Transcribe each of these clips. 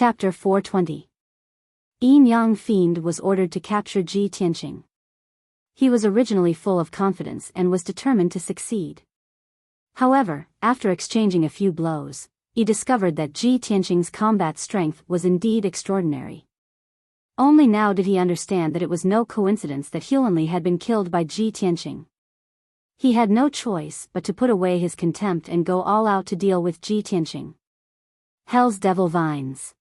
Chapter 420. Yin Yang Fiend was ordered to capture Ji Tianqing. He was originally full of confidence and was determined to succeed. However, after exchanging a few blows, he discovered that Ji Tianqing's combat strength was indeed extraordinary. Only now did he understand that it was no coincidence that Huanli had been killed by Ji Tianqing. He had no choice but to put away his contempt and go all out to deal with Ji Tianqing. Hell's Devil Vines.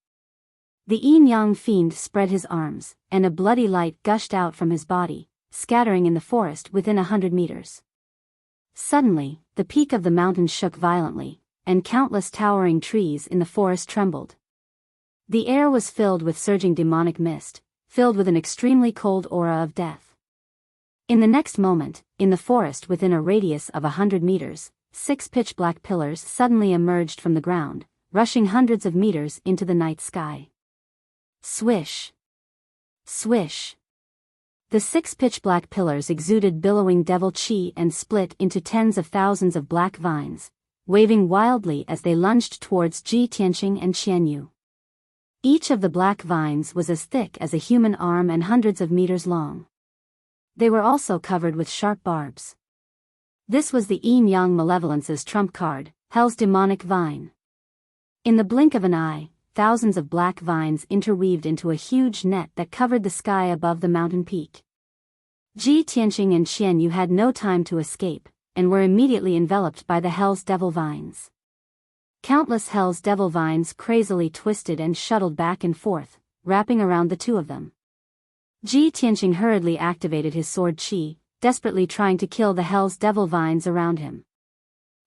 The Yin Yang Fiend spread his arms, and a bloody light gushed out from his body, scattering in the forest within 100 meters. Suddenly, the peak of the mountain shook violently, and countless towering trees in the forest trembled. The air was filled with surging demonic mist, filled with an extremely cold aura of death. In the next moment, in the forest within a radius of 100 meters, 6 pitch-black pillars suddenly emerged from the ground, rushing hundreds of meters into the night sky. Swish! Swish! The 6 pitch-black pillars exuded billowing devil chi and split into tens of thousands of black vines, waving wildly as they lunged towards Ji Tianqing and Qianyu. Each of the black vines was as thick as a human arm and hundreds of meters long. They were also covered with sharp barbs. This was the Yin Yang Malevolence's trump card, Hell's Demonic Vine. In the blink of an eye, thousands of black vines interweaved into a huge net that covered the sky above the mountain peak. Ji Tianqing and Qianyu had no time to escape, and were immediately enveloped by the Hell's Devil Vines. Countless Hell's Devil Vines crazily twisted and shuttled back and forth, wrapping around the two of them. Ji Tianqing hurriedly activated his sword qi, desperately trying to kill the Hell's Devil Vines around him.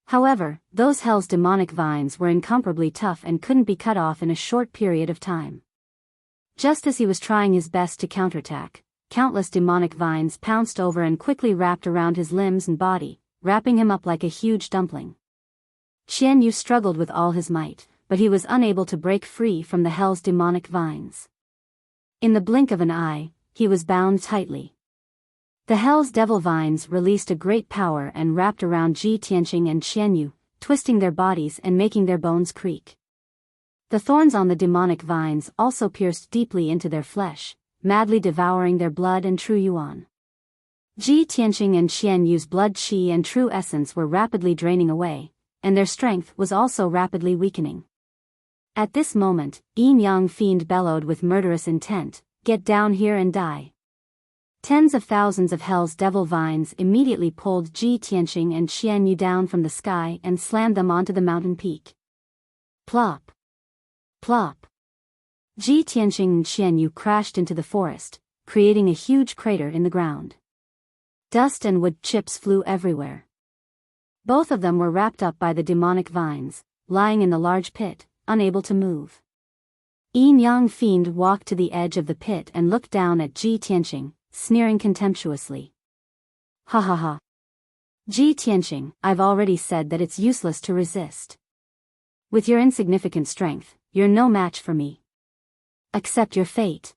However, those Hell's demonic vines were incomparably tough and couldn't be cut off in a short period of time. Just as he was trying his best to counterattack, countless demonic vines pounced over and quickly wrapped around his limbs and body, wrapping him up like a huge dumpling. Qianyu struggled with all his might, but he was unable to break free from the Hell's demonic vines. In the blink of an eye, he was bound tightly. The Hell's Devil Vines released a great power and wrapped around Ji Tianqing and Qianyu, twisting their bodies and making their bones creak. The thorns on the demonic vines also pierced deeply into their flesh, madly devouring their blood and true yuan. Ji Tianqing and Qianyu's blood qi and true essence were rapidly draining away, and their strength was also rapidly weakening. At this moment, Yin Yang Fiend bellowed with murderous intent, "Get down here and die." Tens of thousands of Hell's Devil Vines immediately pulled Ji Tianqing and Qianyu down from the sky and slammed them onto the mountain peak. Plop! Plop! Ji Tianqing and Qianyu crashed into the forest, creating a huge crater in the ground. Dust and wood chips flew everywhere. Both of them were wrapped up by the demonic vines, lying in the large pit, unable to move. Yin Yang Fiend walked to the edge of the pit and looked down at Ji Tianqing, sneering contemptuously. "Ha ha ha. Ji Tianqing, I've already said that it's useless to resist. With your insignificant strength, you're no match for me. Accept your fate."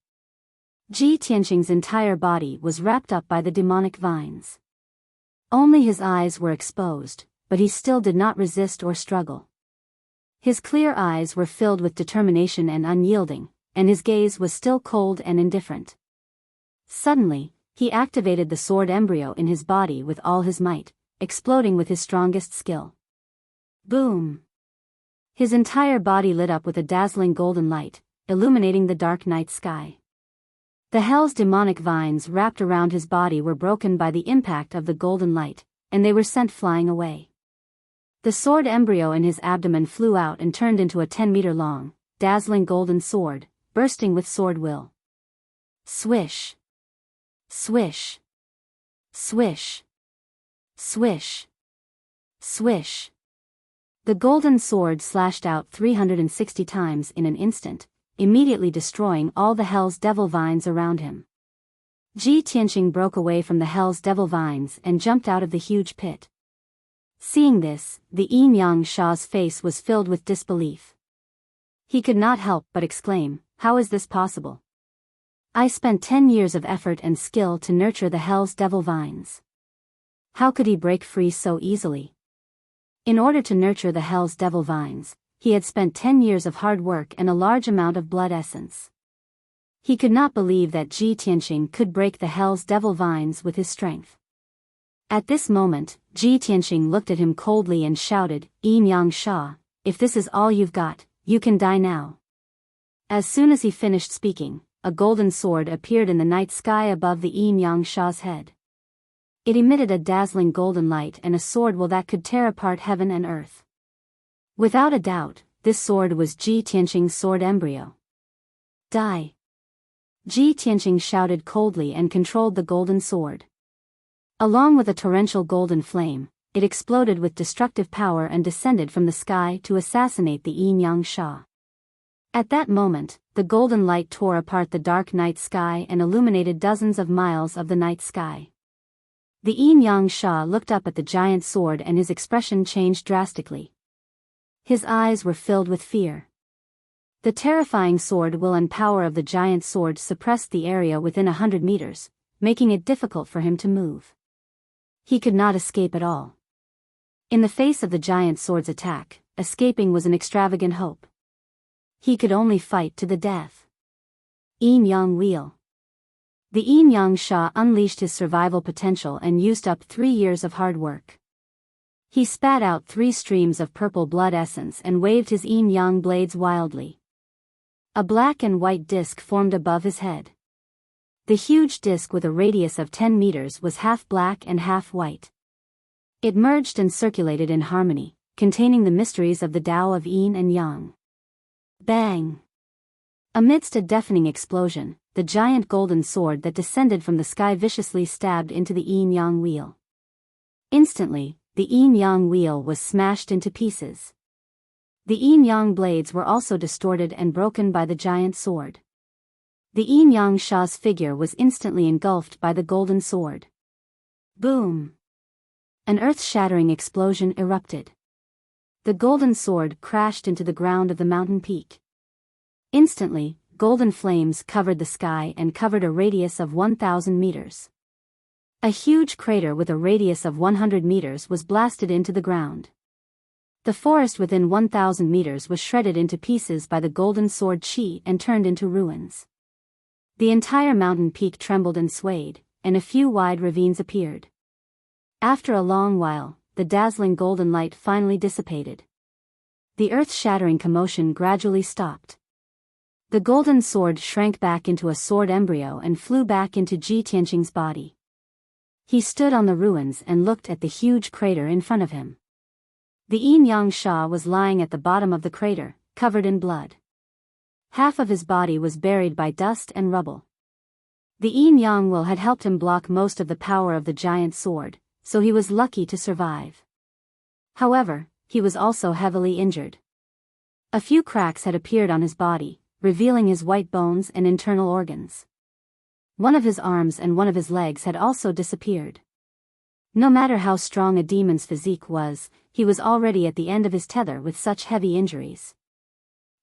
Ji Tianqing's entire body was wrapped up by the demonic vines. Only his eyes were exposed, but he still did not resist or struggle. His clear eyes were filled with determination and unyielding, and his gaze was still cold and indifferent. Suddenly, he activated the sword embryo in his body with all his might, exploding with his strongest skill. Boom! His entire body lit up with a dazzling golden light, illuminating the dark night sky. The Hell's demonic vines wrapped around his body were broken by the impact of the golden light, and they were sent flying away. The sword embryo in his abdomen flew out and turned into a 10-meter-long, dazzling golden sword, bursting with sword will. Swish! Swish! Swish! Swish! Swish! The golden sword slashed out 360 times in an instant, immediately destroying all the Hell's Devil Vines around him. Ji Tianqing broke away from the Hell's Devil Vines and jumped out of the huge pit. Seeing this, the Yin Yang Shah's face was filled with disbelief. He could not help but exclaim, "How is this possible? I spent 10 years of effort and skill to nurture the Hell's Devil Vines. How could he break free so easily?" In order to nurture the Hell's Devil Vines, he had spent 10 years of hard work and a large amount of blood essence. He could not believe that Ji Tianqing could break the hell's devil vines with his strength. At this moment, Ji Tianqing looked at him coldly and shouted, "Yin Yang Sha, if this is all you've got, you can die now." As soon as he finished speaking, a golden sword appeared in the night sky above the Yin Yang Sha's head. It emitted a dazzling golden light and a sword that could tear apart heaven and earth. Without a doubt, this sword was Ji Tianqing's sword embryo. Die! Ji Tianqing shouted coldly and controlled the golden sword. Along with a torrential golden flame, it exploded with destructive power and descended from the sky to assassinate the Yin Yang Sha. At that moment, the golden light tore apart the dark night sky and illuminated dozens of miles of the night sky. The Yin Yang Sha looked up at the giant sword and his expression changed drastically. His eyes were filled with fear. The terrifying sword will and power of the giant sword suppressed the area within 100 meters, making it difficult for him to move. He could not escape at all. In the face of the giant sword's attack, escaping was an extravagant hope. He could only fight to the death. Yin Yang Wheel. The Yin Yang Sha unleashed his survival potential and used up 3 years of hard work. He spat out 3 streams of purple blood essence and waved his Yin Yang blades wildly. A black and white disc formed above his head. The huge disc with a radius of 10 meters was half black and half white. It merged and circulated in harmony, containing the mysteries of the Tao of Yin and Yang. Bang! Amidst a deafening explosion, the giant golden sword that descended from the sky viciously stabbed into the Yin Yang wheel. Instantly, the Yin Yang wheel was smashed into pieces. The Yin Yang blades were also distorted and broken by the giant sword. The Yin Yang Sha's figure was instantly engulfed by the golden sword. Boom! An earth-shattering explosion erupted. The golden sword crashed into the ground of the mountain peak. Instantly, golden flames covered the sky and covered a radius of 1,000 meters. A huge crater with a radius of 100 meters was blasted into the ground. The forest within 1,000 meters was shredded into pieces by the golden sword chi and turned into ruins. The entire mountain peak trembled and swayed, and a few wide ravines appeared. After a long while, the dazzling golden light finally dissipated. The earth-shattering commotion gradually stopped. The golden sword shrank back into a sword embryo and flew back into Ji Tianqing's body. He stood on the ruins and looked at the huge crater in front of him. The Yin Yang Sha was lying at the bottom of the crater, covered in blood. Half of his body was buried by dust and rubble. The Yin Yang will had helped him block most of the power of the giant sword, so he was lucky to survive. However, he was also heavily injured. A few cracks had appeared on his body, revealing his white bones and internal organs. One of his arms and one of his legs had also disappeared. No matter how strong a demon's physique was, he was already at the end of his tether with such heavy injuries.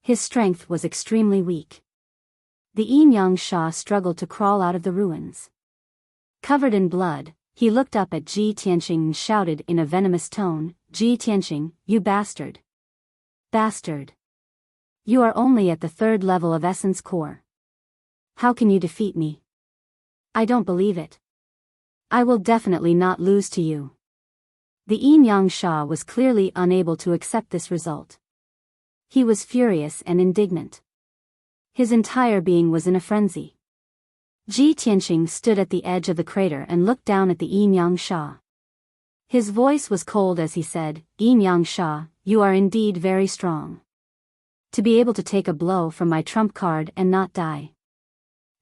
His strength was extremely weak. The Yin Yang Sha struggled to crawl out of the ruins. Covered in blood, he looked up at Ji Tianqing and shouted in a venomous tone, "Ji Tianqing, you bastard! Bastard! You are only at the 3rd level of Essence Core. How can you defeat me? I don't believe it. I will definitely not lose to you." The Yin Yang Sha was clearly unable to accept this result. He was furious and indignant. His entire being was in a frenzy. Ji Tianqing stood at the edge of the crater and looked down at the Yin Yang Sha. His voice was cold as he said, "Yin Yang Sha, you are indeed very strong. To be able to take a blow from my trump card and not die.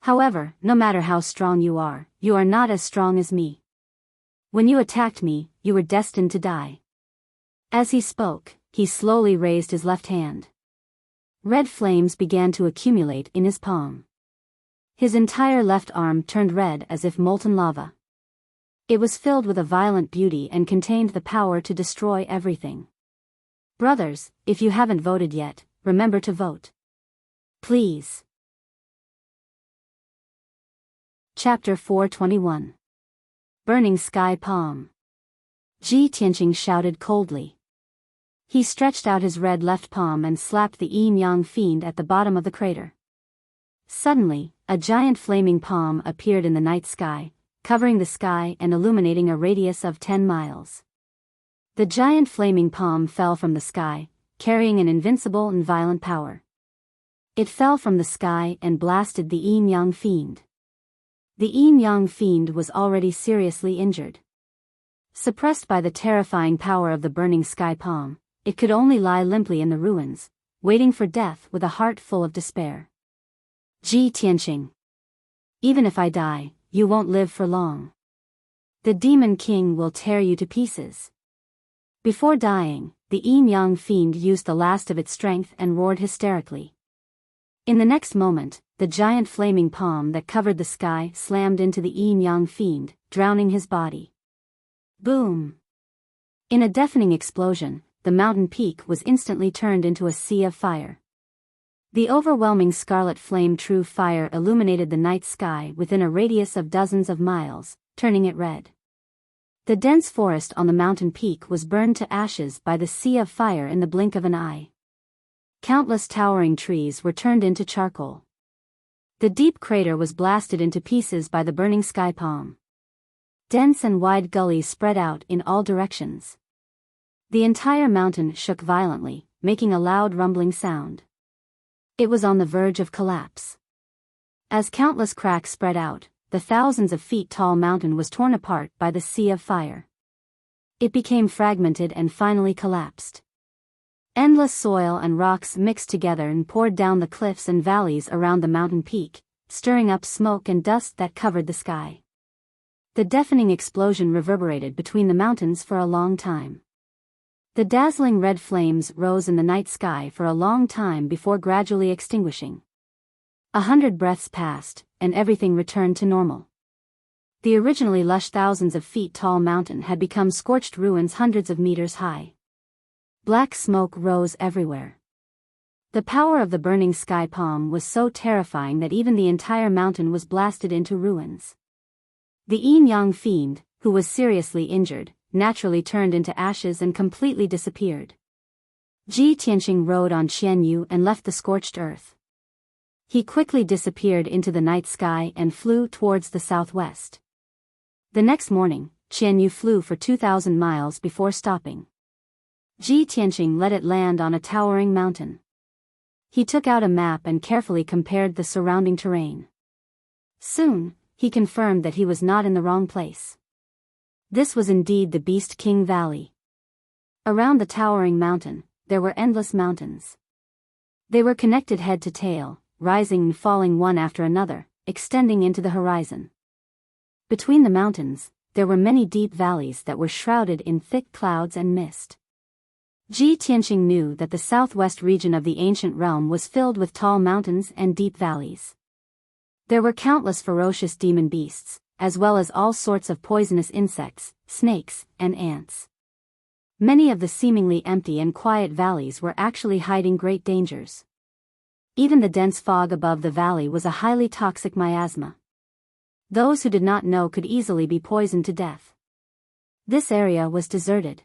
However, no matter how strong you are not as strong as me. When you attacked me, you were destined to die." As he spoke, he slowly raised his left hand. Red flames began to accumulate in his palm. His entire left arm turned red as if molten lava. It was filled with a violent beauty and contained the power to destroy everything. Brothers, if you haven't voted yet, remember to vote. Please. Chapter 421. Burning Sky Palm. Ji Tianqing shouted coldly. He stretched out his red left palm and slapped the yin-yang fiend at the bottom of the crater. Suddenly, a giant flaming palm appeared in the night sky, covering the sky and illuminating a radius of 10 miles. The giant flaming palm fell from the sky, carrying an invincible and violent power. It fell from the sky and blasted the yin-yang fiend. The yin-yang fiend was already seriously injured. Suppressed by the terrifying power of the burning sky palm, it could only lie limply in the ruins, waiting for death with a heart full of despair. Ji Tianqing. Even if I die, you won't live for long. The Demon King will tear you to pieces. Before dying, the yin-yang fiend used the last of its strength and roared hysterically. In the next moment, the giant flaming palm that covered the sky slammed into the yin-yang fiend, drowning his body. Boom! In a deafening explosion, the mountain peak was instantly turned into a sea of fire. The overwhelming scarlet flame true fire illuminated the night sky within a radius of dozens of miles, turning it red. The dense forest on the mountain peak was burned to ashes by the sea of fire in the blink of an eye. Countless towering trees were turned into charcoal. The deep crater was blasted into pieces by the burning sky palm. Dense and wide gullies spread out in all directions. The entire mountain shook violently, making a loud rumbling sound. It was on the verge of collapse. As countless cracks spread out, the thousands of feet tall mountain was torn apart by the sea of fire. It became fragmented and finally collapsed. Endless soil and rocks mixed together and poured down the cliffs and valleys around the mountain peak, stirring up smoke and dust that covered the sky. The deafening explosion reverberated between the mountains for a long time. The dazzling red flames rose in the night sky for a long time before gradually extinguishing. 100 breaths passed, and everything returned to normal. The originally lush thousands of feet tall mountain had become scorched ruins hundreds of meters high. Black smoke rose everywhere. The power of the burning sky palm was so terrifying that even the entire mountain was blasted into ruins. The yin-yang fiend, who was seriously injured, naturally turned into ashes and completely disappeared. Ji Tianqing rode on Qianyu and left the scorched earth. He quickly disappeared into the night sky and flew towards the southwest. The next morning, Qianyu flew for 2,000 miles before stopping. Ji Tianqing let it land on a towering mountain. He took out a map and carefully compared the surrounding terrain. Soon, he confirmed that he was not in the wrong place. This was indeed the Beast King Valley. Around the towering mountain, there were endless mountains. They were connected head to tail, rising and falling one after another, extending into the horizon. Between the mountains, there were many deep valleys that were shrouded in thick clouds and mist. Ji Tianqing knew that the southwest region of the ancient realm was filled with tall mountains and deep valleys. There were countless ferocious demon beasts, as well as all sorts of poisonous insects, snakes, and ants. Many of the seemingly empty and quiet valleys were actually hiding great dangers. Even the dense fog above the valley was a highly toxic miasma. Those who did not know could easily be poisoned to death. This area was deserted.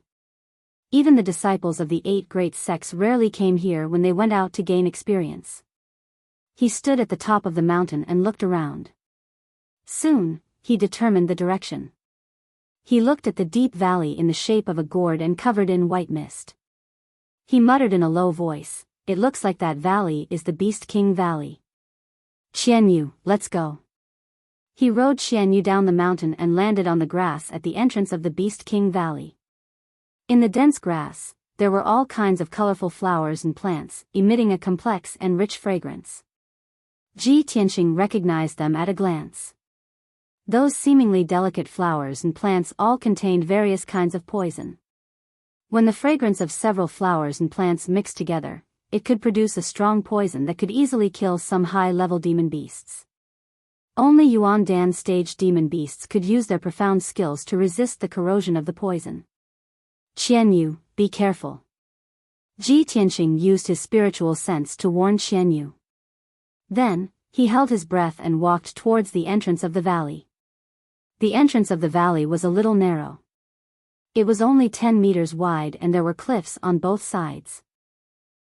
Even the disciples of the 8 great sects rarely came here when they went out to gain experience. He stood at the top of the mountain and looked around. Soon, he determined the direction. He looked at the deep valley in the shape of a gourd and covered in white mist. He muttered in a low voice, "It looks like that valley is the Beast King Valley. Qianyu, let's go." He rode Qianyu down the mountain and landed on the grass at the entrance of the Beast King Valley. In the dense grass, there were all kinds of colorful flowers and plants, emitting a complex and rich fragrance. Ji Tianqing recognized them at a glance. Those seemingly delicate flowers and plants all contained various kinds of poison. When the fragrance of several flowers and plants mixed together, it could produce a strong poison that could easily kill some high-level demon beasts. Only Yuan Dan stage demon beasts could use their profound skills to resist the corrosion of the poison. "Qianyu, be careful." Ji Tianqing used his spiritual sense to warn Qianyu. Then, he held his breath and walked towards the entrance of the valley. The entrance of the valley was a little narrow. It was only 10 meters wide and there were cliffs on both sides.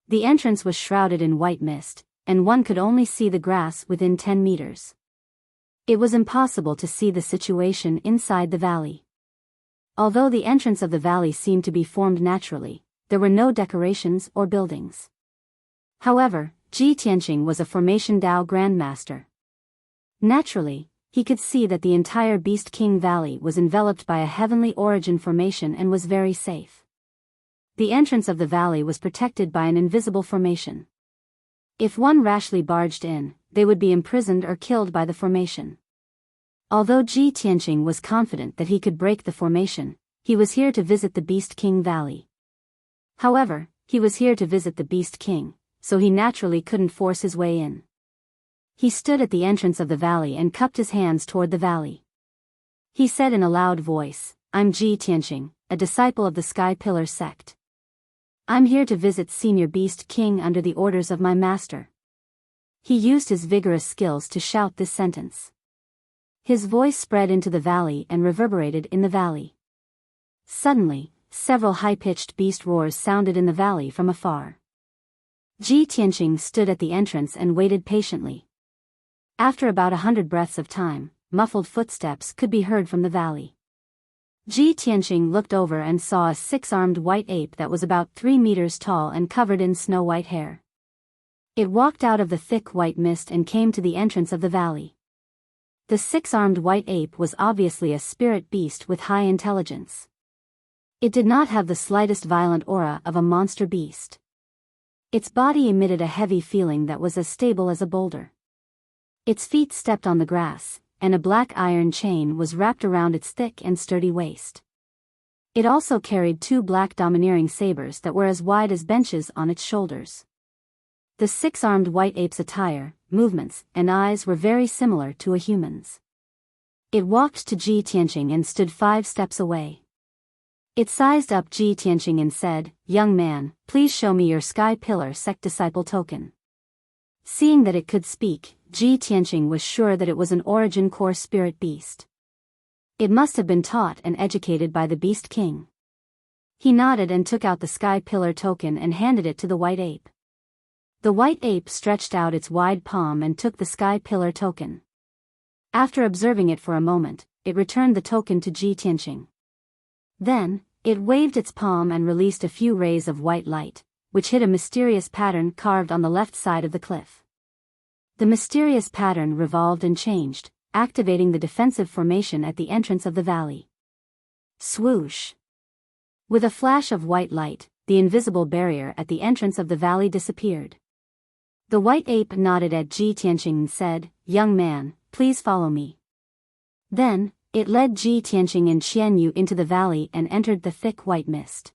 The entrance was shrouded in white mist, and one could only see the grass within 10 meters. It was impossible to see the situation inside the valley. Although the entrance of the valley seemed to be formed naturally, there were no decorations or buildings. However, Ji Tianqing was a Formation Dao Grandmaster. Naturally, he could see that the entire Beast King Valley was enveloped by a heavenly origin formation and was very safe. The entrance of the valley was protected by an invisible formation. If one rashly barged in, they would be imprisoned or killed by the formation. Although Ji Tianqing was confident that he could break the formation, he was here to visit the Beast King Valley. However, he was here to visit the Beast King, so he naturally couldn't force his way in. He stood at the entrance of the valley and cupped his hands toward the valley. He said in a loud voice, "I'm Ji Tianqing, a disciple of the Sky Pillar sect. I'm here to visit Senior Beast King under the orders of my master." He used his vigorous skills to shout this sentence. His voice spread into the valley and reverberated in the valley. Suddenly, several high-pitched beast roars sounded in the valley from afar. Ji Tianqing stood at the entrance and waited patiently. After about 100 breaths of time, muffled footsteps could be heard from the valley. Ji Tianqing looked over and saw a 6-armed white ape that was about 3 meters tall and covered in snow-white hair. It walked out of the thick white mist and came to the entrance of the valley. The 6-armed white ape was obviously a spirit beast with high intelligence. It did not have the slightest violent aura of a monster beast. Its body emitted a heavy feeling that was as stable as a boulder. Its feet stepped on the grass, and a black iron chain was wrapped around its thick and sturdy waist. It also carried 2 black domineering sabers that were as wide as benches on its shoulders. The 6-armed white ape's attire, movements, and eyes were very similar to a human's. It walked to Ji Tianqing and stood 5 steps away. It sized up Ji Tianqing and said, "Young man, please show me your Sky Pillar sect disciple token." Seeing that it could speak, Ji Tianqing was sure that it was an origin core spirit beast. It must have been taught and educated by the Beast King. He nodded and took out the Sky Pillar token and handed it to the white ape. The white ape stretched out its wide palm and took the Sky Pillar token. After observing it for a moment, it returned the token to Ji Tianqing. Then, it waved its palm and released a few rays of white light, which hit a mysterious pattern carved on the left side of the cliff. The mysterious pattern revolved and changed, activating the defensive formation at the entrance of the valley. Swoosh! With a flash of white light, the invisible barrier at the entrance of the valley disappeared. The white ape nodded at Ji Tianqing and said, "Young man, please follow me." Then, it led Ji Tianqing and Qianyu into the valley and entered the thick white mist.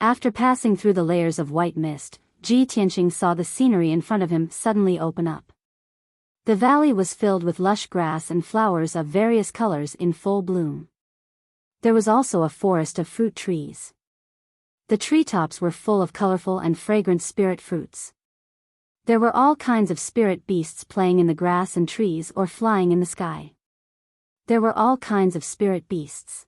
After passing through the layers of white mist, Ji Tianqing saw the scenery in front of him suddenly open up. The valley was filled with lush grass and flowers of various colors in full bloom. There was also a forest of fruit trees. The treetops were full of colorful and fragrant spirit fruits. There were all kinds of spirit beasts playing in the grass and trees or flying in the sky. There were all kinds of spirit beasts.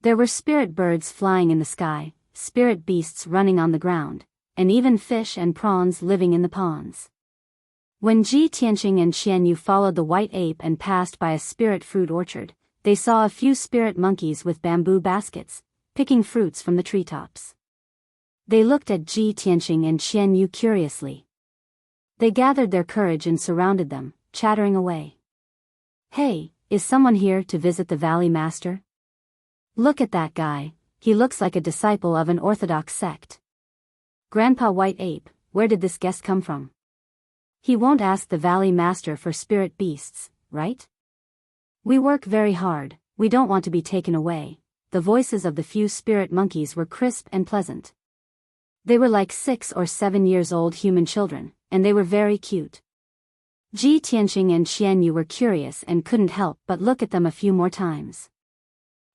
There were spirit birds flying in the sky, spirit beasts running on the ground, and even fish and prawns living in the ponds. When Ji Tianqing and Qianyu followed the white ape and passed by a spirit fruit orchard, they saw a few spirit monkeys with bamboo baskets, picking fruits from the treetops. They looked at Ji Tianqing and Qianyu curiously. They gathered their courage and surrounded them, chattering away. "Hey, is someone here to visit the Valley Master? Look at that guy, he looks like a disciple of an orthodox sect. Grandpa White Ape, where did this guest come from? He won't ask the Valley Master for spirit beasts, right? We work very hard, we don't want to be taken away." The voices of the few spirit monkeys were crisp and pleasant. They were like 6 or 7 years old human children, and they were very cute. Ji Tianqing and Qianyu were curious and couldn't help but look at them a few more times.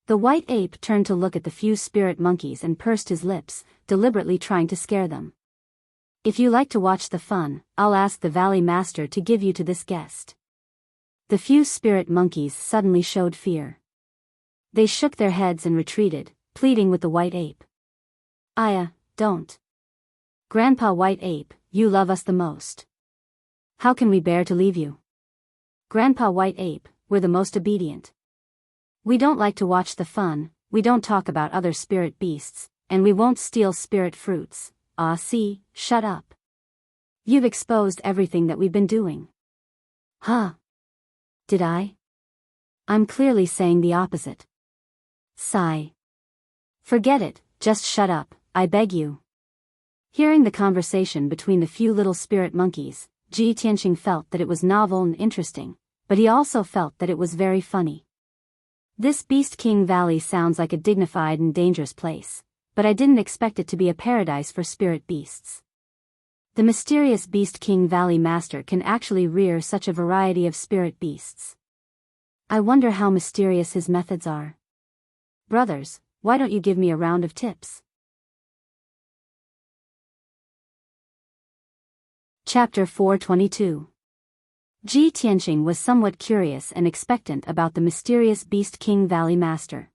The white ape turned to look at the few spirit monkeys and pursed his lips, deliberately trying to scare them. "If you like to watch the fun, I'll ask the Valley Master to give you to this guest." The few spirit monkeys suddenly showed fear. They shook their heads and retreated, pleading with the white ape. Aya, don't. Grandpa White Ape, you love us the most. How can we bear to leave you? Grandpa White Ape, we're the most obedient. We don't like to watch the fun, we don't talk about other spirit beasts, and we won't steal spirit fruits. See, shut up. You've exposed everything that we've been doing. Huh? Did I? I'm clearly saying the opposite. Sigh. Forget it, just shut up, I beg you. Hearing the conversation between the few little spirit monkeys, Ji Tianqing felt that it was novel and interesting, but he also felt that it was very funny. This Beast King Valley sounds like a dignified and dangerous place, but I didn't expect it to be a paradise for spirit beasts. The mysterious Beast King Valley Master can actually rear such a variety of spirit beasts. I wonder how mysterious his methods are. Brothers, why don't you give me a round of tips? Chapter 422. Ji Tianqing was somewhat curious and expectant about the mysterious Beast King Valley Master.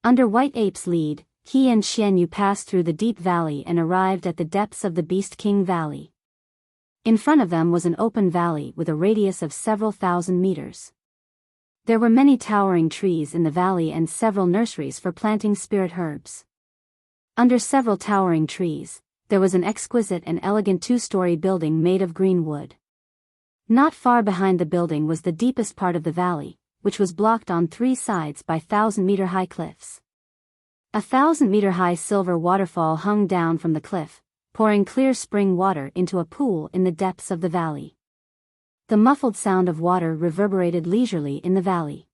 Under White Ape's lead, he and Xianyu passed through the deep valley and arrived at the depths of the Beast King Valley. In front of them was an open valley with a radius of several thousand meters. There were many towering trees in the valley and several nurseries for planting spirit herbs. Under several towering trees, there was an exquisite and elegant two-story building made of green wood. Not far behind the building was the deepest part of the valley, which was blocked on three sides by 1,000-meter-high cliffs. A 1,000-meter-high silver waterfall hung down from the cliff, pouring clear spring water into a pool in the depths of the valley. The muffled sound of water reverberated leisurely in the valley.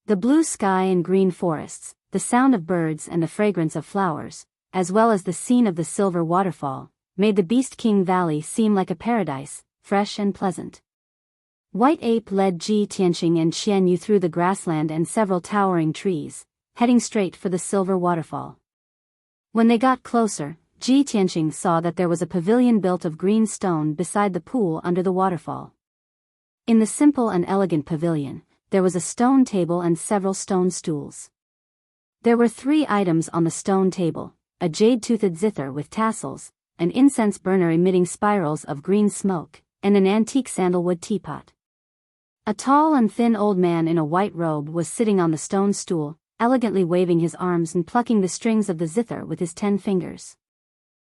The blue sky and green forests, the sound of birds and the fragrance of flowers, as well as the scene of the silver waterfall, made the Beast King Valley seem like a paradise, fresh and pleasant. White Ape led Ji Tianqing and Xianyu through the grassland and several towering trees, heading straight for the silver waterfall. When they got closer, Ji Tianqing saw that there was a pavilion built of green stone beside the pool under the waterfall. In the simple and elegant pavilion, there was a stone table and several stone stools. There were 3 items on the stone table: a jade-toothed zither with tassels, an incense burner emitting spirals of green smoke, and an antique sandalwood teapot. A tall and thin old man in a white robe was sitting on the stone stool, elegantly waving his arms and plucking the strings of the zither with his 10 fingers.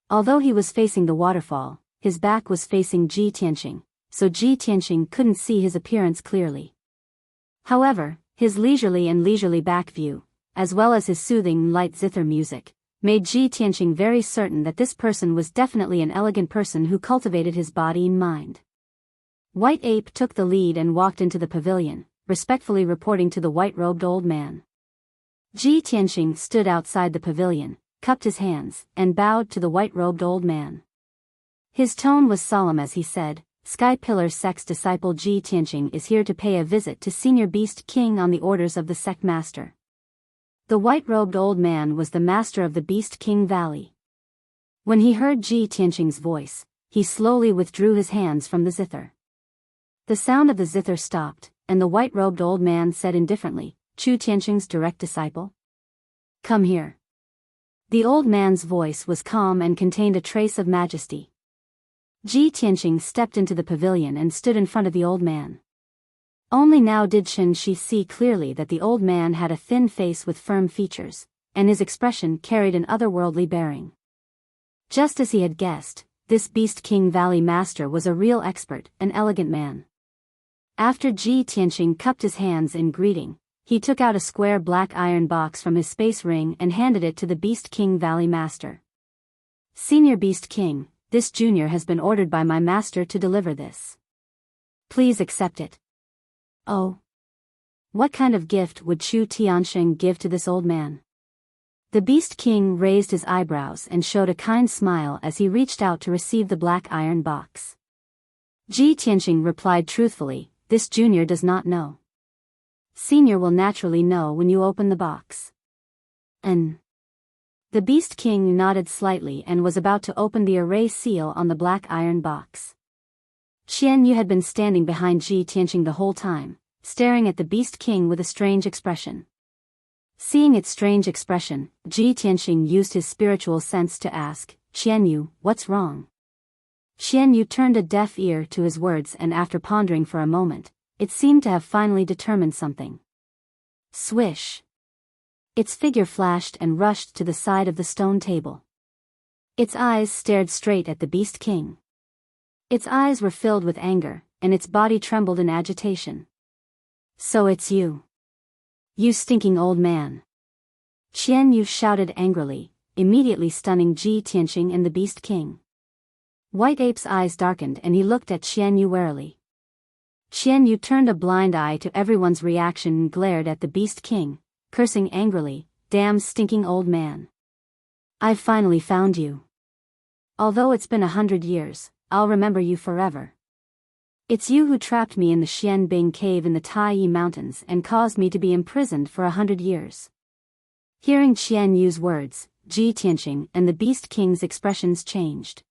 Although he was facing the waterfall, his back was facing Ji Tianqing, so Ji Tianqing couldn't see his appearance clearly. However, his leisurely back view, as well as his soothing light zither music, made Ji Tianqing very certain that this person was definitely an elegant person who cultivated his body and mind. White Ape took the lead and walked into the pavilion, respectfully reporting to the white-robed old man. Ji Tianqing stood outside the pavilion, cupped his hands, and bowed to the white-robed old man. His tone was solemn as he said, "Sky Pillar Sect's disciple Ji Tianqing is here to pay a visit to Senior Beast King on the orders of the sect master." The white-robed old man was the master of the Beast King Valley. When he heard Ji Tianqing's voice, he slowly withdrew his hands from the zither. The sound of the zither stopped, and the white-robed old man said indifferently, "Chu Tianqing's direct disciple? Come here." The old man's voice was calm and contained a trace of majesty. Ji Tianqing stepped into the pavilion and stood in front of the old man. Only now did Shi see clearly that the old man had a thin face with firm features, and his expression carried an otherworldly bearing. Just as he had guessed, this Beast King Valley Master was a real expert, an elegant man. After Ji Tianqing cupped his hands in greeting, he took out a square black iron box from his space ring and handed it to the Beast King Valley Master. "Senior Beast King, this junior has been ordered by my master to deliver this. Please accept it." "Oh. What kind of gift would Chu Tianqing give to this old man?" The Beast King raised his eyebrows and showed a kind smile as he reached out to receive the black iron box. Ji Tianqing replied truthfully, "This junior does not know. Senior will naturally know when you open the box." The Beast King nodded slightly and was about to open the array seal on the black iron box. Xianyu had been standing behind Ji Tianqing the whole time, staring at the Beast King with a strange expression. Seeing its strange expression, Ji Tianxing used his spiritual sense to ask, Qianyu, what's wrong? Qianyu turned a deaf ear to his words, and after pondering for a moment, it seemed to have finally determined something. Swish! Its figure flashed and rushed to the side of the stone table. Its eyes stared straight at the Beast King. Its eyes were filled with anger, and its body trembled in agitation. So it's you. You stinking old man. Qianyu shouted angrily, immediately stunning Ji Tianxing and the Beast King. White Ape's eyes darkened and he looked at Qianyu warily. Qianyu turned a blind eye to everyone's reaction and glared at the Beast King, cursing angrily, damn stinking old man. I've finally found you. Although it's been 100 years, I'll remember you forever. It's you who trapped me in the Xianbing cave in the Taiyi Mountains and caused me to be imprisoned for 100 years. Hearing Qianyu's words, Ji Tianxing and the Beast King's expressions changed.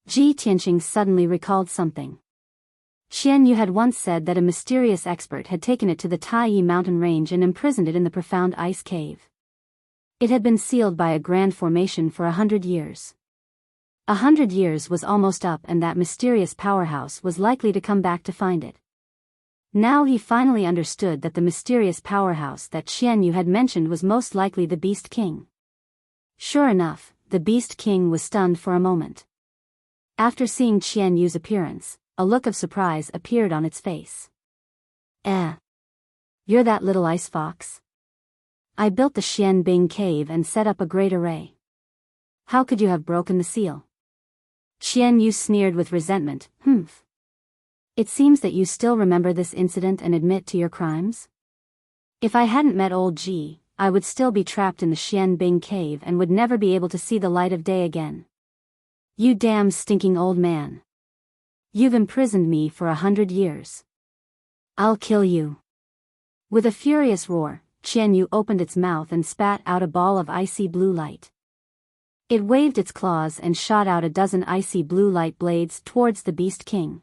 Ji Tianxing suddenly recalled something. Qianyu had once said that a mysterious expert had taken it to the Taiyi mountain range and imprisoned it in the profound ice cave. It had been sealed by a grand formation for 100 years. 100 years was almost up, and that mysterious powerhouse was likely to come back to find it. Now he finally understood that the mysterious powerhouse that Qianyu had mentioned was most likely the Beast King. Sure enough, the Beast King was stunned for a moment. After seeing Qianyu's appearance, a look of surprise appeared on its face. You're that little ice fox? I built the Xianbing cave and set up a great array. How could you have broken the seal? Qianyu sneered with resentment. It seems that you still remember this incident and admit to your crimes? If I hadn't met old Ji, I would still be trapped in the Xianbing cave and would never be able to see the light of day again. You damn stinking old man. You've imprisoned me for 100 years. I'll kill you. With a furious roar, Qianyu opened its mouth and spat out a ball of icy blue light. It waved its claws and shot out a dozen icy blue light blades towards the Beast King.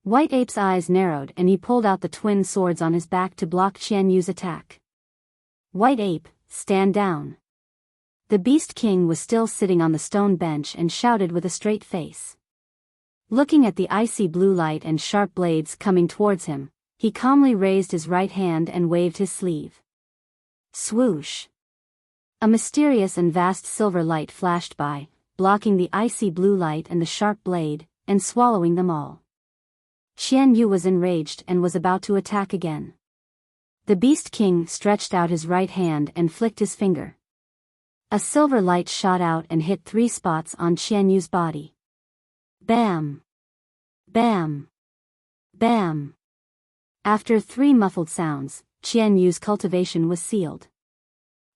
White Ape's eyes narrowed and he pulled out the twin swords on his back to block Qianyu's attack. White Ape, stand down. The Beast King was still sitting on the stone bench and shouted with a straight face. Looking at the icy blue light and sharp blades coming towards him, he calmly raised his right hand and waved his sleeve. Swoosh! A mysterious and vast silver light flashed by, blocking the icy blue light and the sharp blade, and swallowing them all. Qianyu was enraged and was about to attack again. The Beast King stretched out his right hand and flicked his finger. A silver light shot out and hit 3 spots on Qianyu's body. Bam! Bam! Bam! After 3 muffled sounds, Qianyu's cultivation was sealed.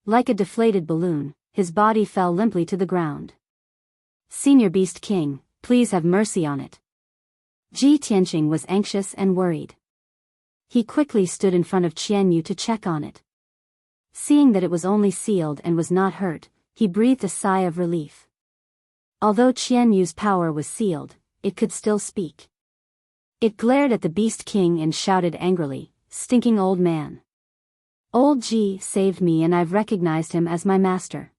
Like a deflated balloon, his body fell limply to the ground. Senior Beast King, please have mercy on it. Ji Tianxing was anxious and worried. He quickly stood in front of Qianyu to check on it. Seeing that it was only sealed and was not hurt, he breathed a sigh of relief. Although Qianyu's power was sealed, it could still speak. It glared at the Beast King and shouted angrily, "Stinking old man. Old Ji saved me and I've recognized him as my master.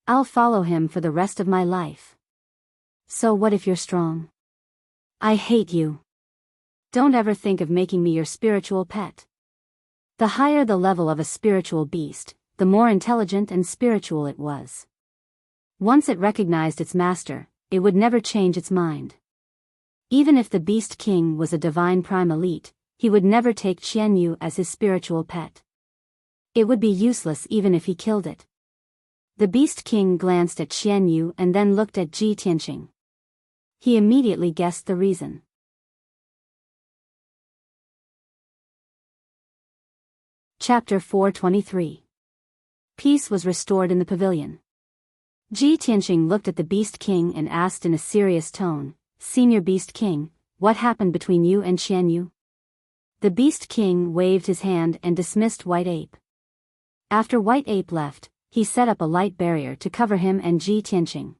I'll follow him for the rest of my life. So what if you're strong? I hate you. Don't ever think of making me your spiritual pet." The higher the level of a spiritual beast, the more intelligent and spiritual it was. Once it recognized its master, it would never change its mind. Even if the Beast King was a divine prime elite, he would never take Qianyu as his spiritual pet. It would be useless even if he killed it. The Beast King glanced at Qianyu and then looked at Ji Tianxing. He immediately guessed the reason. Chapter 423. Peace was restored in the pavilion. Ji Tianxing looked at the Beast King and asked in a serious tone, "Senior Beast King, what happened between you and Qianyu?" The Beast King waved his hand and dismissed White Ape. After White Ape left, he set up a light barrier to cover him and Ji Tianxing.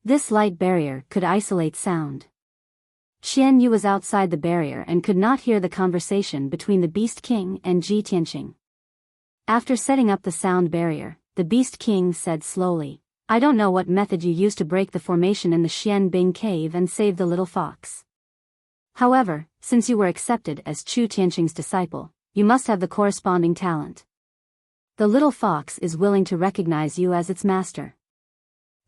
This light barrier could isolate sound. Qianyu was outside the barrier and could not hear the conversation between the Beast King and Ji Tianxing. After setting up the sound barrier, the Beast King said slowly, I don't know what method you used to break the formation in the Xian Bing cave and save the little fox. However, since you were accepted as Chu Tianqing's disciple, you must have the corresponding talent. The little fox is willing to recognize you as its master.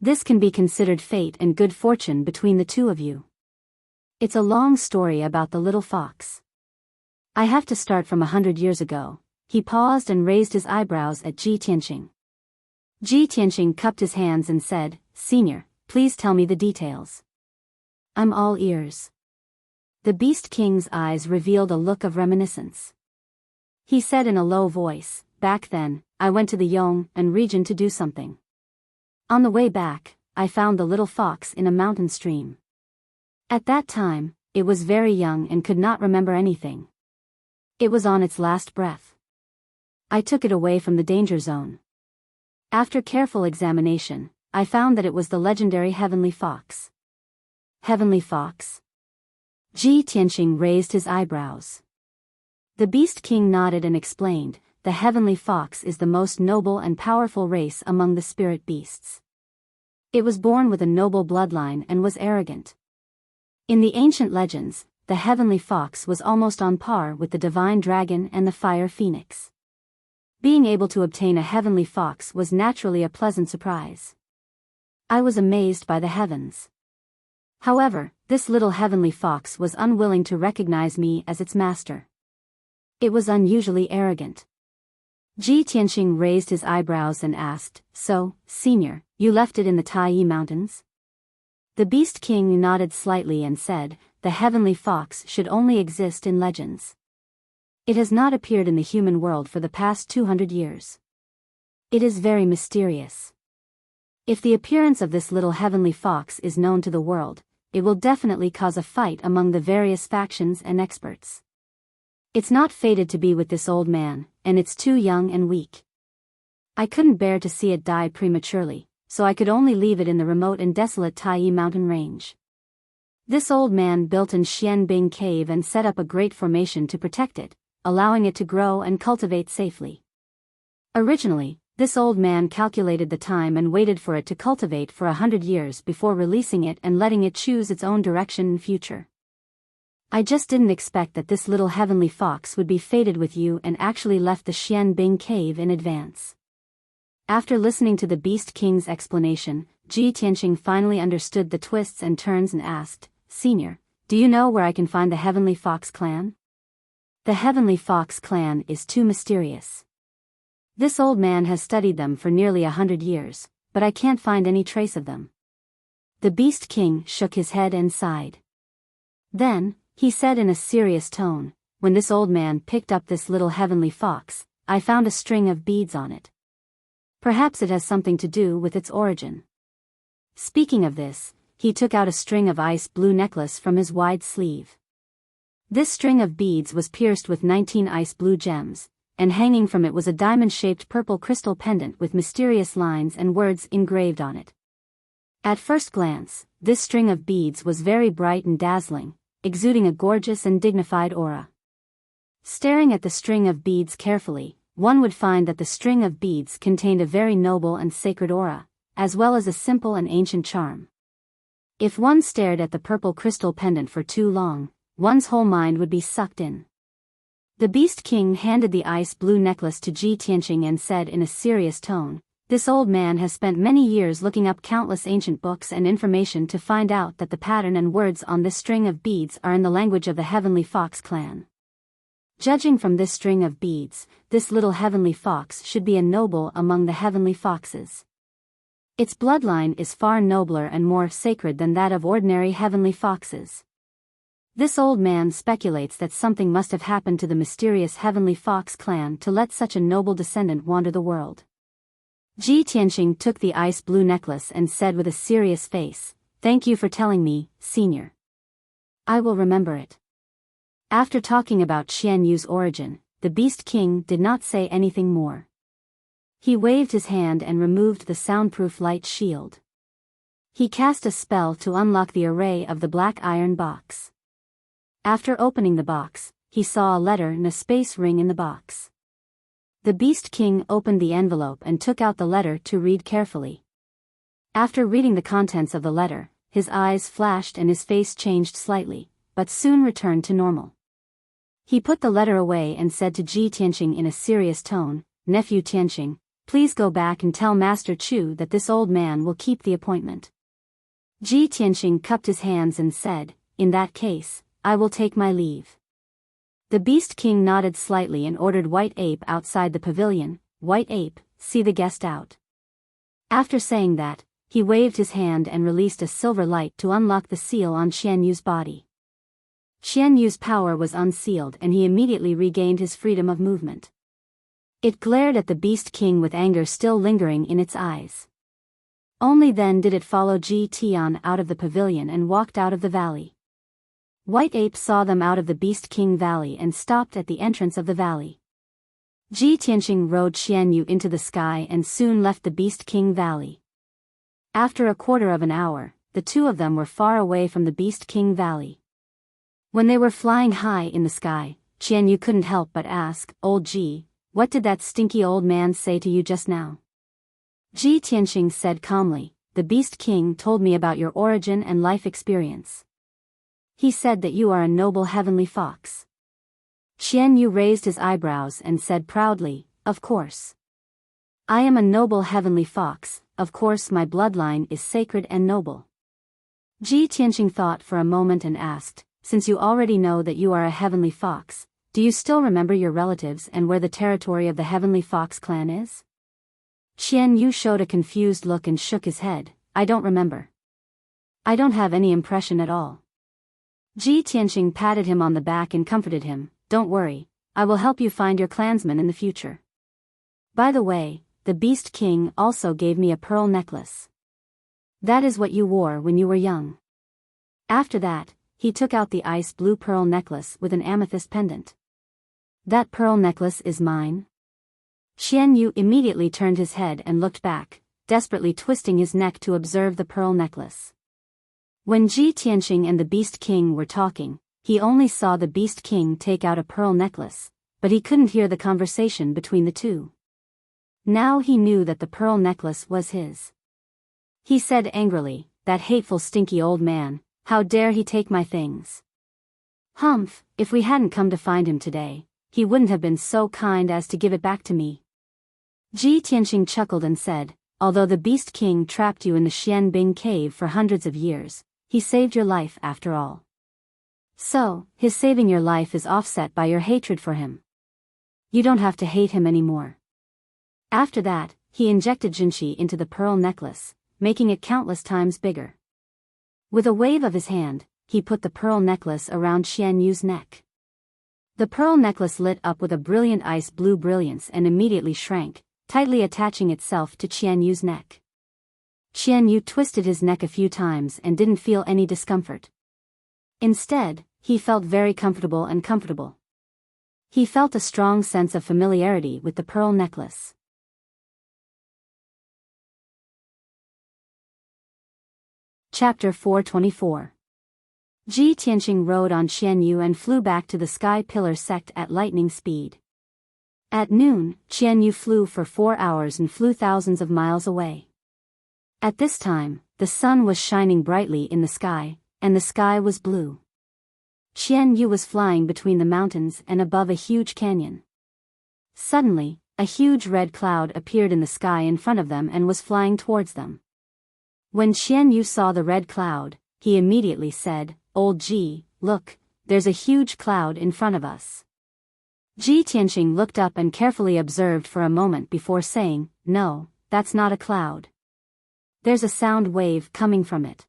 This can be considered fate and good fortune between the two of you. It's a long story about the little fox. I have to start from 100 years ago. He paused and raised his eyebrows at Ji Tianqing. Ji Tianqing cupped his hands and said, Senior, please tell me the details. I'm all ears. The Beast King's eyes revealed a look of reminiscence. He said in a low voice, Back then, I went to the Yong'an region to do something. On the way back, I found the little fox in a mountain stream. At that time, it was very young and could not remember anything. It was on its last breath. I took it away from the danger zone. After careful examination, I found that it was the legendary Heavenly Fox. Heavenly Fox? Ji Tianqing raised his eyebrows. The Beast King nodded and explained, the Heavenly Fox is the most noble and powerful race among the spirit beasts. It was born with a noble bloodline and was arrogant. In the ancient legends, the Heavenly Fox was almost on par with the divine dragon and the fire phoenix. Being able to obtain a Heavenly Fox was naturally a pleasant surprise. I was amazed by the heavens. However, this little Heavenly Fox was unwilling to recognize me as its master. It was unusually arrogant. Ji Tianqing raised his eyebrows and asked, So, Senior, you left it in the Taiyi Mountains? The Beast King nodded slightly and said, The Heavenly Fox should only exist in legends. It has not appeared in the human world for the past 200 years. It is very mysterious. If the appearance of this little Heavenly Fox is known to the world, it will definitely cause a fight among the various factions and experts. It's not fated to be with this old man, and it's too young and weak. I couldn't bear to see it die prematurely, so I could only leave it in the remote and desolate Taiyi mountain range. This old man built in Xianbing cave and set up a great formation to protect it, allowing it to grow and cultivate safely. Originally, this old man calculated the time and waited for it to cultivate for 100 years before releasing it and letting it choose its own direction in future. I just didn't expect that this little Heavenly Fox would be fated with you and actually left the Xianbing cave in advance. After listening to the Beast King's explanation, Ji Tianqing finally understood the twists and turns and asked, Senior, do you know where I can find the Heavenly Fox clan? The Heavenly Fox clan is too mysterious. This old man has studied them for nearly 100 years, but I can't find any trace of them. The Beast King shook his head and sighed. Then, he said in a serious tone, When this old man picked up this little Heavenly Fox, I found a string of beads on it. Perhaps it has something to do with its origin. Speaking of this, he took out a string of ice blue necklace from his wide sleeve. This string of beads was pierced with 19 ice blue gems, and hanging from it was a diamond-shaped purple crystal pendant with mysterious lines and words engraved on it. At first glance, this string of beads was very bright and dazzling, exuding a gorgeous and dignified aura. Staring at the string of beads carefully, one would find that the string of beads contained a very noble and sacred aura, as well as a simple and ancient charm. If one stared at the purple crystal pendant for too long, one's whole mind would be sucked in. The Beast King handed the ice blue necklace to Ji Tianqing and said in a serious tone, This old man has spent many years looking up countless ancient books and information to find out that the pattern and words on this string of beads are in the language of the Heavenly Fox clan. Judging from this string of beads, this little Heavenly Fox should be a noble among the Heavenly Foxes. Its bloodline is far nobler and more sacred than that of ordinary Heavenly Foxes. This old man speculates that something must have happened to the mysterious Heavenly Fox clan to let such a noble descendant wander the world. Ji Tianqing took the ice blue necklace and said with a serious face, Thank you for telling me, Senior. I will remember it. After talking about Xian Yu's origin, the Beast King did not say anything more. He waved his hand and removed the soundproof light shield. He cast a spell to unlock the array of the black iron box. After opening the box, he saw a letter and a space ring in the box. The Beast King opened the envelope and took out the letter to read carefully. After reading the contents of the letter, his eyes flashed and his face changed slightly, but soon returned to normal. He put the letter away and said to Ji Tianqing in a serious tone, "Nephew Tianqing, please go back and tell Master Chu that this old man will keep the appointment." Ji Tianqing cupped his hands and said, "In that case, I will take my leave." The Beast King nodded slightly and ordered White Ape outside the pavilion. "White Ape, see the guest out." After saying that, he waved his hand and released a silver light to unlock the seal on Qian Yu's body. Qian Yu's power was unsealed and he immediately regained his freedom of movement. It glared at the Beast King with anger still lingering in its eyes. Only then did it follow Ji Tian out of the pavilion and walked out of the valley. White Ape saw them out of the Beast King Valley and stopped at the entrance of the valley. Ji Tianqing rode Qian Yu into the sky and soon left the Beast King Valley. After a quarter of an hour, the two of them were far away from the Beast King Valley. When they were flying high in the sky, Qian Yu couldn't help but ask, "Old Ji, what did that stinky old man say to you just now?" Ji Tianqing said calmly, "The Beast King told me about your origin and life experience. He said that you are a noble heavenly fox." Qian Yu raised his eyebrows and said proudly, "Of course. I am a noble heavenly fox, of course my bloodline is sacred and noble." Ji Tianqing thought for a moment and asked, "Since you already know that you are a heavenly fox, do you still remember your relatives and where the territory of the heavenly fox clan is?" Qian Yu showed a confused look and shook his head, "I don't remember. I don't have any impression at all." Ji Tianqing patted him on the back and comforted him, "Don't worry, I will help you find your clansmen in the future. By the way, the Beast King also gave me a pearl necklace. That is what you wore when you were young." After that, he took out the ice blue pearl necklace with an amethyst pendant. "That pearl necklace is mine?" Qian Yu immediately turned his head and looked back, desperately twisting his neck to observe the pearl necklace. When Ji Tianqing and the Beast King were talking, he only saw the Beast King take out a pearl necklace, but he couldn't hear the conversation between the two. Now he knew that the pearl necklace was his. He said angrily, "That hateful stinky old man, how dare he take my things? Humph, if we hadn't come to find him today, he wouldn't have been so kind as to give it back to me." Ji Tianqing chuckled and said, "Although the Beast King trapped you in the Xianbing cave for hundreds of years, he saved your life after all. So, his saving your life is offset by your hatred for him. You don't have to hate him anymore." After that, he injected Jinqi into the pearl necklace, making it countless times bigger. With a wave of his hand, he put the pearl necklace around Qian Yu's neck. The pearl necklace lit up with a brilliant ice blue brilliance and immediately shrank, tightly attaching itself to Qian Yu's neck. Qian Yu twisted his neck a few times and didn't feel any discomfort. Instead, he felt very comfortable and comfortable. He felt a strong sense of familiarity with the pearl necklace. Chapter 424. Ji Tianqing rode on Qian Yu and flew back to the Sky Pillar sect at lightning speed. At noon, Qian Yu flew for 4 hours and flew thousands of miles away. At this time, the sun was shining brightly in the sky, and the sky was blue. Qian Yu was flying between the mountains and above a huge canyon. Suddenly, a huge red cloud appeared in the sky in front of them and was flying towards them. When Qian Yu saw the red cloud, he immediately said, "Old Ji, look, there's a huge cloud in front of us." Ji Tianqing looked up and carefully observed for a moment before saying, "No, that's not a cloud. There's a sound wave coming from it."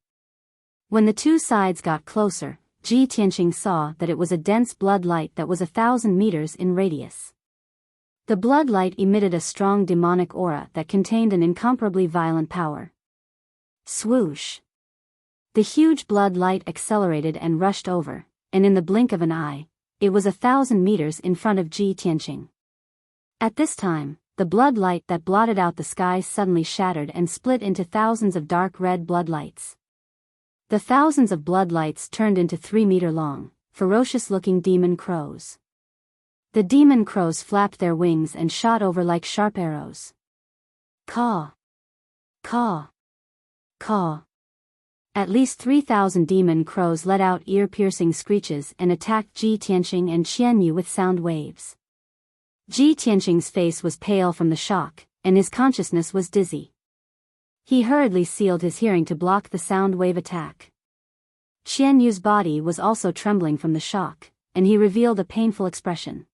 When the two sides got closer, Ji Tianqing saw that it was a dense blood light that was 1,000 meters in radius. The blood light emitted a strong demonic aura that contained an incomparably violent power. Swoosh! The huge blood light accelerated and rushed over, and in the blink of an eye, it was 1,000 meters in front of Ji Tianqing. At this time, the blood light that blotted out the sky suddenly shattered and split into thousands of dark red blood lights. The thousands of blood lights turned into 3-meter-long, ferocious-looking demon crows. The demon crows flapped their wings and shot over like sharp arrows. Caw! Caw! Caw! At least 3,000 demon crows let out ear-piercing screeches and attacked Ji Tianqing and Qian Yu with sound waves. Ji Tianqing's face was pale from the shock, and his consciousness was dizzy. He hurriedly sealed his hearing to block the sound wave attack. Qian Yu's body was also trembling from the shock, and he revealed a painful expression.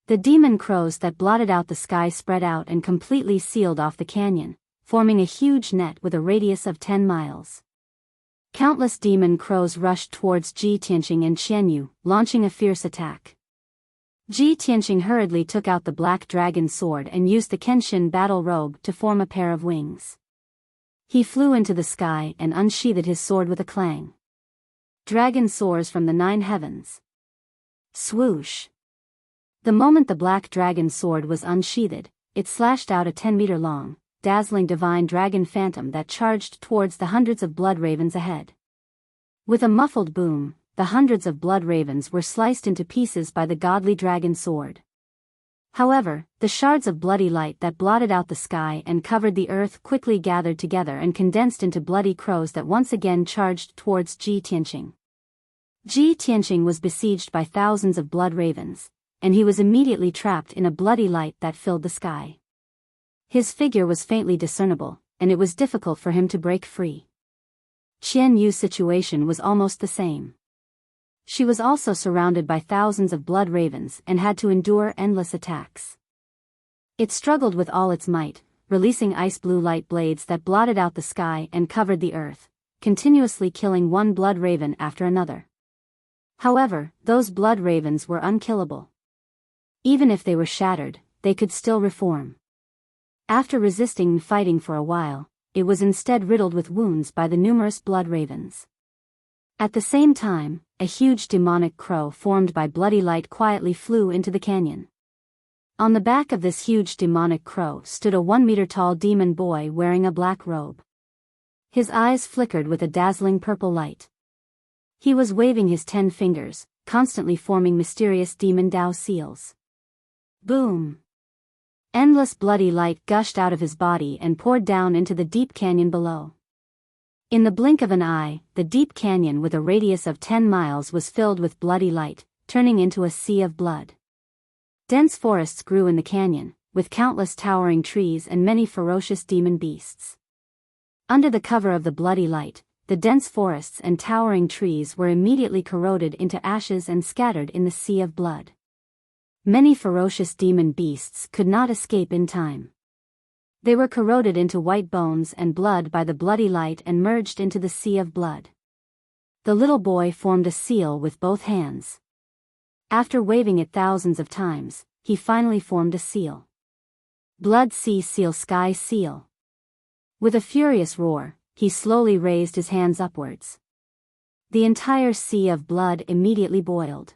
The demon crows that blotted out the sky spread out and completely sealed off the canyon, forming a huge net with a radius of 10 miles. Countless demon crows rushed towards Ji Tianqing and Qian Yu, launching a fierce attack. Ji Tianqing hurriedly took out the black dragon sword and used the Kenshin battle robe to form a pair of wings. He flew into the sky and unsheathed his sword with a clang. Dragon soars from the 9 heavens. Swoosh! The moment the black dragon sword was unsheathed, it slashed out a 10-meter-long, dazzling divine dragon phantom that charged towards the hundreds of blood ravens ahead. With a muffled boom, the hundreds of blood ravens were sliced into pieces by the godly dragon sword. However, the shards of bloody light that blotted out the sky and covered the earth quickly gathered together and condensed into bloody crows that once again charged towards Ji Tianqing. Ji Tianqing was besieged by thousands of blood ravens, and he was immediately trapped in a bloody light that filled the sky. His figure was faintly discernible, and it was difficult for him to break free. Qian Yu's situation was almost the same. She was also surrounded by thousands of blood ravens and had to endure endless attacks. It struggled with all its might, releasing ice blue light blades that blotted out the sky and covered the earth, continuously killing one blood raven after another. However, those blood ravens were unkillable. Even if they were shattered, they could still reform. After resisting and fighting for a while, it was instead riddled with wounds by the numerous blood ravens. At the same time, a huge demonic crow formed by bloody light quietly flew into the canyon. On the back of this huge demonic crow stood a 1-meter-tall demon boy wearing a black robe. His eyes flickered with a dazzling purple light. He was waving his 10 fingers, constantly forming mysterious demon Dao seals. Boom! Endless bloody light gushed out of his body and poured down into the deep canyon below. In the blink of an eye, the deep canyon with a radius of 10 miles was filled with bloody light, turning into a sea of blood. Dense forests grew in the canyon, with countless towering trees and many ferocious demon beasts. Under the cover of the bloody light, the dense forests and towering trees were immediately corroded into ashes and scattered in the sea of blood. Many ferocious demon beasts could not escape in time. They were corroded into white bones and blood by the bloody light and merged into the sea of blood. The little boy formed a seal with both hands. After waving it thousands of times, he finally formed a seal. Blood sea seal sky seal. With a furious roar, he slowly raised his hands upwards. The entire sea of blood immediately boiled.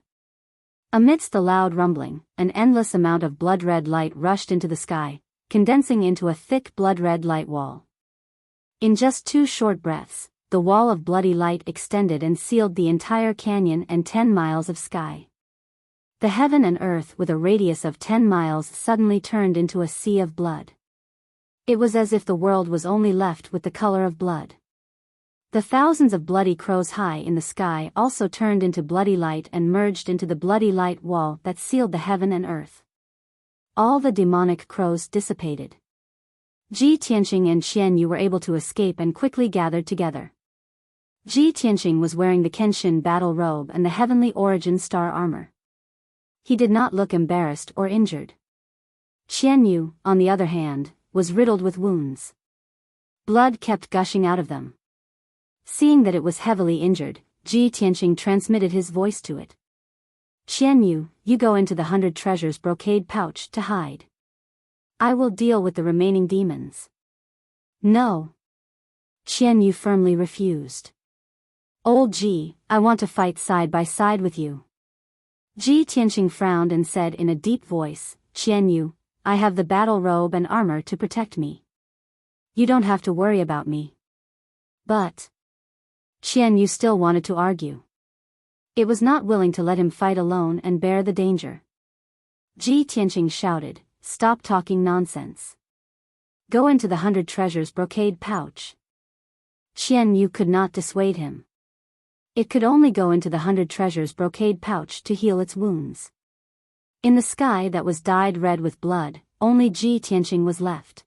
Amidst the loud rumbling, an endless amount of blood-red light rushed into the sky, condensing into a thick blood-red light wall. In just 2 short breaths, the wall of bloody light extended and sealed the entire canyon and 10 miles of sky. The heaven and earth with a radius of 10 miles suddenly turned into a sea of blood. It was as if the world was only left with the color of blood. The thousands of bloody crows high in the sky also turned into bloody light and merged into the bloody light wall that sealed the heaven and earth. All the demonic crows dissipated. Ji Tianqing and Qian Yu were able to escape and quickly gathered together. Ji Tianqing was wearing the Kenshin battle robe and the heavenly origin star armor. He did not look embarrassed or injured. Qian Yu, on the other hand, was riddled with wounds. Blood kept gushing out of them. Seeing that it was heavily injured, Ji Tianqing transmitted his voice to it. Qian Yu, you go into the 100 treasures brocade pouch to hide. I will deal with the remaining demons. No. Qian Yu firmly refused. Old Ji, I want to fight side by side with you. Ji Tianqing frowned and said in a deep voice, Qian Yu, I have the battle robe and armor to protect me. You don't have to worry about me. But Qian Yu still wanted to argue. It was not willing to let him fight alone and bear the danger. Ji Tianqing shouted, "Stop talking nonsense. Go into the 100 treasures brocade pouch." Qian Yu could not dissuade him. It could only go into the 100 treasures brocade pouch to heal its wounds. In the sky that was dyed red with blood, only Ji Tianqing was left.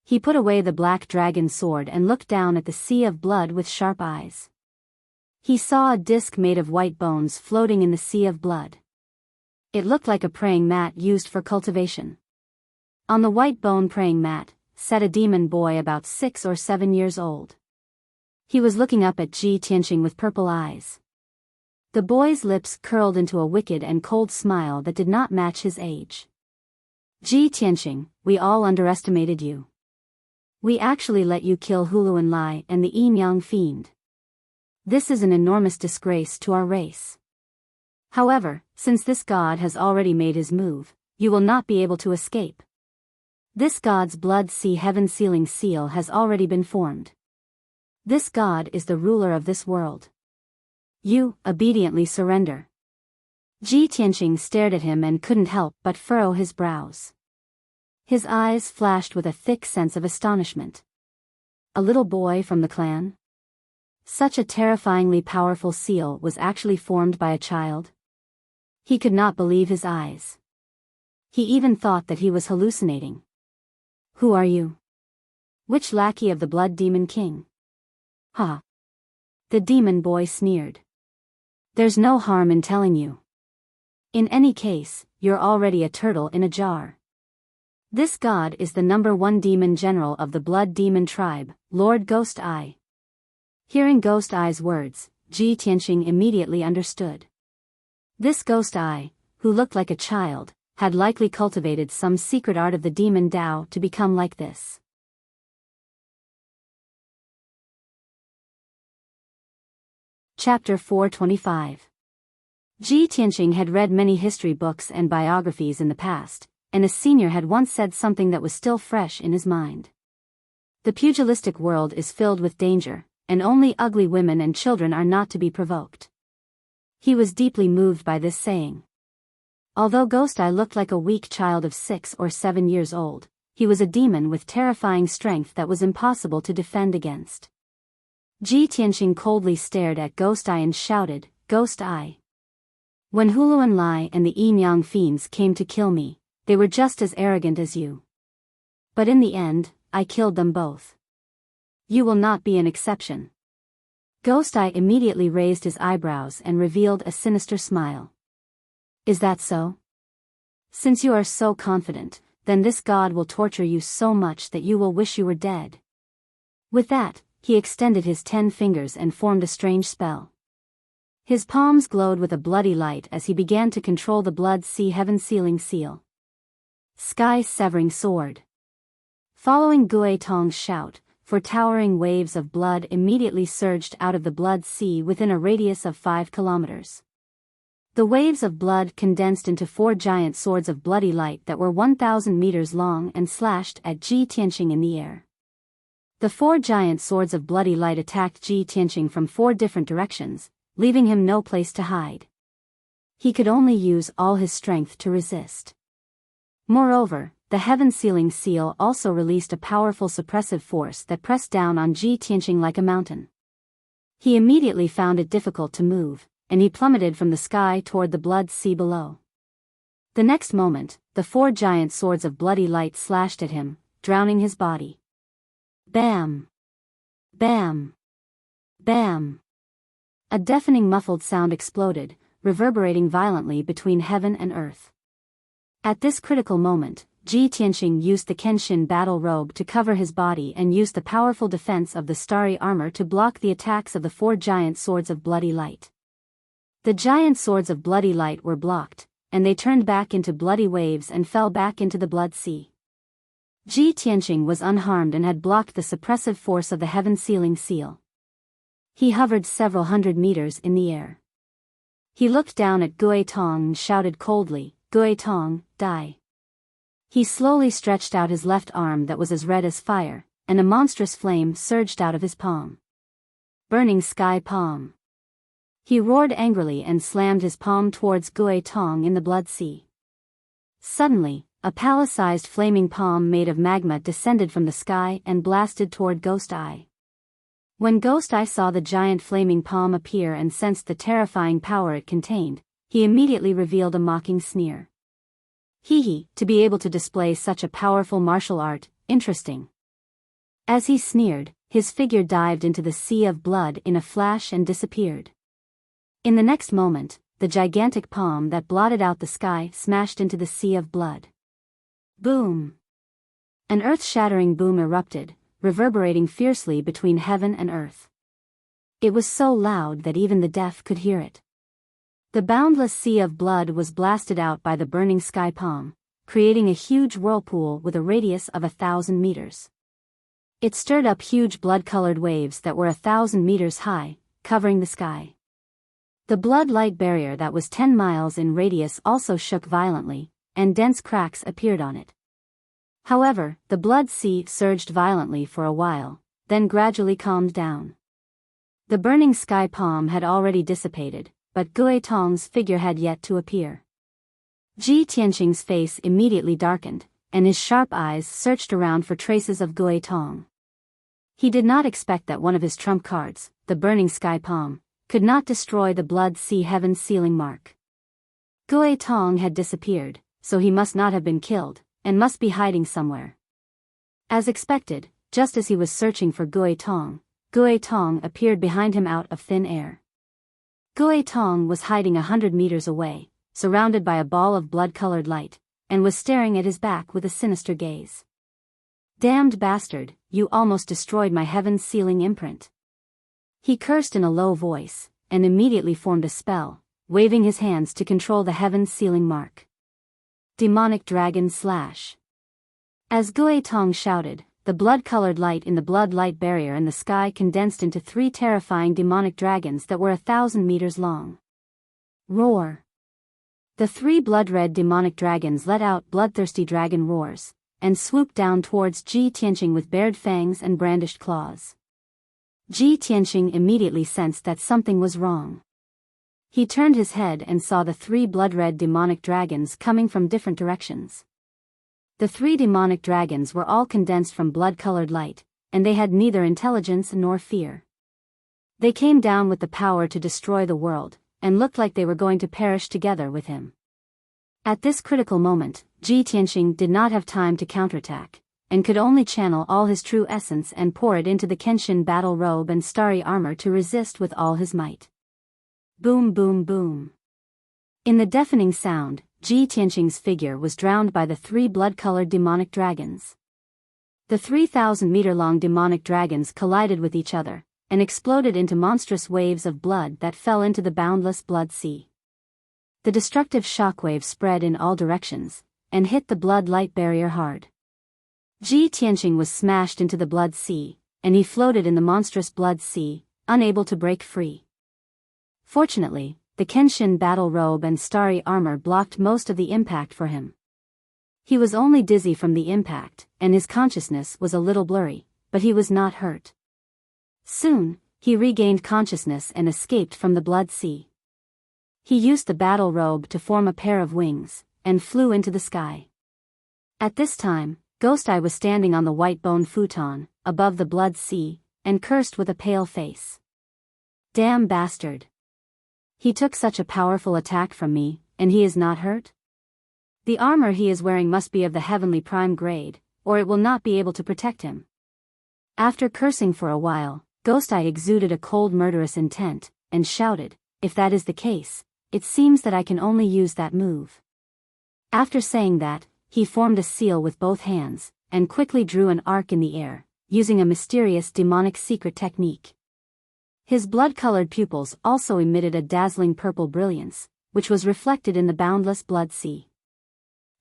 He put away the black dragon sword and looked down at the sea of blood with sharp eyes. He saw a disc made of white bones floating in the sea of blood. It looked like a praying mat used for cultivation. On the white bone praying mat sat a demon boy about 6 or 7 years old. He was looking up at Ji Tianqing with purple eyes. The boy's lips curled into a wicked and cold smile that did not match his age. "Ji Tianqing, we all underestimated you. We actually let you kill Huluan Lai and the Yin-Yang fiend. This is an enormous disgrace to our race. However, since this god has already made his move, you will not be able to escape. This god's blood sea heaven sealing seal has already been formed. This god is the ruler of this world. You obediently surrender." Ji Tianqing stared at him and couldn't help but furrow his brows. His eyes flashed with a thick sense of astonishment. A little boy from the clan? Such a terrifyingly powerful seal was actually formed by a child? He could not believe his eyes. He even thought that he was hallucinating. "Who are you? Which lackey of the Blood Demon King?" "Ha!" The demon boy sneered. "There's no harm in telling you. In any case, you're already a turtle in a jar. This god is the #1 demon general of the Blood Demon tribe, Lord Ghost Eye." Hearing Ghost Eye's words, Ji Tianqing immediately understood. This Ghost Eye, who looked like a child, had likely cultivated some secret art of the demon Tao to become like this. Chapter 425. Ji Tianqing had read many history books and biographies in the past, and a senior had once said something that was still fresh in his mind. The pugilistic world is filled with danger, and only ugly women and children are not to be provoked. He was deeply moved by this saying. Although Ghost Eye looked like a weak child of 6 or 7 years old, he was a demon with terrifying strength that was impossible to defend against. Ji Tianqing coldly stared at Ghost Eye and shouted, "Ghost Eye! When Huluan Lai and the Yin-Yang fiends came to kill me, they were just as arrogant as you. But in the end, I killed them both. You will not be an exception." Ghost Eye immediately raised his eyebrows and revealed a sinister smile. "Is that so? Since you are so confident, then this god will torture you so much that you will wish you were dead." With that, he extended his 10 fingers and formed a strange spell. His palms glowed with a bloody light as he began to control the blood sea heaven sealing seal. Sky-severing sword. Following Gui Tong's shout, for towering waves of blood immediately surged out of the blood sea within a radius of 5 kilometers. The waves of blood condensed into 4 giant swords of bloody light that were 1,000 meters long and slashed at Ji Tianqing in the air. The 4 giant swords of bloody light attacked Ji Tianqing from 4 different directions, leaving him no place to hide. He could only use all his strength to resist. Moreover, the heaven-sealing seal also released a powerful suppressive force that pressed down on Ji Tianqing like a mountain. He immediately found it difficult to move, and he plummeted from the sky toward the blood sea below. The next moment, the 4 giant swords of bloody light slashed at him, drowning his body. Bam! Bam! Bam! A deafening muffled sound exploded, reverberating violently between heaven and earth. At this critical moment, Ji Tianqing used the Kenshin battle robe to cover his body and used the powerful defense of the starry armor to block the attacks of the 4 giant swords of bloody light. The giant swords of bloody light were blocked, and they turned back into bloody waves and fell back into the blood sea. Ji Tianqing was unharmed and had blocked the suppressive force of the heaven-sealing seal. He hovered several hundred meters in the air. He looked down at Gui Tong and shouted coldly, "Gui Tong, die." He slowly stretched out his left arm that was as red as fire, and a monstrous flame surged out of his palm. Burning sky palm. He roared angrily and slammed his palm towards Gui Tong in the blood sea. Suddenly, a palace-sized flaming palm made of magma descended from the sky and blasted toward Ghost Eye. When Ghost Eye saw the giant flaming palm appear and sensed the terrifying power it contained, he immediately revealed a mocking sneer. Hee, to be able to display such a powerful martial art, interesting. As he sneered, his figure dived into the sea of blood in a flash and disappeared. In the next moment, the gigantic palm that blotted out the sky smashed into the sea of blood. Boom! An earth-shattering boom erupted, reverberating fiercely between heaven and earth. It was so loud that even the deaf could hear it. The boundless sea of blood was blasted out by the burning sky palm, creating a huge whirlpool with a radius of 1,000 meters. It stirred up huge blood-colored waves that were 1,000 meters high, covering the sky. The blood-light barrier that was 10 miles in radius also shook violently, and dense cracks appeared on it. However, the blood sea surged violently for a while, then gradually calmed down. The burning sky palm had already dissipated, but Gui Tong's figure had yet to appear. Ji Tianqing's face immediately darkened, and his sharp eyes searched around for traces of Gui Tong. He did not expect that one of his trump cards, the burning sky palm, could not destroy the blood sea heaven's sealing mark. Gui Tong had disappeared, so he must not have been killed, and must be hiding somewhere. As expected, just as he was searching for Gui Tong appeared behind him out of thin air. Gui Tong was hiding 100 meters away, surrounded by a ball of blood-colored light, and was staring at his back with a sinister gaze. "Damned bastard, you almost destroyed my heaven's sealing imprint." He cursed in a low voice, and immediately formed a spell, waving his hands to control the heaven's sealing mark. Demonic Dragon Slash. As Gui Tong shouted, the blood-colored light in the blood-light barrier in the sky condensed into 3 terrifying demonic dragons that were 1,000 meters long. Roar! The 3 blood-red demonic dragons let out bloodthirsty dragon roars, and swooped down towards Ji Tianqing with bared fangs and brandished claws. Ji Tianqing immediately sensed that something was wrong. He turned his head and saw the 3 blood-red demonic dragons coming from different directions. The 3 demonic dragons were all condensed from blood-colored light, and they had neither intelligence nor fear. They came down with the power to destroy the world, and looked like they were going to perish together with him. At this critical moment, Ji Tianqing did not have time to counterattack, and could only channel all his true essence and pour it into the Kenshin battle robe and starry armor to resist with all his might. Boom boom boom. In the deafening sound, Ji Tianqing's figure was drowned by the 3 blood-colored demonic dragons. The 3,000-meter-long demonic dragons collided with each other, and exploded into monstrous waves of blood that fell into the boundless blood sea. The destructive shockwave spread in all directions, and hit the blood-light barrier hard. Ji Tianqing was smashed into the blood sea, and he floated in the monstrous blood sea, unable to break free. Fortunately, the Kenshin battle robe and starry armor blocked most of the impact for him. He was only dizzy from the impact, and his consciousness was a little blurry, but he was not hurt. Soon, he regained consciousness and escaped from the blood sea. He used the battle robe to form a pair of wings, and flew into the sky. At this time, Ghost Eye was standing on the white bone futon, above the blood sea, and cursed with a pale face. "Damn bastard. He took such a powerful attack from me, and he is not hurt? The armor he is wearing must be of the heavenly prime grade, or it will not be able to protect him." After cursing for a while, Ghost Eye exuded a cold murderous intent, and shouted, "If that is the case, it seems that I can only use that move." After saying that, he formed a seal with both hands, and quickly drew an arc in the air, using a mysterious demonic secret technique. His blood-colored pupils also emitted a dazzling purple brilliance, which was reflected in the boundless blood sea.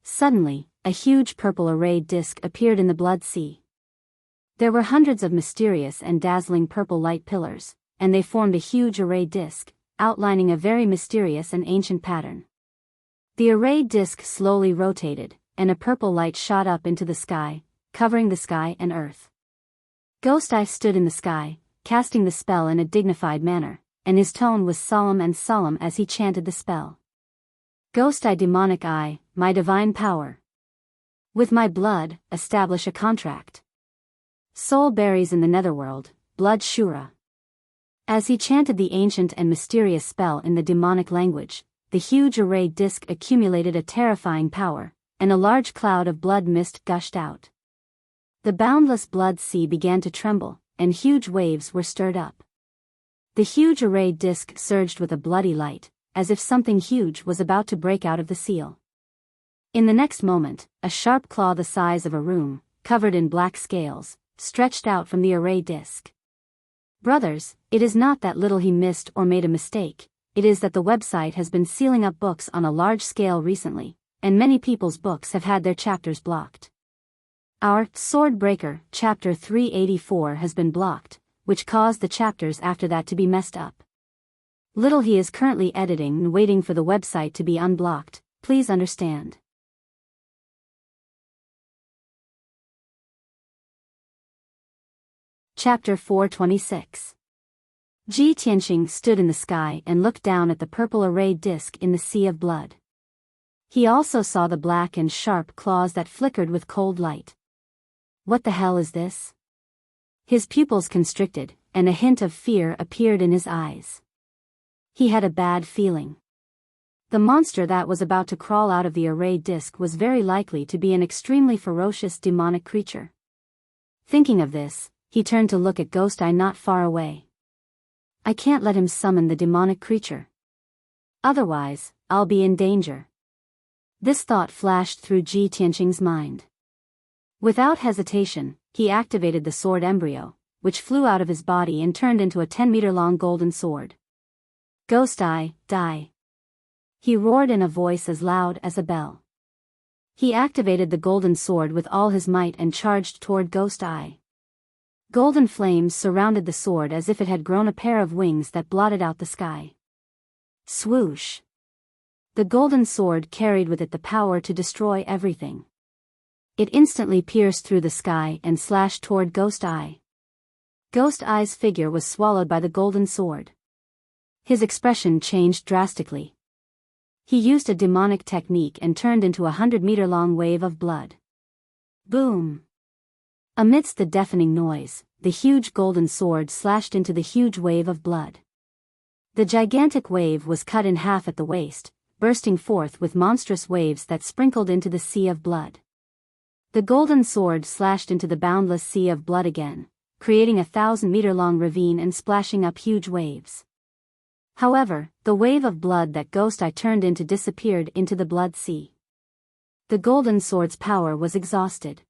Suddenly, a huge purple arrayed disk appeared in the blood sea. There were hundreds of mysterious and dazzling purple light pillars, and they formed a huge arrayed disk, outlining a very mysterious and ancient pattern. The arrayed disk slowly rotated, and a purple light shot up into the sky, covering the sky and earth. Ghost Eye stood in the sky, casting the spell in a dignified manner, and his tone was solemn as he chanted the spell. Ghost eye, demonic eye, my divine power. With my blood, establish a contract. Soul berries in the netherworld, blood Shura. As he chanted the ancient and mysterious spell in the demonic language, the huge array disk accumulated a terrifying power, and a large cloud of blood mist gushed out. The boundless blood sea began to tremble, and huge waves were stirred up. The huge array disk surged with a bloody light, as if something huge was about to break out of the seal. In the next moment, a sharp claw the size of a room, covered in black scales, stretched out from the array disk. Brothers, it is not that little he missed or made a mistake, it is that the website has been sealing up books on a large scale recently, and many people's books have had their chapters blocked. Our Sword Breaker, Chapter 384 has been blocked, which caused the chapters after that to be messed up. Little he is currently editing and waiting for the website to be unblocked, please understand. Chapter 426. Ji Tianqing stood in the sky and looked down at the purple arrayed disk in the sea of blood. He also saw the black and sharp claws that flickered with cold light. What the hell is this? His pupils constricted, and a hint of fear appeared in his eyes. He had a bad feeling. The monster that was about to crawl out of the arrayed disk was very likely to be an extremely ferocious demonic creature. Thinking of this, he turned to look at Ghost Eye not far away. I can't let him summon the demonic creature. Otherwise, I'll be in danger. This thought flashed through Ji Tianqing's mind. Without hesitation, he activated the sword embryo, which flew out of his body and turned into a 10-meter-long golden sword. Ghost Eye, die! He roared in a voice as loud as a bell. He activated the golden sword with all his might and charged toward Ghost Eye. Golden flames surrounded the sword as if it had grown a pair of wings that blotted out the sky. Swoosh! The golden sword carried with it the power to destroy everything. It instantly pierced through the sky and slashed toward Ghost Eye. Ghost Eye's figure was swallowed by the golden sword. His expression changed drastically. He used a demonic technique and turned into a 100-meter-long wave of blood. Boom! Amidst the deafening noise, the huge golden sword slashed into the huge wave of blood. The gigantic wave was cut in half at the waist, bursting forth with monstrous waves that sprinkled into the sea of blood. The golden sword slashed into the boundless sea of blood again, creating a 1,000-meter-long ravine and splashing up huge waves. However, the wave of blood that Ghost Eye turned into disappeared into the blood sea. The golden sword's power was exhausted.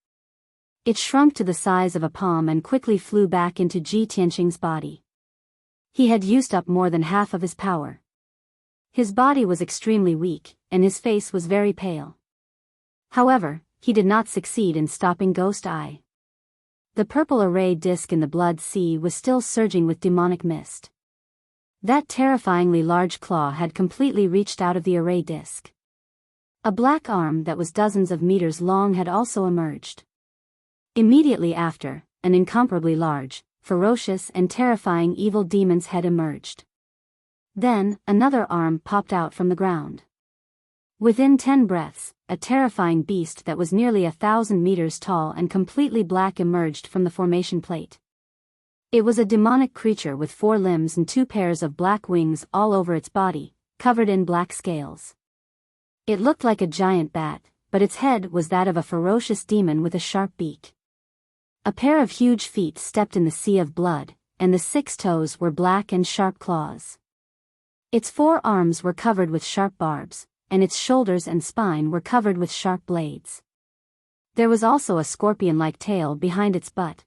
It shrunk to the size of a palm and quickly flew back into Ji Tianqing's body. He had used up more than half of his power. His body was extremely weak, and his face was very pale. However, he did not succeed in stopping Ghost Eye. The purple array disk in the blood sea was still surging with demonic mist. That terrifyingly large claw had completely reached out of the array disk. A black arm that was dozens of meters long had also emerged. Immediately after, an incomparably large, ferocious and terrifying evil demon's head emerged. Then, another arm popped out from the ground. Within 10 breaths, a terrifying beast that was nearly 1,000 meters tall and completely black emerged from the formation plate. It was a demonic creature with 4 limbs and 2 pairs of black wings all over its body, covered in black scales. It looked like a giant bat, but its head was that of a ferocious demon with a sharp beak. A pair of huge feet stepped in the sea of blood, and the 6 toes were black and sharp claws. Its 4 arms were covered with sharp barbs, and its shoulders and spine were covered with sharp blades. There was also a scorpion-like tail behind its butt.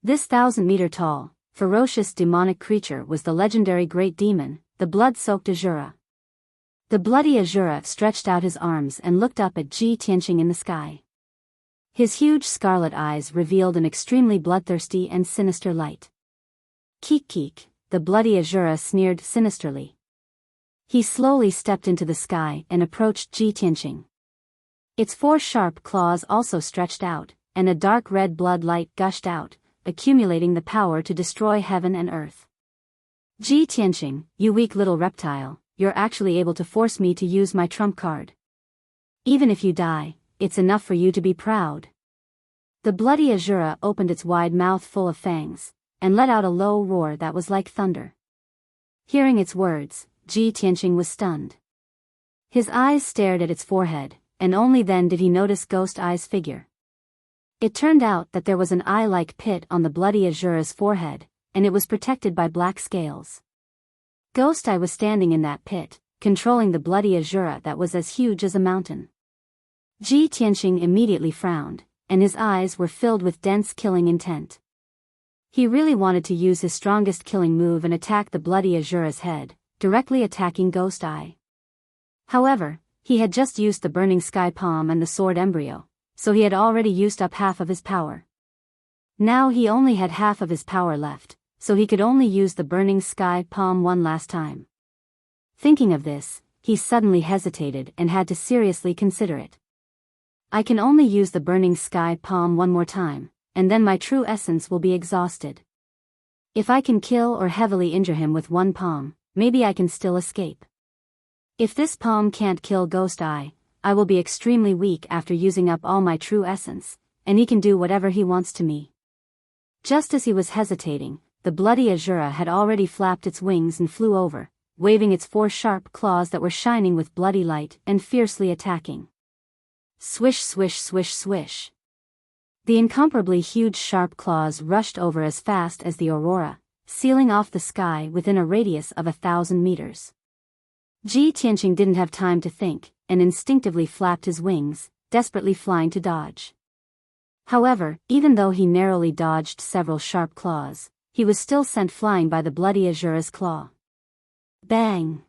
This 1,000-meter-tall, ferocious demonic creature was the legendary Great Demon, the blood-soaked Azura. The bloody Azura stretched out his arms and looked up at Ji Tianqing in the sky. His huge scarlet eyes revealed an extremely bloodthirsty and sinister light. Keek keek, the bloody Azura sneered sinisterly. He slowly stepped into the sky and approached Ji Tianqing. Its 4 sharp claws also stretched out, and a dark red blood light gushed out, accumulating the power to destroy heaven and earth. Ji Tianqing, you weak little reptile, you're actually able to force me to use my trump card. Even if you die, it's enough for you to be proud." The bloody Azura opened its wide mouth full of fangs, and let out a low roar that was like thunder. Hearing its words, Ji Tianqing was stunned. His eyes stared at its forehead, and only then did he notice Ghost Eye's figure. It turned out that there was an eye-like pit on the bloody Azura's forehead, and it was protected by black scales. Ghost Eye was standing in that pit, controlling the bloody Azura that was as huge as a mountain. Ji Tianqing immediately frowned, and his eyes were filled with dense killing intent. He really wanted to use his strongest killing move and attack the bloody Azura's head, directly attacking Ghost Eye. However, he had just used the burning sky palm and the sword embryo, so he had already used up half of his power. Now he only had half of his power left, so he could only use the burning sky palm one last time. Thinking of this, he suddenly hesitated and had to seriously consider it. "I can only use the burning sky palm one more time, and then my true essence will be exhausted. If I can kill or heavily injure him with one palm, maybe I can still escape. If this palm can't kill Ghost Eye, I will be extremely weak after using up all my true essence, and he can do whatever he wants to me." Just as he was hesitating, the bloody Azura had already flapped its wings and flew over, waving its 4 sharp claws that were shining with bloody light and fiercely attacking. Swish, swish, swish, swish. The incomparably huge sharp claws rushed over as fast as the aurora, sealing off the sky within a radius of 1,000 meters. Ji Tianqing didn't have time to think, and instinctively flapped his wings, desperately flying to dodge. However, even though he narrowly dodged several sharp claws, he was still sent flying by the bloody Azura's claw. Bang!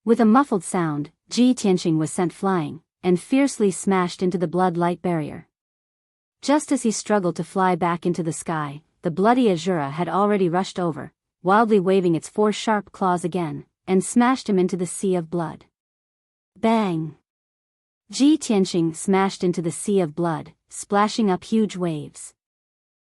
With a muffled sound, Ji Tianqing was sent flying, and fiercely smashed into the blood-light barrier. Just as he struggled to fly back into the sky, the bloody Azura had already rushed over, wildly waving its 4 sharp claws again, and smashed him into the sea of blood. Bang! Ji Tianqing smashed into the sea of blood, splashing up huge waves.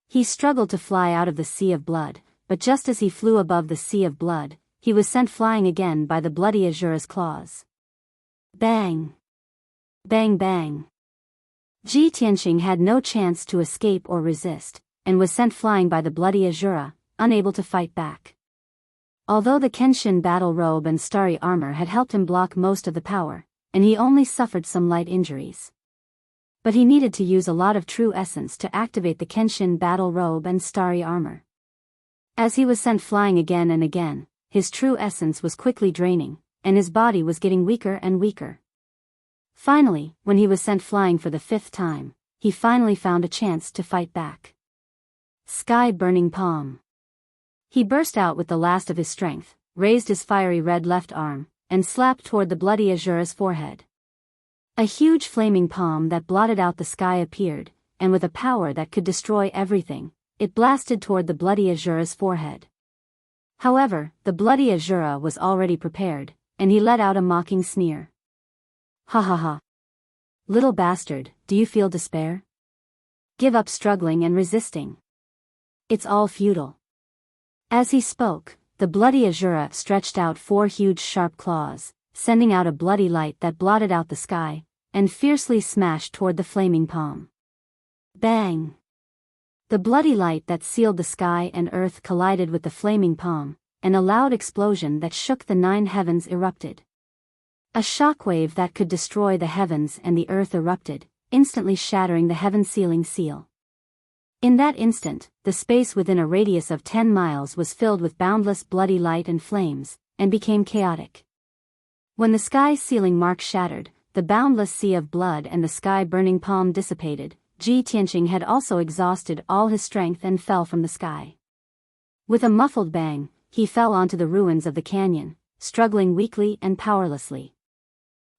He struggled to fly out of the sea of blood, but just as he flew above the sea of blood, he was sent flying again by the bloody Azura's claws. Bang! Bang bang! Ji Tianqing had no chance to escape or resist, and was sent flying by the bloody Azura, unable to fight back. Although the Kenshin battle robe and starry armor had helped him block most of the power, and he only suffered some light injuries. But he needed to use a lot of true essence to activate the Kenshin battle robe and starry armor. As he was sent flying again and again, his true essence was quickly draining, and his body was getting weaker and weaker. Finally, when he was sent flying for the 5th time, he finally found a chance to fight back. Sky burning palm. He burst out with the last of his strength, raised his fiery red left arm, and slapped toward the bloody Azura's forehead. A huge flaming palm that blotted out the sky appeared, and with a power that could destroy everything, it blasted toward the bloody Azura's forehead. However, the bloody Azura was already prepared, and he let out a mocking sneer. "Ha ha ha. Little bastard, do you feel despair? Give up struggling and resisting. It's all futile." As he spoke, the bloody Azura stretched out 4 huge sharp claws, sending out a bloody light that blotted out the sky, and fiercely smashed toward the flaming palm. Bang! The bloody light that sealed the sky and earth collided with the flaming palm, and a loud explosion that shook the 9 heavens erupted. A shockwave that could destroy the heavens and the earth erupted, instantly shattering the heaven-sealing seal. In that instant, the space within a radius of 10 miles was filled with boundless bloody light and flames, and became chaotic. When the sky-sealing mark shattered, the boundless sea of blood and the sky-burning palm dissipated, Ji Tianqing had also exhausted all his strength and fell from the sky. With a muffled bang, he fell onto the ruins of the canyon, struggling weakly and powerlessly.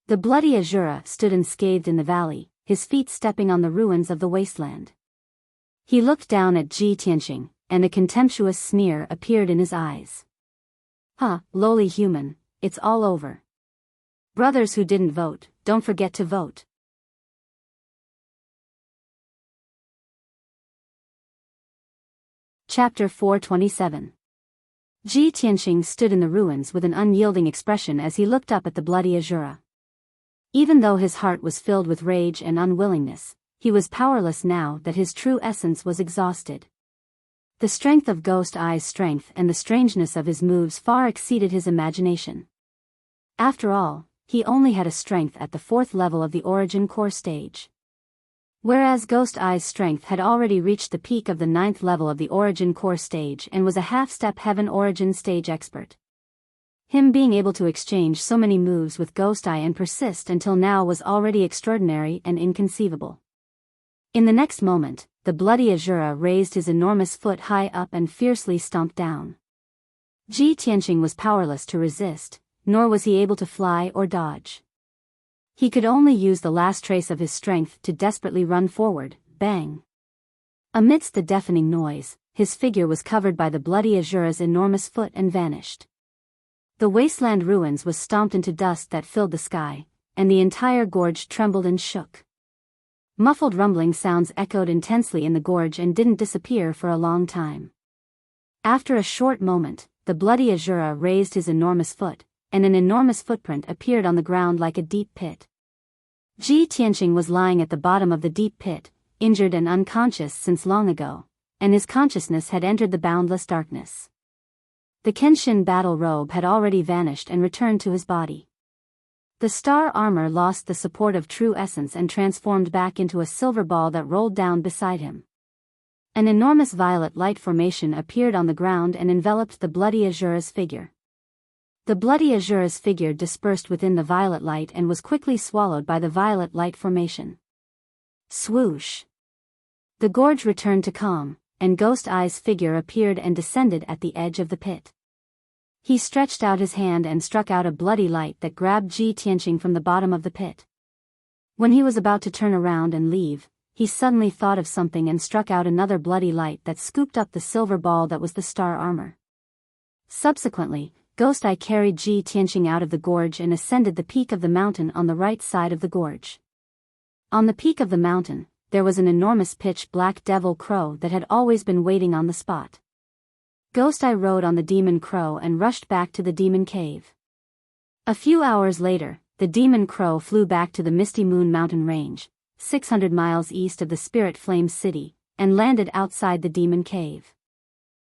The bloody Azura stood unscathed in the valley, his feet stepping on the ruins of the wasteland. He looked down at Ji Tianqing, and a contemptuous sneer appeared in his eyes. "Huh, lowly human, it's all over. Brothers who didn't vote, don't forget to vote." Chapter 427. Ji Tianqing stood in the ruins with an unyielding expression as he looked up at the bloody Azura. Even though his heart was filled with rage and unwillingness, he was powerless now that his true essence was exhausted. The strength of Ghost Eye's strength and the strangeness of his moves far exceeded his imagination. After all, he only had a strength at the 4th level of the Origin Core stage. Whereas Ghost Eye's strength had already reached the peak of the 9th level of the Origin Core stage and was a half-step Heaven Origin stage expert. Him being able to exchange so many moves with Ghost Eye and persist until now was already extraordinary and inconceivable. In the next moment, the bloody Azura raised his enormous foot high up and fiercely stomped down. Ji Tianqing was powerless to resist, nor was he able to fly or dodge. He could only use the last trace of his strength to desperately run forward. Bang! Amidst the deafening noise, his figure was covered by the bloody Azura's enormous foot and vanished. The wasteland ruins was stomped into dust that filled the sky, and the entire gorge trembled and shook. Muffled rumbling sounds echoed intensely in the gorge and didn't disappear for a long time. After a short moment, the bloody Azura raised his enormous foot, and an enormous footprint appeared on the ground like a deep pit. Ji Tianqing was lying at the bottom of the deep pit, injured and unconscious since long ago, and his consciousness had entered the boundless darkness. The Kenshin battle robe had already vanished and returned to his body. The star armor lost the support of true essence and transformed back into a silver ball that rolled down beside him. An enormous violet light formation appeared on the ground and enveloped the bloody Azura's figure. The bloody Azura's figure dispersed within the violet light and was quickly swallowed by the violet light formation. Swoosh! The gorge returned to calm, and Ghost Eye's figure appeared and descended at the edge of the pit. He stretched out his hand and struck out a bloody light that grabbed Ji Tianqing from the bottom of the pit. When he was about to turn around and leave, he suddenly thought of something and struck out another bloody light that scooped up the silver ball that was the star armor. Subsequently, Ghost Eye carried Ji Tianqing out of the gorge and ascended the peak of the mountain on the right side of the gorge. On the peak of the mountain, there was an enormous pitch-black devil crow that had always been waiting on the spot. Ghost Eye rode on the demon crow and rushed back to the demon cave. A few hours later, the demon crow flew back to the Misty Moon mountain range, 600 miles east of the Spirit Flame City, and landed outside the demon cave.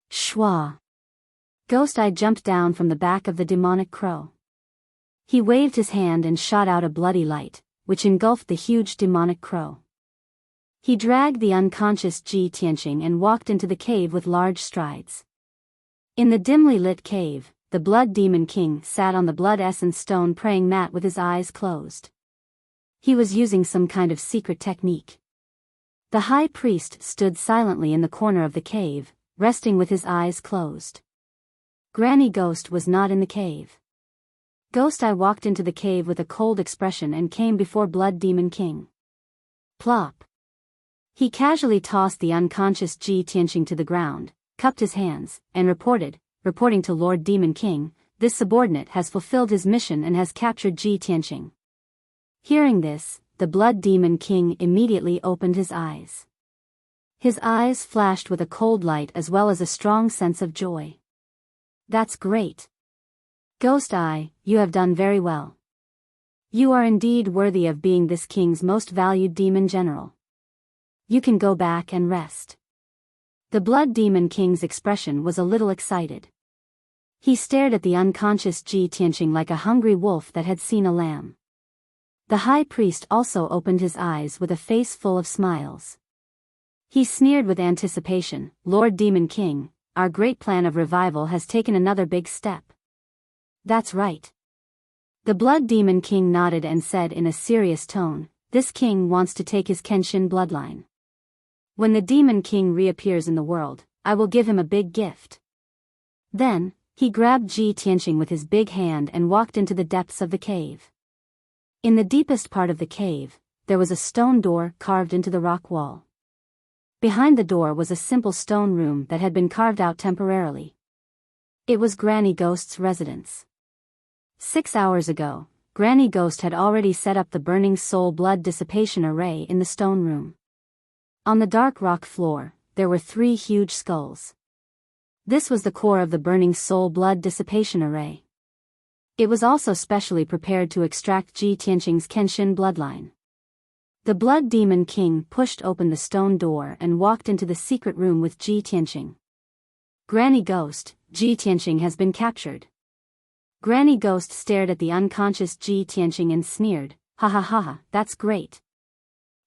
Shwa! Ghost Eye jumped down from the back of the demonic crow. He waved his hand and shot out a bloody light, which engulfed the huge demonic crow. He dragged the unconscious Ji Tianqing and walked into the cave with large strides. In the dimly lit cave, the Blood Demon King sat on the blood essence stone praying mat with his eyes closed. He was using some kind of secret technique. The high priest stood silently in the corner of the cave, resting with his eyes closed. Granny Ghost was not in the cave. Ghost Eye walked into the cave with a cold expression and came before Blood Demon King. Plop! He casually tossed the unconscious Ji Tianqing to the ground, cupped his hands, and reporting to Lord Demon King, this subordinate has fulfilled his mission and has captured Ji Tianqing. Hearing this, the Blood Demon King immediately opened his eyes. His eyes flashed with a cold light as well as a strong sense of joy. That's great. Ghost Eye, you have done very well. You are indeed worthy of being this king's most valued demon general. You can go back and rest. The Blood Demon King's expression was a little excited. He stared at the unconscious Ji Tianqing like a hungry wolf that had seen a lamb. The high priest also opened his eyes with a face full of smiles. He sneered with anticipation, Lord Demon King, our great plan of revival has taken another big step. That's right. The Blood Demon King nodded and said in a serious tone, this king wants to take his Kenshin bloodline. When the Demon King reappears in the world, I will give him a big gift. Then, he grabbed Ji Tianqing with his big hand and walked into the depths of the cave. In the deepest part of the cave, there was a stone door carved into the rock wall. Behind the door was a simple stone room that had been carved out temporarily. It was Granny Ghost's residence. 6 hours ago, Granny Ghost had already set up the burning soul blood dissipation array in the stone room. On the dark rock floor, there were 3 huge skulls. This was the core of the burning soul blood dissipation array. It was also specially prepared to extract Ji Tianqing's Kenshin bloodline. The Blood Demon King pushed open the stone door and walked into the secret room with Ji Tianqing. Granny Ghost, Ji Tianqing has been captured. Granny Ghost stared at the unconscious Ji Tianqing and sneered, "Ha ha ha ha, that's great.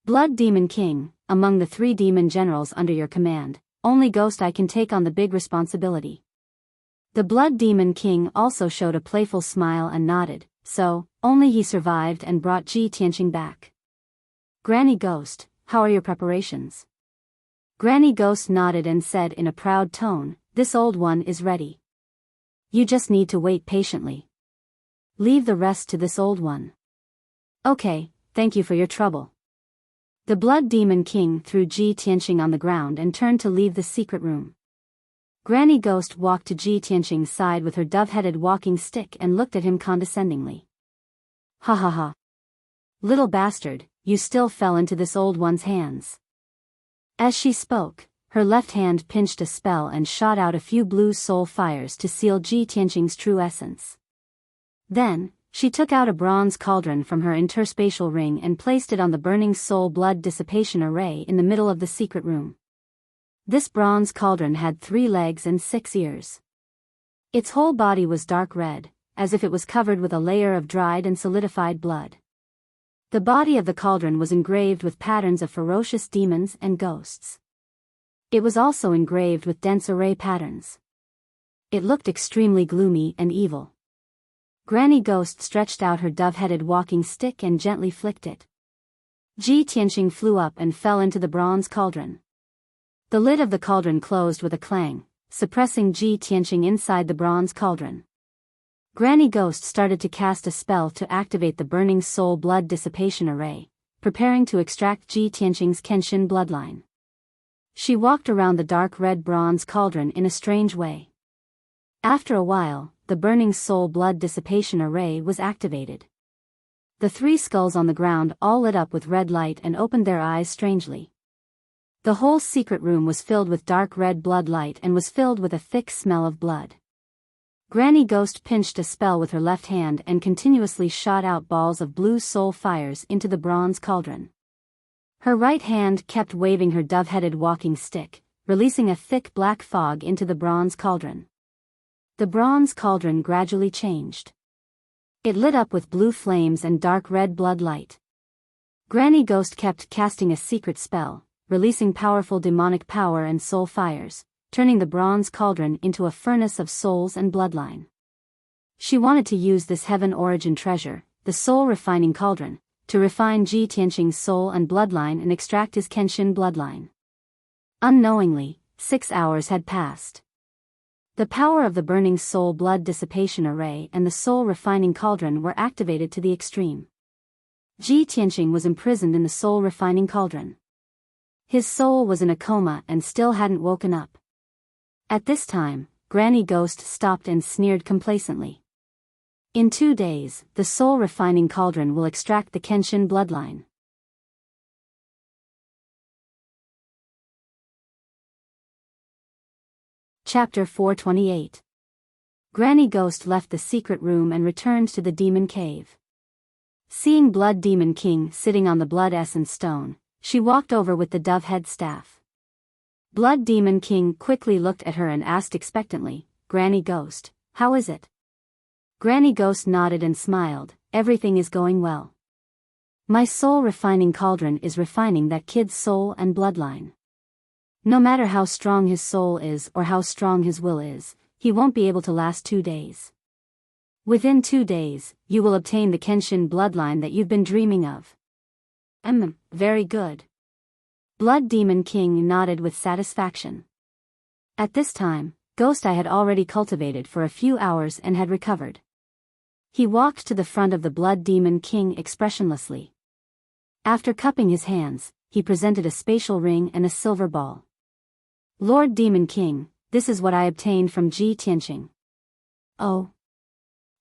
Blood Demon King, among the 3 demon generals under your command, only Ghost I can take on the big responsibility." The Blood Demon King also showed a playful smile and nodded, so, only he survived and brought Ji Tianqing back. "Granny Ghost, how are your preparations?" Granny Ghost nodded and said in a proud tone, "This old one is ready. You just need to wait patiently. Leave the rest to this old one." "Okay, thank you for your trouble." The Blood Demon King threw Ji Tianqing on the ground and turned to leave the secret room. Granny Ghost walked to Ji Tianqing's side with her dove-headed walking stick and looked at him condescendingly. "Ha ha ha. Little bastard, you still fell into this old one's hands." As she spoke, her left hand pinched a spell and shot out a few blue soul fires to seal Ji Tianqing's true essence. Then, she took out a bronze cauldron from her interspatial ring and placed it on the burning soul blood dissipation array in the middle of the secret room. This bronze cauldron had 3 legs and 6 ears. Its whole body was dark red, as if it was covered with a layer of dried and solidified blood. The body of the cauldron was engraved with patterns of ferocious demons and ghosts. It was also engraved with dense array patterns. It looked extremely gloomy and evil. Granny Ghost stretched out her dove-headed walking stick and gently flicked it. Ji Tianqing flew up and fell into the bronze cauldron. The lid of the cauldron closed with a clang, suppressing Ji Tianqing inside the bronze cauldron. Granny Ghost started to cast a spell to activate the burning soul blood dissipation array, preparing to extract Ji Tianqing's Kenshin bloodline. She walked around the dark red bronze cauldron in a strange way. After a while, the burning soul blood dissipation array was activated. The 3 skulls on the ground all lit up with red light and opened their eyes strangely. The whole secret room was filled with dark red blood light and was filled with a thick smell of blood. Granny Ghost pinched a spell with her left hand and continuously shot out balls of blue soul fires into the bronze cauldron. Her right hand kept waving her dove-headed walking stick, releasing a thick black fog into the bronze cauldron. The bronze cauldron gradually changed. It lit up with blue flames and dark red blood light. Granny Ghost kept casting a secret spell, releasing powerful demonic power and soul fires, turning the bronze cauldron into a furnace of souls and bloodline. She wanted to use this heaven origin treasure, the soul refining cauldron, to refine Ji Tianqing's soul and bloodline and extract his Kenshin bloodline. Unknowingly, 6 hours had passed. The power of the burning soul blood dissipation array and the soul refining cauldron were activated to the extreme. Ji Tianqing was imprisoned in the soul refining cauldron. His soul was in a coma and still hadn't woken up. At this time, Granny Ghost stopped and sneered complacently. "In 2 days, the soul refining cauldron will extract the Kenshin bloodline." Chapter 428. Granny Ghost left the secret room and returned to the demon cave. Seeing Blood Demon King sitting on the blood essence stone, she walked over with the dove-head staff. Blood Demon King quickly looked at her and asked expectantly, "Granny Ghost, how is it?" Granny Ghost nodded and smiled, "Everything is going well. My soul refining cauldron is refining that kid's soul and bloodline. No matter how strong his soul is or how strong his will is, he won't be able to last 2 days. Within 2 days, you will obtain the Kenshin bloodline that you've been dreaming of." Very good." Blood Demon King nodded with satisfaction. At this time, Ghost Eye had already cultivated for a few hours and had recovered. He walked to the front of the Blood Demon King expressionlessly. After cupping his hands, he presented a spatial ring and a silver ball. "Lord Demon King, this is what I obtained from Ji Tianqing." "Oh."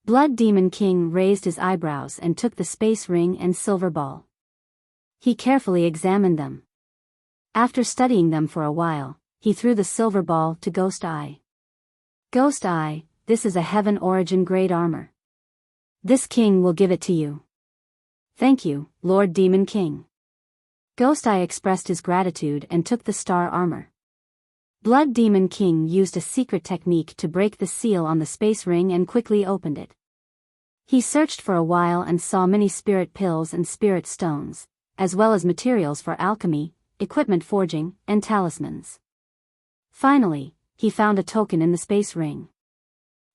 Blood Demon King raised his eyebrows and took the space ring and silver ball. He carefully examined them. After studying them for a while, he threw the silver ball to Ghost Eye. Ghost Eye, this is a heaven origin grade armor. This king will give it to you. Thank you, Lord Demon King. Ghost Eye expressed his gratitude and took the star armor. Blood Demon King used a secret technique to break the seal on the space ring and quickly opened it. He searched for a while and saw many spirit pills and spirit stones, as well as materials for alchemy, equipment forging, and talismans. Finally, he found a token in the space ring.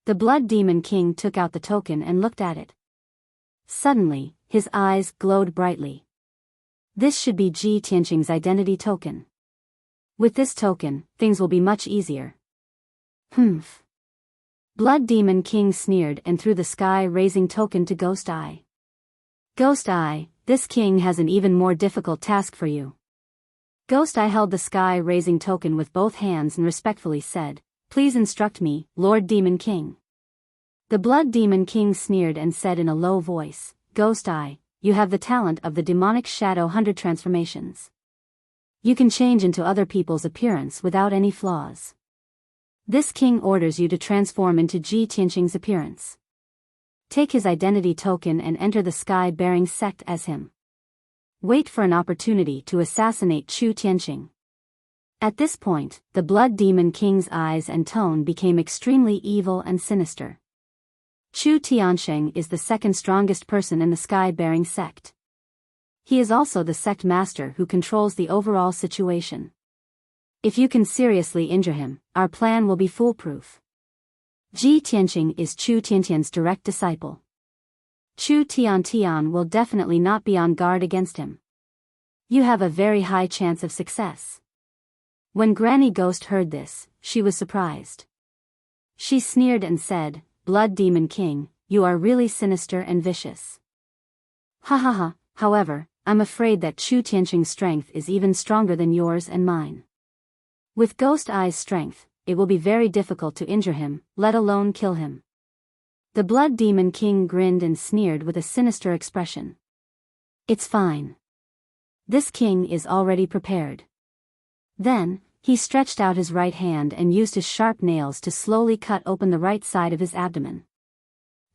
The Blood Demon King took out the token and looked at it. Suddenly, his eyes glowed brightly. This should be Ji Tianqing's identity token. With this token, things will be much easier. Humph. Blood Demon King sneered and threw the sky-raising token to Ghost Eye. Ghost Eye, this king has an even more difficult task for you. Ghost Eye held the sky-raising token with both hands and respectfully said, Please instruct me, Lord Demon King. The Blood Demon King sneered and said in a low voice, Ghost Eye, you have the talent of the demonic shadow 100 transformations. You can change into other people's appearance without any flaws. This king orders you to transform into Ji Tianqing's appearance. Take his identity token and enter the sky-bearing sect as him. Wait for an opportunity to assassinate Chu Tianqing. At this point, the Blood Demon King's eyes and tone became extremely evil and sinister. Chu Tianqing is the second strongest person in the sky-bearing sect. He is also the sect master who controls the overall situation. If you can seriously injure him, our plan will be foolproof. Ji Tianqing is Chu Tiantian's direct disciple. Chu Tiantian will definitely not be on guard against him. You have a very high chance of success. When Granny Ghost heard this, she was surprised. She sneered and said, Blood Demon King, you are really sinister and vicious. Ha ha ha, however, I'm afraid that Chu Tianqing's strength is even stronger than yours and mine. With Ghost Eye's strength, it will be very difficult to injure him, let alone kill him. The Blood Demon King grinned and sneered with a sinister expression. It's fine. This king is already prepared. Then, he stretched out his right hand and used his sharp nails to slowly cut open the right side of his abdomen.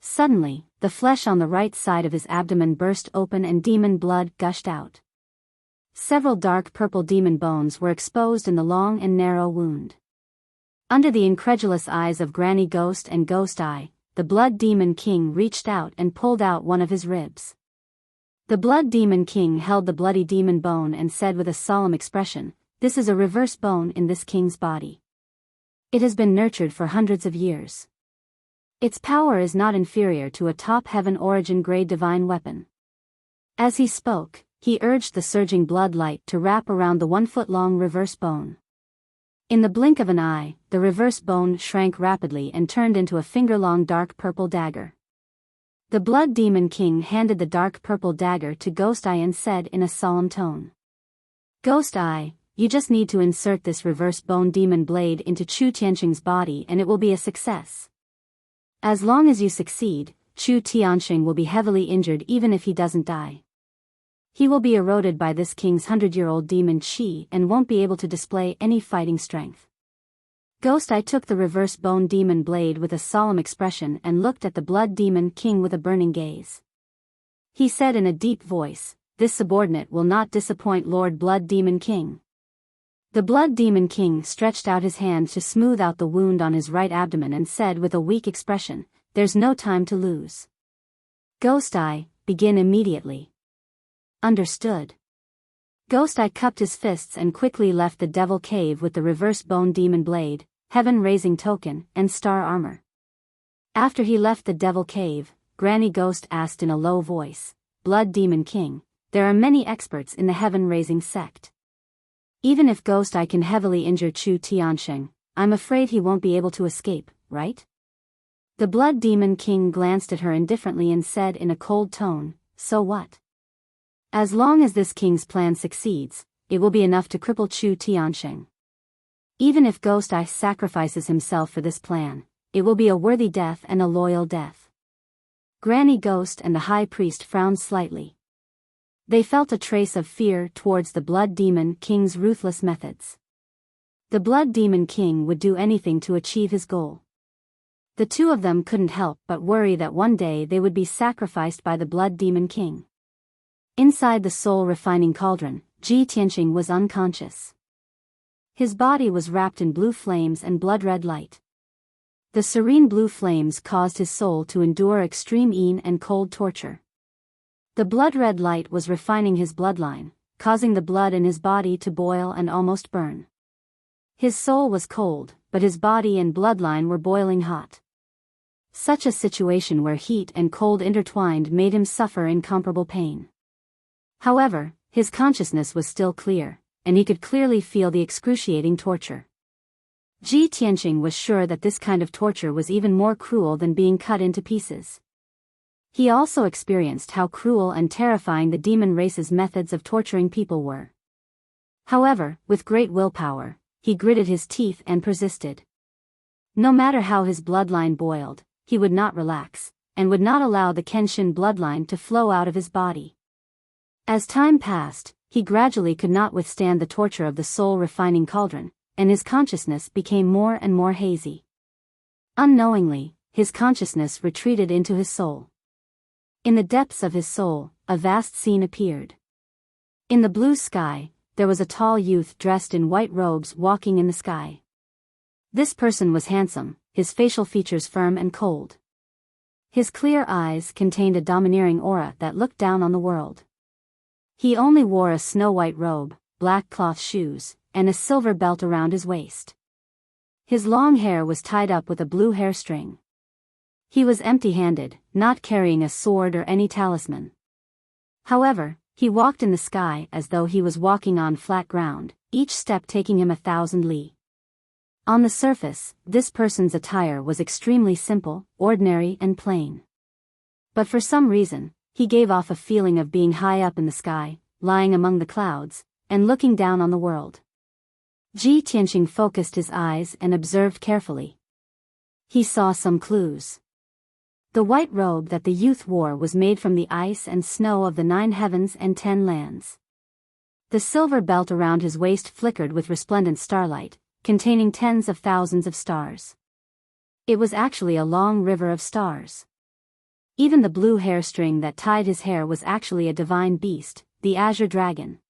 Suddenly, the flesh on the right side of his abdomen burst open and demon blood gushed out. Several dark purple demon bones were exposed in the long and narrow wound. Under the incredulous eyes of Granny Ghost and Ghost Eye, the Blood Demon King reached out and pulled out one of his ribs. The Blood Demon King held the bloody demon bone and said with a solemn expression, This is a reverse bone in this king's body. It has been nurtured for hundreds of years. Its power is not inferior to a top heaven origin grade divine weapon. As he spoke, he urged the surging blood light to wrap around the 1-foot-long reverse bone. In the blink of an eye, the reverse bone shrank rapidly and turned into a finger-long dark purple dagger. The Blood Demon King handed the dark purple dagger to Ghost Eye and said in a solemn tone. Ghost Eye, you just need to insert this reverse bone demon blade into Chu Tianqing's body and it will be a success. As long as you succeed, Chu Tianqing will be heavily injured even if he doesn't die. He will be eroded by this king's 100-year-old demon chi and won't be able to display any fighting strength. Ghost Eye took the reverse bone demon blade with a solemn expression and looked at the Blood Demon King with a burning gaze. He said in a deep voice, This subordinate will not disappoint Lord Blood Demon King. The Blood Demon King stretched out his hand to smooth out the wound on his right abdomen and said with a weak expression, There's no time to lose. Ghost Eye, begin immediately. Understood. Ghost Eye cupped his fists and quickly left the devil cave with the reverse bone demon blade, heaven-raising token, and star armor. After he left the devil cave, Granny Ghost asked in a low voice, Blood Demon King, there are many experts in the heaven-raising sect. Even if Ghost Eye can heavily injure Chu Tianqing, I'm afraid he won't be able to escape, right? The Blood Demon King glanced at her indifferently and said in a cold tone, So what? As long as this king's plan succeeds, it will be enough to cripple Chu Tianqing. Even if Ghost Eye sacrifices himself for this plan, it will be a worthy death and a loyal death. Granny Ghost and the High Priest frowned slightly. They felt a trace of fear towards the Blood Demon King's ruthless methods. The Blood Demon King would do anything to achieve his goal. The two of them couldn't help but worry that one day they would be sacrificed by the Blood Demon King. Inside the soul-refining cauldron, Ji Tianqing was unconscious. His body was wrapped in blue flames and blood-red light. The serene blue flames caused his soul to endure extreme pain and cold torture. The blood-red light was refining his bloodline, causing the blood in his body to boil and almost burn. His soul was cold, but his body and bloodline were boiling hot. Such a situation where heat and cold intertwined made him suffer incomparable pain. However, his consciousness was still clear, and he could clearly feel the excruciating torture. Ji Tianqing was sure that this kind of torture was even more cruel than being cut into pieces. He also experienced how cruel and terrifying the demon race's methods of torturing people were. However, with great willpower, he gritted his teeth and persisted. No matter how his bloodline boiled, he would not relax, and would not allow the Kenshin bloodline to flow out of his body. As time passed, he gradually could not withstand the torture of the soul-refining cauldron, and his consciousness became more and more hazy. Unknowingly, his consciousness retreated into his soul. In the depths of his soul, a vast scene appeared. In the blue sky, there was a tall youth dressed in white robes walking in the sky. This person was handsome, his facial features firm and cold. His clear eyes contained a domineering aura that looked down on the world. He only wore a snow-white robe, black cloth shoes, and a silver belt around his waist. His long hair was tied up with a blue hair string. He was empty-handed, not carrying a sword or any talisman. However, he walked in the sky as though he was walking on flat ground, each step taking him 1,000 li. On the surface, this person's attire was extremely simple, ordinary and plain. But for some reason, he gave off a feeling of being high up in the sky, lying among the clouds, and looking down on the world. Ji Tianqing focused his eyes and observed carefully. He saw some clues. The white robe that the youth wore was made from the ice and snow of the 9 heavens and 10 lands. The silver belt around his waist flickered with resplendent starlight, containing tens of thousands of stars. It was actually a long river of stars. Even the blue hair string that tied his hair was actually a divine beast, the azure dragon.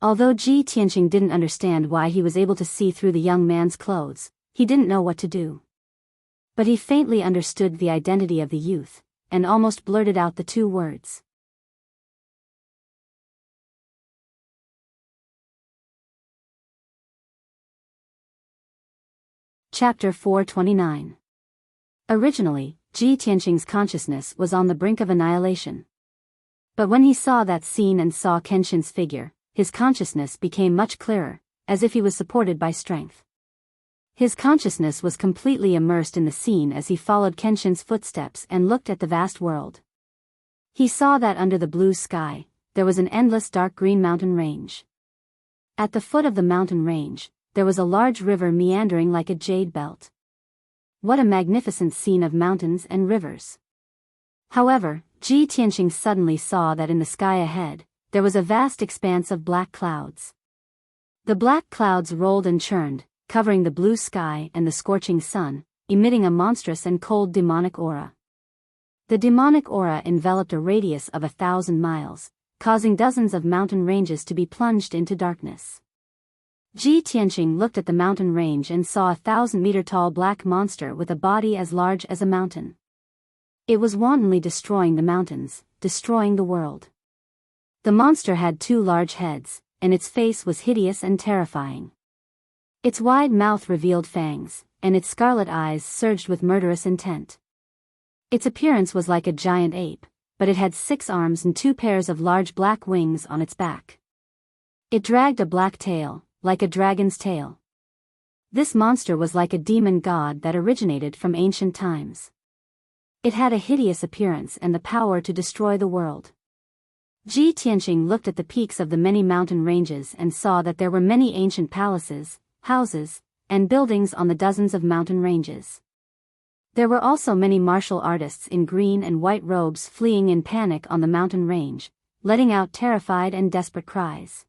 Although Ji Tianqing didn't understand why he was able to see through the young man's clothes, he didn't know what to do. But he faintly understood the identity of the youth, and almost blurted out the 2 words. Chapter 429. Originally, Ji Tianqing's consciousness was on the brink of annihilation. But when he saw that scene and saw Kenshin's figure, his consciousness became much clearer, as if he was supported by strength. His consciousness was completely immersed in the scene as he followed Kenshin's footsteps and looked at the vast world. He saw that under the blue sky, there was an endless dark green mountain range. At the foot of the mountain range, there was a large river meandering like a jade belt. What a magnificent scene of mountains and rivers. However, Ji Tianqing suddenly saw that in the sky ahead, there was a vast expanse of black clouds. The black clouds rolled and churned, covering the blue sky and the scorching sun, emitting a monstrous and cold demonic aura. The demonic aura enveloped a radius of 1,000 miles, causing dozens of mountain ranges to be plunged into darkness. Ji Tianqing looked at the mountain range and saw a 1,000-meter-tall black monster with a body as large as a mountain. It was wantonly destroying the mountains, destroying the world. The monster had 2 large heads, and its face was hideous and terrifying. Its wide mouth revealed fangs, and its scarlet eyes surged with murderous intent. Its appearance was like a giant ape, but it had 6 arms and 2 pairs of large black wings on its back. It dragged a black tail, like a dragon's tail. This monster was like a demon god that originated from ancient times. It had a hideous appearance and the power to destroy the world. Ji Tianqing looked at the peaks of the many mountain ranges and saw that there were many ancient palaces, houses, and buildings on the dozens of mountain ranges. There were also many martial artists in green and white robes fleeing in panic on the mountain range, letting out terrified and desperate cries.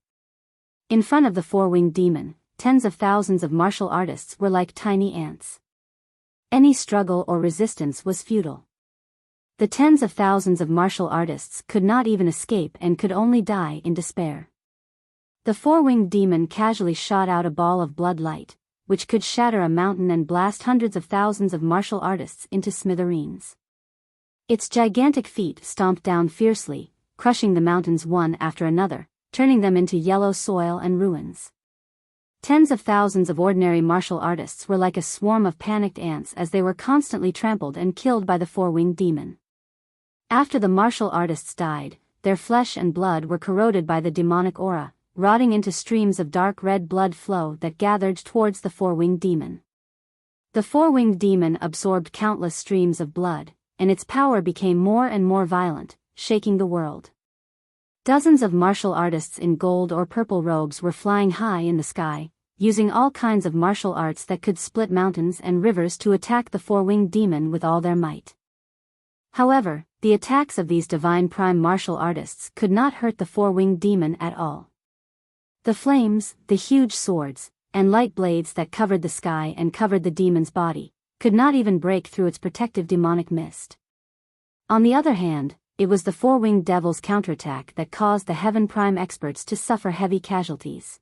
In front of the 4-winged demon, tens of thousands of martial artists were like tiny ants. Any struggle or resistance was futile. The tens of thousands of martial artists could not even escape and could only die in despair. The four-winged demon casually shot out a ball of blood light, which could shatter a mountain and blast hundreds of thousands of martial artists into smithereens. Its gigantic feet stomped down fiercely, crushing the mountains one after another, turning them into yellow soil and ruins. Tens of thousands of ordinary martial artists were like a swarm of panicked ants as they were constantly trampled and killed by the four-winged demon. After the martial artists died, their flesh and blood were corroded by the demonic aura, rotting into streams of dark red blood flow that gathered towards the four-winged demon. The four-winged demon absorbed countless streams of blood, and its power became more and more violent, shaking the world. Dozens of martial artists in gold or purple robes were flying high in the sky, using all kinds of martial arts that could split mountains and rivers to attack the four-winged demon with all their might. However, the attacks of these divine prime martial artists could not hurt the four-winged demon at all. The flames, the huge swords, and light blades that covered the sky and covered the demon's body, could not even break through its protective demonic mist. On the other hand, it was the four-winged devil's counterattack that caused the Heaven Prime experts to suffer heavy casualties.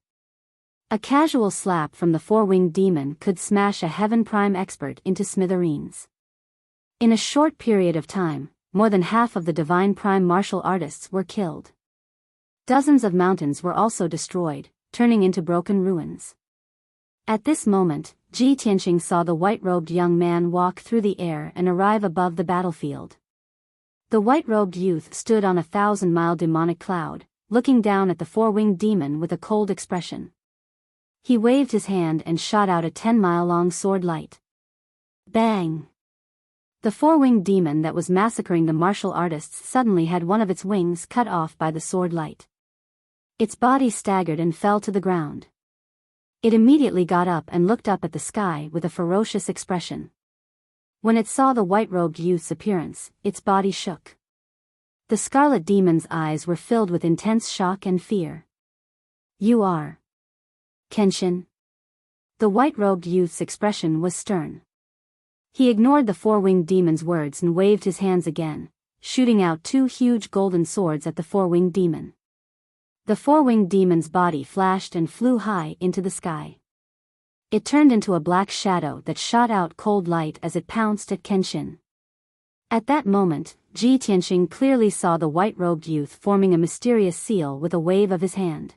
A casual slap from the four-winged demon could smash a Heaven Prime expert into smithereens. In a short period of time, more than half of the divine prime martial artists were killed. Dozens of mountains were also destroyed, turning into broken ruins. At this moment, Ji Tianqing saw the white-robed young man walk through the air and arrive above the battlefield. The white-robed youth stood on a 1,000-mile demonic cloud, looking down at the four-winged demon with a cold expression. He waved his hand and shot out a 10-mile-long sword light. Bang! The four-winged demon that was massacring the martial artists suddenly had one of its wings cut off by the sword light. Its body staggered and fell to the ground. It immediately got up and looked up at the sky with a ferocious expression. When it saw the white-robed youth's appearance, its body shook. The scarlet demon's eyes were filled with intense shock and fear. "You are Kenshin?" The white-robed youth's expression was stern. He ignored the four-winged demon's words and waved his hands again, shooting out two huge golden swords at the four-winged demon. The four-winged demon's body flashed and flew high into the sky. It turned into a black shadow that shot out cold light as it pounced at Kenshin. At that moment, Ji Tianqing clearly saw the white-robed youth forming a mysterious seal with a wave of his hand.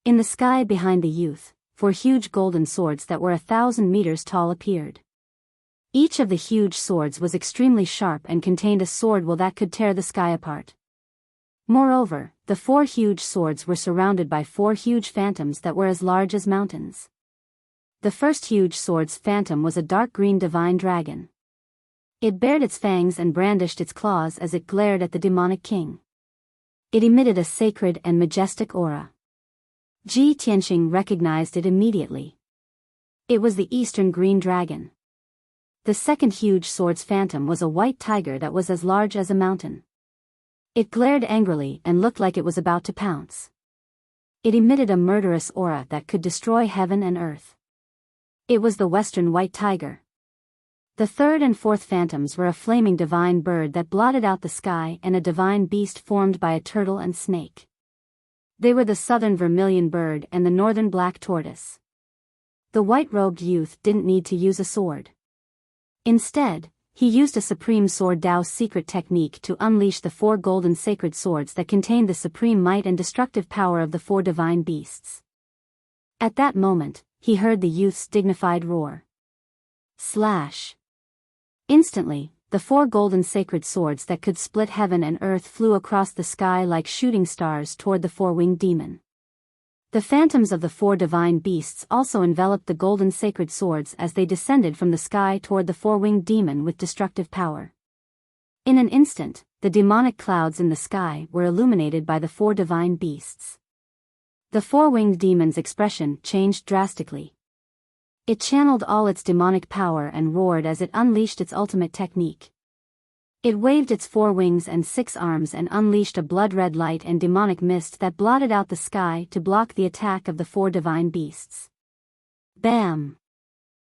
In the sky behind the youth, four huge golden swords that were 1,000 meters tall appeared. Each of the huge swords was extremely sharp and contained a sword will that could tear the sky apart. Moreover, the four huge swords were surrounded by four huge phantoms that were as large as mountains. The first huge sword's phantom was a dark green divine dragon. It bared its fangs and brandished its claws as it glared at the demonic king. It emitted a sacred and majestic aura. Ji Tianqing recognized it immediately. It was the Eastern Green Dragon. The second huge sword's phantom was a white tiger that was as large as a mountain. It glared angrily and looked like it was about to pounce. It emitted a murderous aura that could destroy heaven and earth. It was the Western White Tiger. The third and fourth phantoms were a flaming divine bird that blotted out the sky and a divine beast formed by a turtle and snake. They were the Southern Vermilion Bird and the Northern Black Tortoise. The white-robed youth didn't need to use a sword. Instead, he used a supreme sword Dao's secret technique to unleash the four golden sacred swords that contained the supreme might and destructive power of the four divine beasts. At that moment, he heard the youth's dignified roar. Slash! Instantly, the four golden sacred swords that could split heaven and earth flew across the sky like shooting stars toward the four-winged demon. The phantoms of the four divine beasts also enveloped the golden sacred swords as they descended from the sky toward the four-winged demon with destructive power. In an instant, the demonic clouds in the sky were illuminated by the four divine beasts. The four-winged demon's expression changed drastically. It channeled all its demonic power and roared as it unleashed its ultimate technique. It waved its four wings and 6 arms and unleashed a blood-red light and demonic mist that blotted out the sky to block the attack of the four divine beasts. Bam!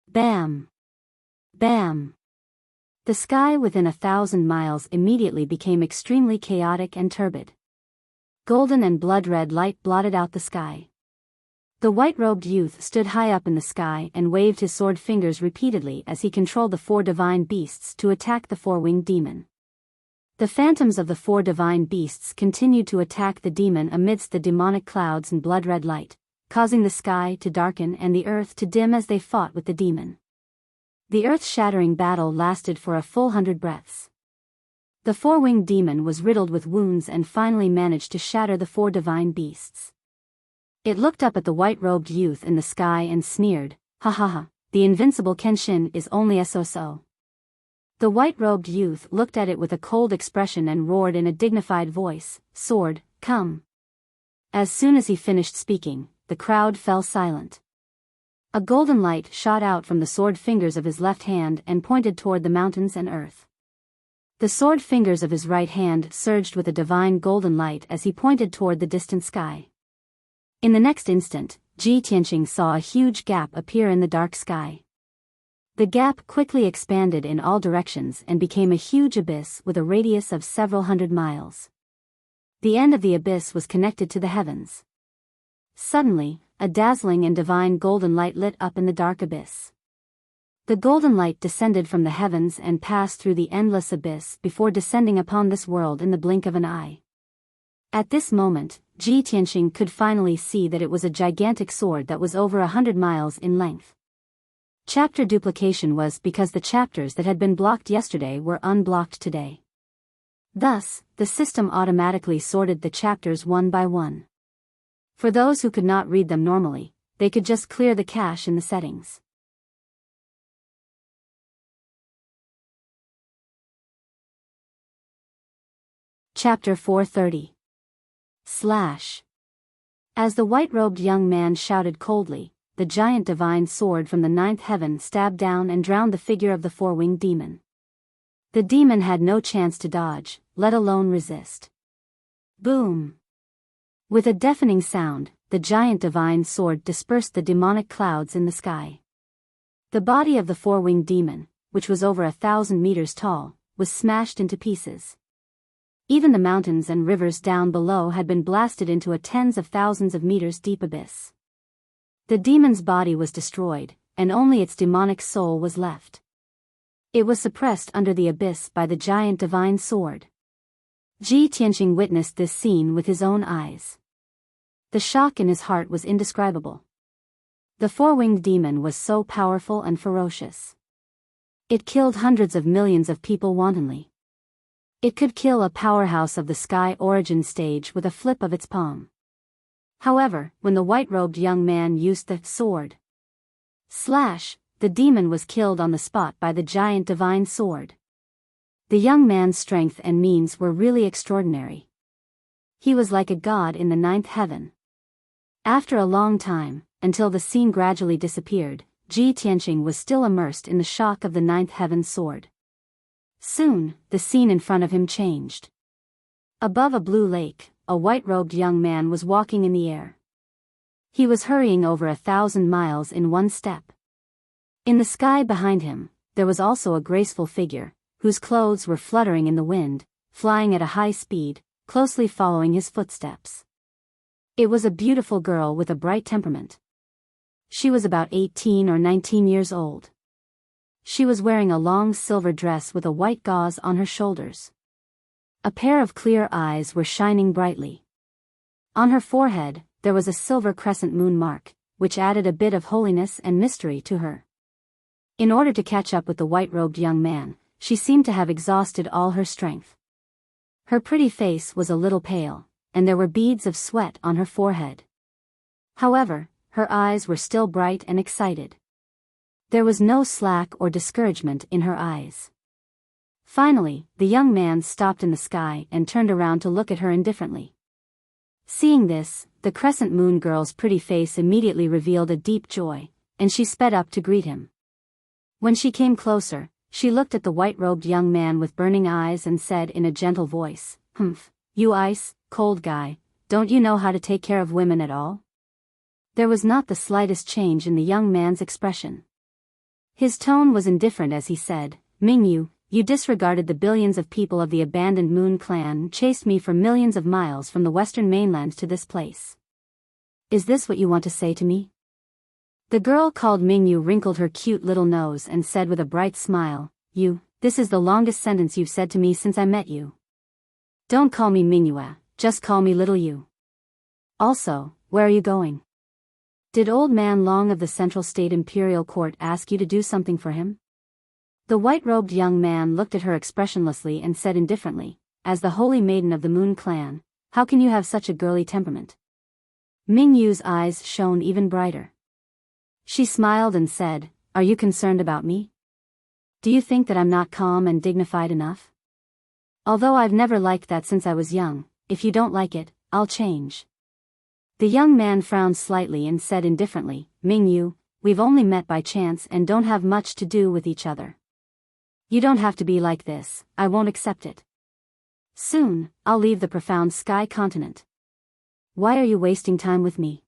Bam! Bam! The sky within 1,000 miles immediately became extremely chaotic and turbid. Golden and blood-red light blotted out the sky. The white-robed youth stood high up in the sky and waved his sword fingers repeatedly as he controlled the 4 divine beasts to attack the 4-winged demon. The phantoms of the 4 divine beasts continued to attack the demon amidst the demonic clouds and blood-red light, causing the sky to darken and the earth to dim as they fought with the demon. The earth-shattering battle lasted for a full 100 breaths. The 4-winged demon was riddled with wounds and finally managed to shatter the 4 divine beasts. It looked up at the white-robed youth in the sky and sneered, "Ha ha ha, the invincible Kenshin is only a so-so." The white-robed youth looked at it with a cold expression and roared in a dignified voice, "Sword, come." As soon as he finished speaking, the crowd fell silent. A golden light shot out from the sword fingers of his left hand and pointed toward the mountains and earth. The sword fingers of his right hand surged with a divine golden light as he pointed toward the distant sky. In the next instant, Ji Tianqing saw a huge gap appear in the dark sky. The gap quickly expanded in all directions and became a huge abyss with a radius of several hundred miles. The end of the abyss was connected to the heavens. Suddenly, a dazzling and divine golden light lit up in the dark abyss. The golden light descended from the heavens and passed through the endless abyss before descending upon this world in the blink of an eye. At this moment, Ji Tianqing could finally see that it was a gigantic sword that was over 100 miles in length. Chapter duplication was because the chapters that had been blocked yesterday were unblocked today. Thus, the system automatically sorted the chapters one by one. For those who could not read them normally, they could just clear the cache in the settings. Chapter 430. As the white-robed young man shouted coldly, the giant divine sword from the 9th heaven stabbed down and drowned the figure of the 4-winged demon. The demon had no chance to dodge, let alone resist. Boom! With a deafening sound, the giant divine sword dispersed the demonic clouds in the sky. The body of the 4-winged demon, which was over 1,000 meters tall, was smashed into pieces. Even the mountains and rivers down below had been blasted into a tens of thousands of meters deep abyss. The demon's body was destroyed, and only its demonic soul was left. It was suppressed under the abyss by the giant divine sword. Ji Tianqing witnessed this scene with his own eyes. The shock in his heart was indescribable. The 4-winged demon was so powerful and ferocious. It killed hundreds of millions of people wantonly. It could kill a powerhouse of the sky origin stage with a flip of its palm. However, when the white-robed young man used the sword, the demon was killed on the spot by the giant divine sword. The young man's strength and means were really extraordinary. He was like a god in the 9th heaven. After a long time, until the scene gradually disappeared, Ji Tianqing was still immersed in the shock of the 9th heaven sword. Soon, the scene in front of him changed. Above a blue lake, a white-robed young man was walking in the air. He was hurrying over 1,000 miles in one step. In the sky behind him, there was also a graceful figure, whose clothes were fluttering in the wind, flying at a high speed, closely following his footsteps. It was a beautiful girl with a bright temperament. She was about 18 or 19 years old. She was wearing a long silver dress with a white gauze on her shoulders. A pair of clear eyes were shining brightly. On her forehead, there was a silver crescent moon mark, which added a bit of holiness and mystery to her. In order to catch up with the white-robed young man, she seemed to have exhausted all her strength. Her pretty face was a little pale, and there were beads of sweat on her forehead. However, her eyes were still bright and excited. There was no slack or discouragement in her eyes. Finally, the young man stopped in the sky and turned around to look at her indifferently. Seeing this, the crescent moon girl's pretty face immediately revealed a deep joy, and she sped up to greet him. When she came closer, she looked at the white-robed young man with burning eyes and said in a gentle voice, "Humph, you ice, cold guy, don't you know how to take care of women at all?" There was not the slightest change in the young man's expression. His tone was indifferent as he said, Mingyu, you disregarded the billions of people of the abandoned Moon Clan, chased me for millions of miles from the western mainland to this place. Is this what you want to say to me? The girl called Mingyu wrinkled her cute little nose and said with a bright smile, this is the longest sentence you've said to me since I met you. Don't call me Mingyue, just call me little you. Also, where are you going? Did old man Long of the Central State Imperial Court ask you to do something for him? The white-robed young man looked at her expressionlessly and said indifferently, as the holy maiden of the Moon Clan, how can you have such a girly temperament? Mingyu's eyes shone even brighter. She smiled and said, are you concerned about me? Do you think that I'm not calm and dignified enough? Although I've never liked that since I was young, if you don't like it, I'll change. The young man frowned slightly and said indifferently, Mingyu, we've only met by chance and don't have much to do with each other. You don't have to be like this, I won't accept it. Soon, I'll leave the profound sky continent. Why are you wasting time with me?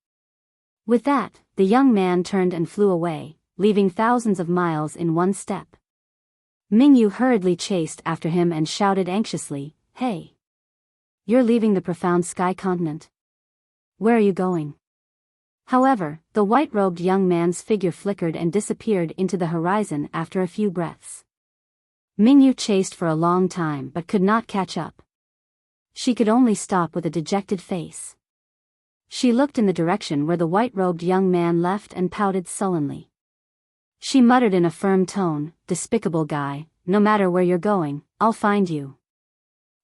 With that, the young man turned and flew away, leaving thousands of miles in one step. Mingyu hurriedly chased after him and shouted anxiously, hey! You're leaving the profound sky continent. Where are you going? However, the white-robed young man's figure flickered and disappeared into the horizon after a few breaths. Mingyu chased for a long time but could not catch up. She could only stop with a dejected face. She looked in the direction where the white-robed young man left and pouted sullenly. She muttered in a firm tone, despicable guy, no matter where you're going, I'll find you.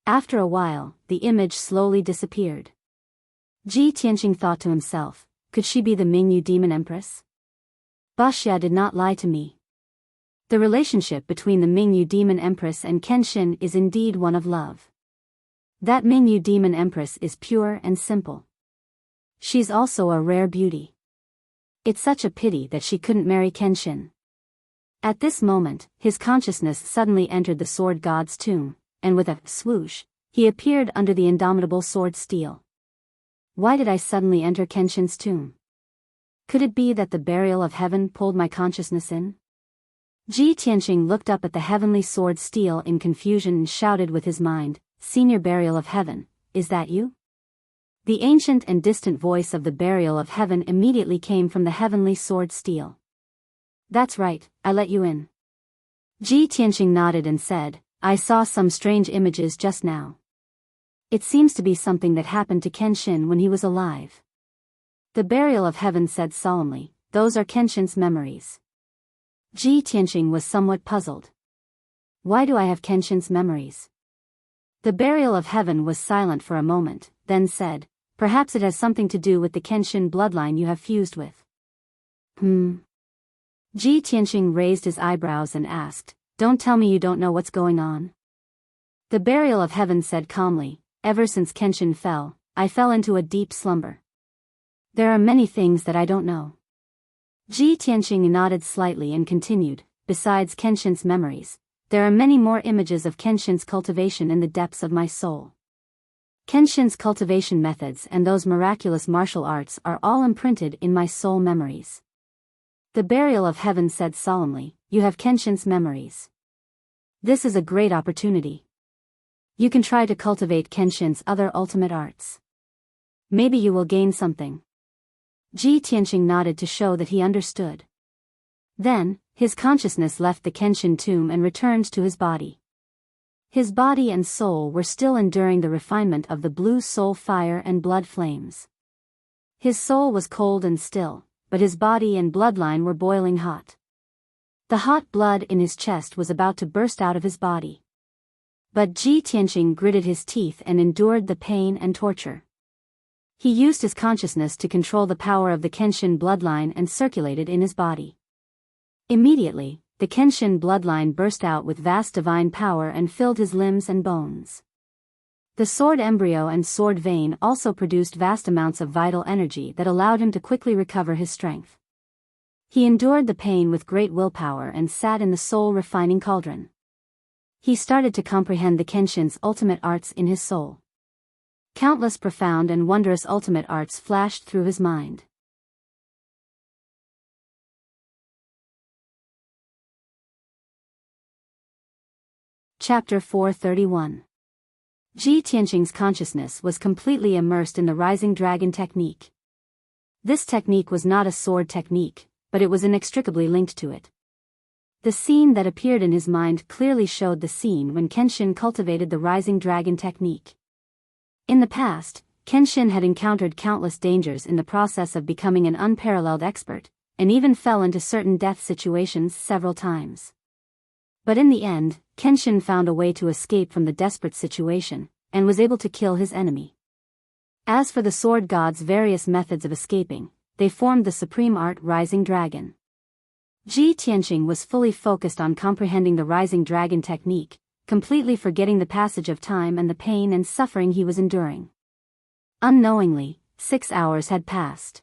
After a while, the image slowly disappeared. Ji Tianqing thought to himself, could she be the Mingyu demon empress? Baxia did not lie to me. The relationship between the Mingyu demon empress and Kenshin is indeed one of love. That Mingyu demon empress is pure and simple. She's also a rare beauty. It's such a pity that she couldn't marry Kenshin. At this moment, his consciousness suddenly entered the sword god's tomb, and with a swoosh, he appeared under the indomitable sword steel. Why did I suddenly enter Kenshin's tomb? Could it be that the burial of heaven pulled my consciousness in? Ji Tianqing looked up at the heavenly sword steel in confusion and shouted with his mind, Senior Burial of Heaven, is that you? The ancient and distant voice of the burial of heaven immediately came from the heavenly sword steel. That's right, I let you in. Ji Tianqing nodded and said, I saw some strange images just now. It seems to be something that happened to Kenshin when he was alive. The burial of heaven said solemnly, those are Kenshin's memories. Ji Tianqing was somewhat puzzled. Why do I have Kenshin's memories? The burial of heaven was silent for a moment, then said, perhaps it has something to do with the Kenshin bloodline you have fused with. Ji Tianqing raised his eyebrows and asked, don't tell me you don't know what's going on. The burial of heaven said calmly, ever since Kenshin fell, I fell into a deep slumber. There are many things that I don't know. Ji Tianqing nodded slightly and continued, besides Kenshin's memories, there are many more images of Kenshin's cultivation in the depths of my soul. Kenshin's cultivation methods and those miraculous martial arts are all imprinted in my soul memories. The burial of heaven said solemnly, you have Kenshin's memories. This is a great opportunity. You can try to cultivate Kenshin's other ultimate arts. Maybe you will gain something. Ji Tianqing nodded to show that he understood. Then, his consciousness left the Kenshin tomb and returned to his body. His body and soul were still enduring the refinement of the blue soul fire and blood flames. His soul was cold and still, but his body and bloodline were boiling hot. The hot blood in his chest was about to burst out of his body. But Ji Tianqing gritted his teeth and endured the pain and torture. He used his consciousness to control the power of the Kenshin bloodline and circulated in his body. Immediately, the Kenshin bloodline burst out with vast divine power and filled his limbs and bones. The sword embryo and sword vein also produced vast amounts of vital energy that allowed him to quickly recover his strength. He endured the pain with great willpower and sat in the soul-refining cauldron. He started to comprehend the Kenshin's ultimate arts in his soul. Countless profound and wondrous ultimate arts flashed through his mind. Chapter 431. Ji Tianqing's consciousness was completely immersed in the rising dragon technique. This technique was not a sword technique, but it was inextricably linked to it. The scene that appeared in his mind clearly showed the scene when Kenshin cultivated the rising dragon technique. In the past, Kenshin had encountered countless dangers in the process of becoming an unparalleled expert, and even fell into certain death situations several times. But in the end, Kenshin found a way to escape from the desperate situation, and was able to kill his enemy. As for the sword god's various methods of escaping, they formed the supreme art Rising Dragon. Ji Tianqing was fully focused on comprehending the Rising Dragon technique, completely forgetting the passage of time and the pain and suffering he was enduring. Unknowingly, 6 hours had passed.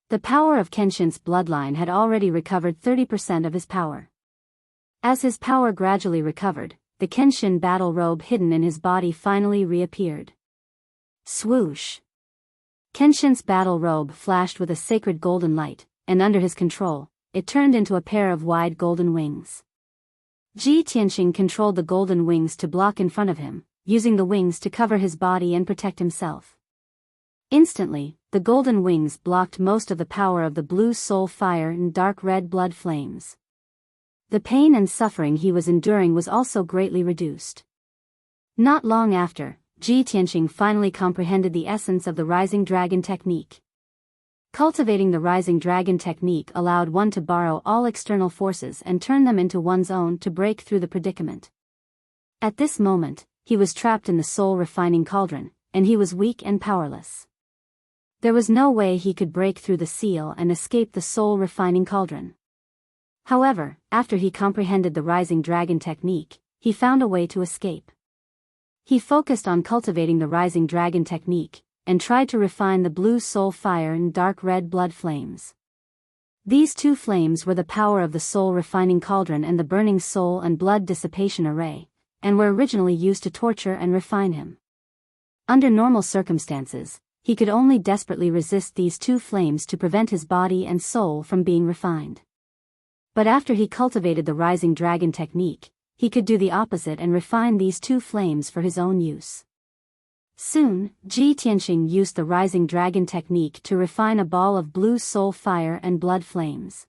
The power of Kenshin's bloodline had already recovered 30% of his power. As his power gradually recovered, the Kenshin battle robe hidden in his body finally reappeared. Swoosh! Kenshin's battle robe flashed with a sacred golden light, and under his control, it turned into a pair of wide golden wings. Ji Tianqing controlled the golden wings to block in front of him, using the wings to cover his body and protect himself. Instantly, the golden wings blocked most of the power of the blue soul fire and dark red blood flames. The pain and suffering he was enduring was also greatly reduced. Not long after, Ji Tianqing finally comprehended the essence of the Rising Dragon technique. Cultivating the Rising Dragon technique allowed one to borrow all external forces and turn them into one's own to break through the predicament. At this moment, he was trapped in the soul refining cauldron, and he was weak and powerless. There was no way he could break through the seal and escape the soul refining cauldron. However, after he comprehended the Rising Dragon technique, he found a way to escape. He focused on cultivating the Rising Dragon technique, and tried to refine the blue soul fire and dark red blood flames. These two flames were the power of the soul refining cauldron and the burning soul and blood dissipation array, and were originally used to torture and refine him. Under normal circumstances, he could only desperately resist these two flames to prevent his body and soul from being refined. But after he cultivated the Rising Dragon technique, he could do the opposite and refine these two flames for his own use. Soon, Ji Tianqing used the Rising Dragon technique to refine a ball of blue soul fire and blood flames.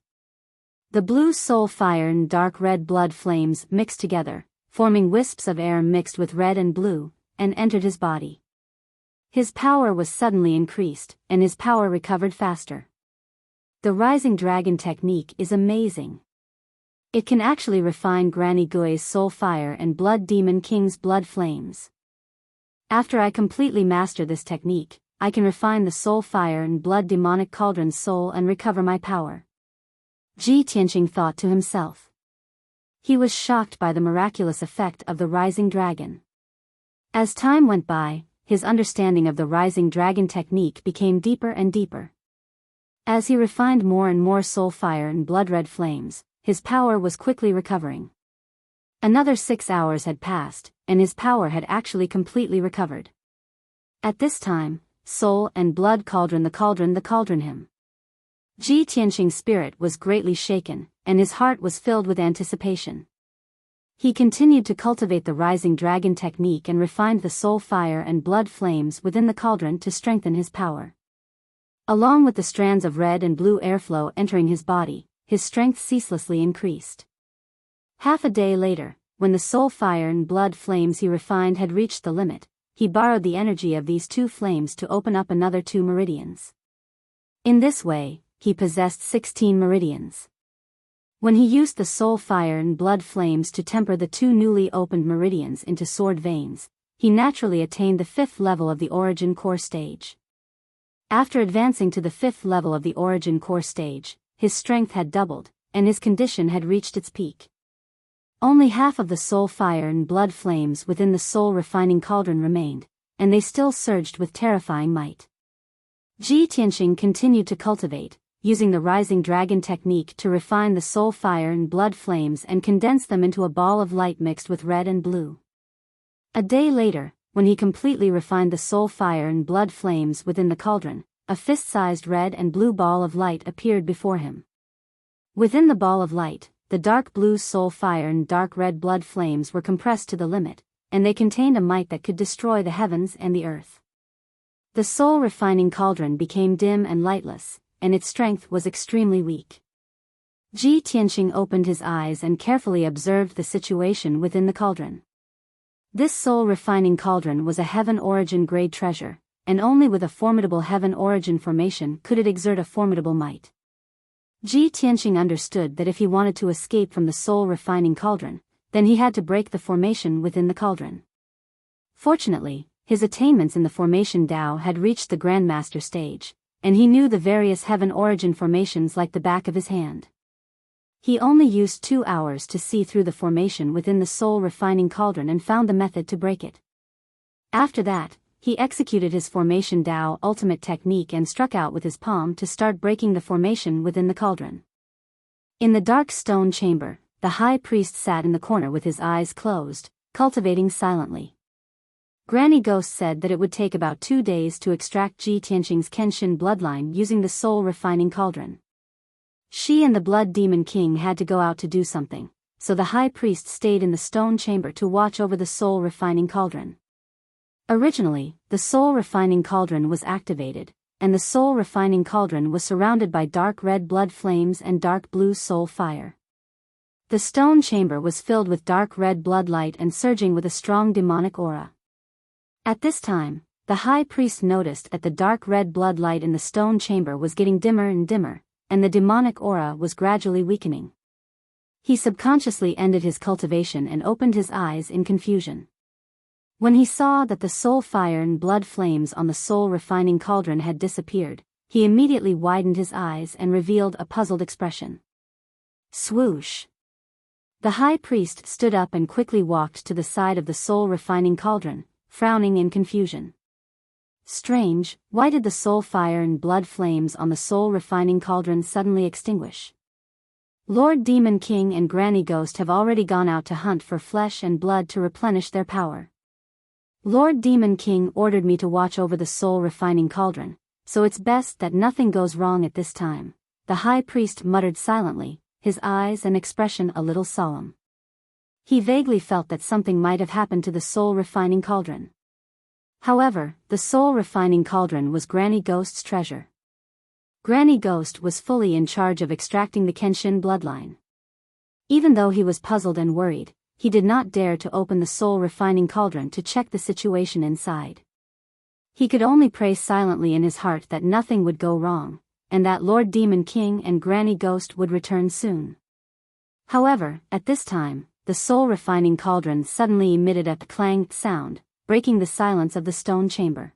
The blue soul fire and dark red blood flames mixed together, forming wisps of air mixed with red and blue, and entered his body. His power was suddenly increased, and his power recovered faster. The Rising Dragon technique is amazing. It can actually refine Granny Gui's soul fire and Blood Demon King's blood flames. After I completely master this technique, I can refine the soul fire and blood demonic cauldron's soul and recover my power. Ji Tianqing thought to himself. He was shocked by the miraculous effect of the Rising Dragon. As time went by, his understanding of the Rising Dragon technique became deeper and deeper. As he refined more and more soul fire and blood-red flames, his power was quickly recovering. Another 6 hours had passed, and his power had actually completely recovered. At this time, soul and blood cauldron him. Ji Tianqing's spirit was greatly shaken, and his heart was filled with anticipation. He continued to cultivate the Rising Dragon technique and refined the soul fire and blood flames within the cauldron to strengthen his power. Along with the strands of red and blue airflow entering his body, his strength ceaselessly increased. Half a day later, when the soul fire and blood flames he refined had reached the limit, he borrowed the energy of these two flames to open up another 2 meridians. In this way, he possessed 16 meridians. When he used the soul fire and blood flames to temper the 2 newly opened meridians into sword veins, he naturally attained the 5th level of the origin core stage. After advancing to the 5th level of the origin core stage, his strength had doubled, and his condition had reached its peak. Only half of the soul fire and blood flames within the soul refining cauldron remained, and they still surged with terrifying might. Ji Tianqing continued to cultivate, using the Rising Dragon technique to refine the soul fire and blood flames and condense them into a ball of light mixed with red and blue. A day later, when he completely refined the soul fire and blood flames within the cauldron, a fist-sized red and blue ball of light appeared before him. Within the ball of light, the dark blue soul fire and dark red blood flames were compressed to the limit, and they contained a might that could destroy the heavens and the earth. The soul-refining cauldron became dim and lightless, and its strength was extremely weak. Ji Tianqing opened his eyes and carefully observed the situation within the cauldron. This soul-refining cauldron was a heaven-origin grade treasure, and only with a formidable heaven-origin formation could it exert a formidable might. Ji Tianqing understood that if he wanted to escape from the soul-refining cauldron, then he had to break the formation within the cauldron. Fortunately, his attainments in the formation Dao had reached the Grandmaster stage, and he knew the various heaven-origin formations like the back of his hand. He only used 2 hours to see through the formation within the soul-refining cauldron and found the method to break it. After that, he executed his formation Dao ultimate technique and struck out with his palm to start breaking the formation within the cauldron. In the dark stone chamber, the high priest sat in the corner with his eyes closed, cultivating silently. Granny Ghost said that it would take about 2 days to extract Ji Tianqing's Kenshin bloodline using the soul-refining cauldron. She and the Blood Demon King had to go out to do something, so the high priest stayed in the stone chamber to watch over the soul-refining cauldron. Originally, the soul-refining cauldron was activated, and the soul-refining cauldron was surrounded by dark red blood flames and dark blue soul fire. The stone chamber was filled with dark red blood light and surging with a strong demonic aura. At this time, the high priest noticed that the dark red blood light in the stone chamber was getting dimmer and dimmer, and the demonic aura was gradually weakening. He subconsciously ended his cultivation and opened his eyes in confusion. When he saw that the soul fire and blood flames on the soul-refining cauldron had disappeared, he immediately widened his eyes and revealed a puzzled expression. Swoosh! The high priest stood up and quickly walked to the side of the soul-refining cauldron, frowning in confusion. Strange, why did the soul fire and blood flames on the soul-refining cauldron suddenly extinguish? Lord Demon King and Granny Ghost have already gone out to hunt for flesh and blood to replenish their power. Lord Demon King ordered me to watch over the soul-refining cauldron, so it's best that nothing goes wrong at this time, the high priest muttered silently, his eyes and expression a little solemn. He vaguely felt that something might have happened to the soul-refining cauldron. However, the soul-refining cauldron was Granny Ghost's treasure. Granny Ghost was fully in charge of extracting the Kenshin bloodline. Even though he was puzzled and worried, he did not dare to open the soul-refining cauldron to check the situation inside. He could only pray silently in his heart that nothing would go wrong, and that Lord Demon King and Granny Ghost would return soon. However, at this time, the soul-refining cauldron suddenly emitted a clanged sound, breaking the silence of the stone chamber.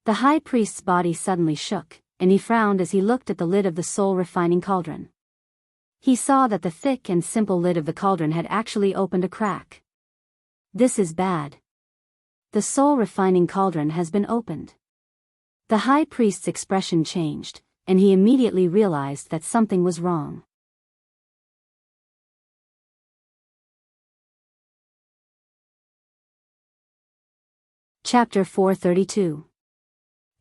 The high priest's body suddenly shook, and he frowned as he looked at the lid of the soul-refining cauldron. He saw that the thick and simple lid of the cauldron had actually opened a crack. This is bad. The soul-refining cauldron has been opened. The high priest's expression changed, and he immediately realized that something was wrong. Chapter 432.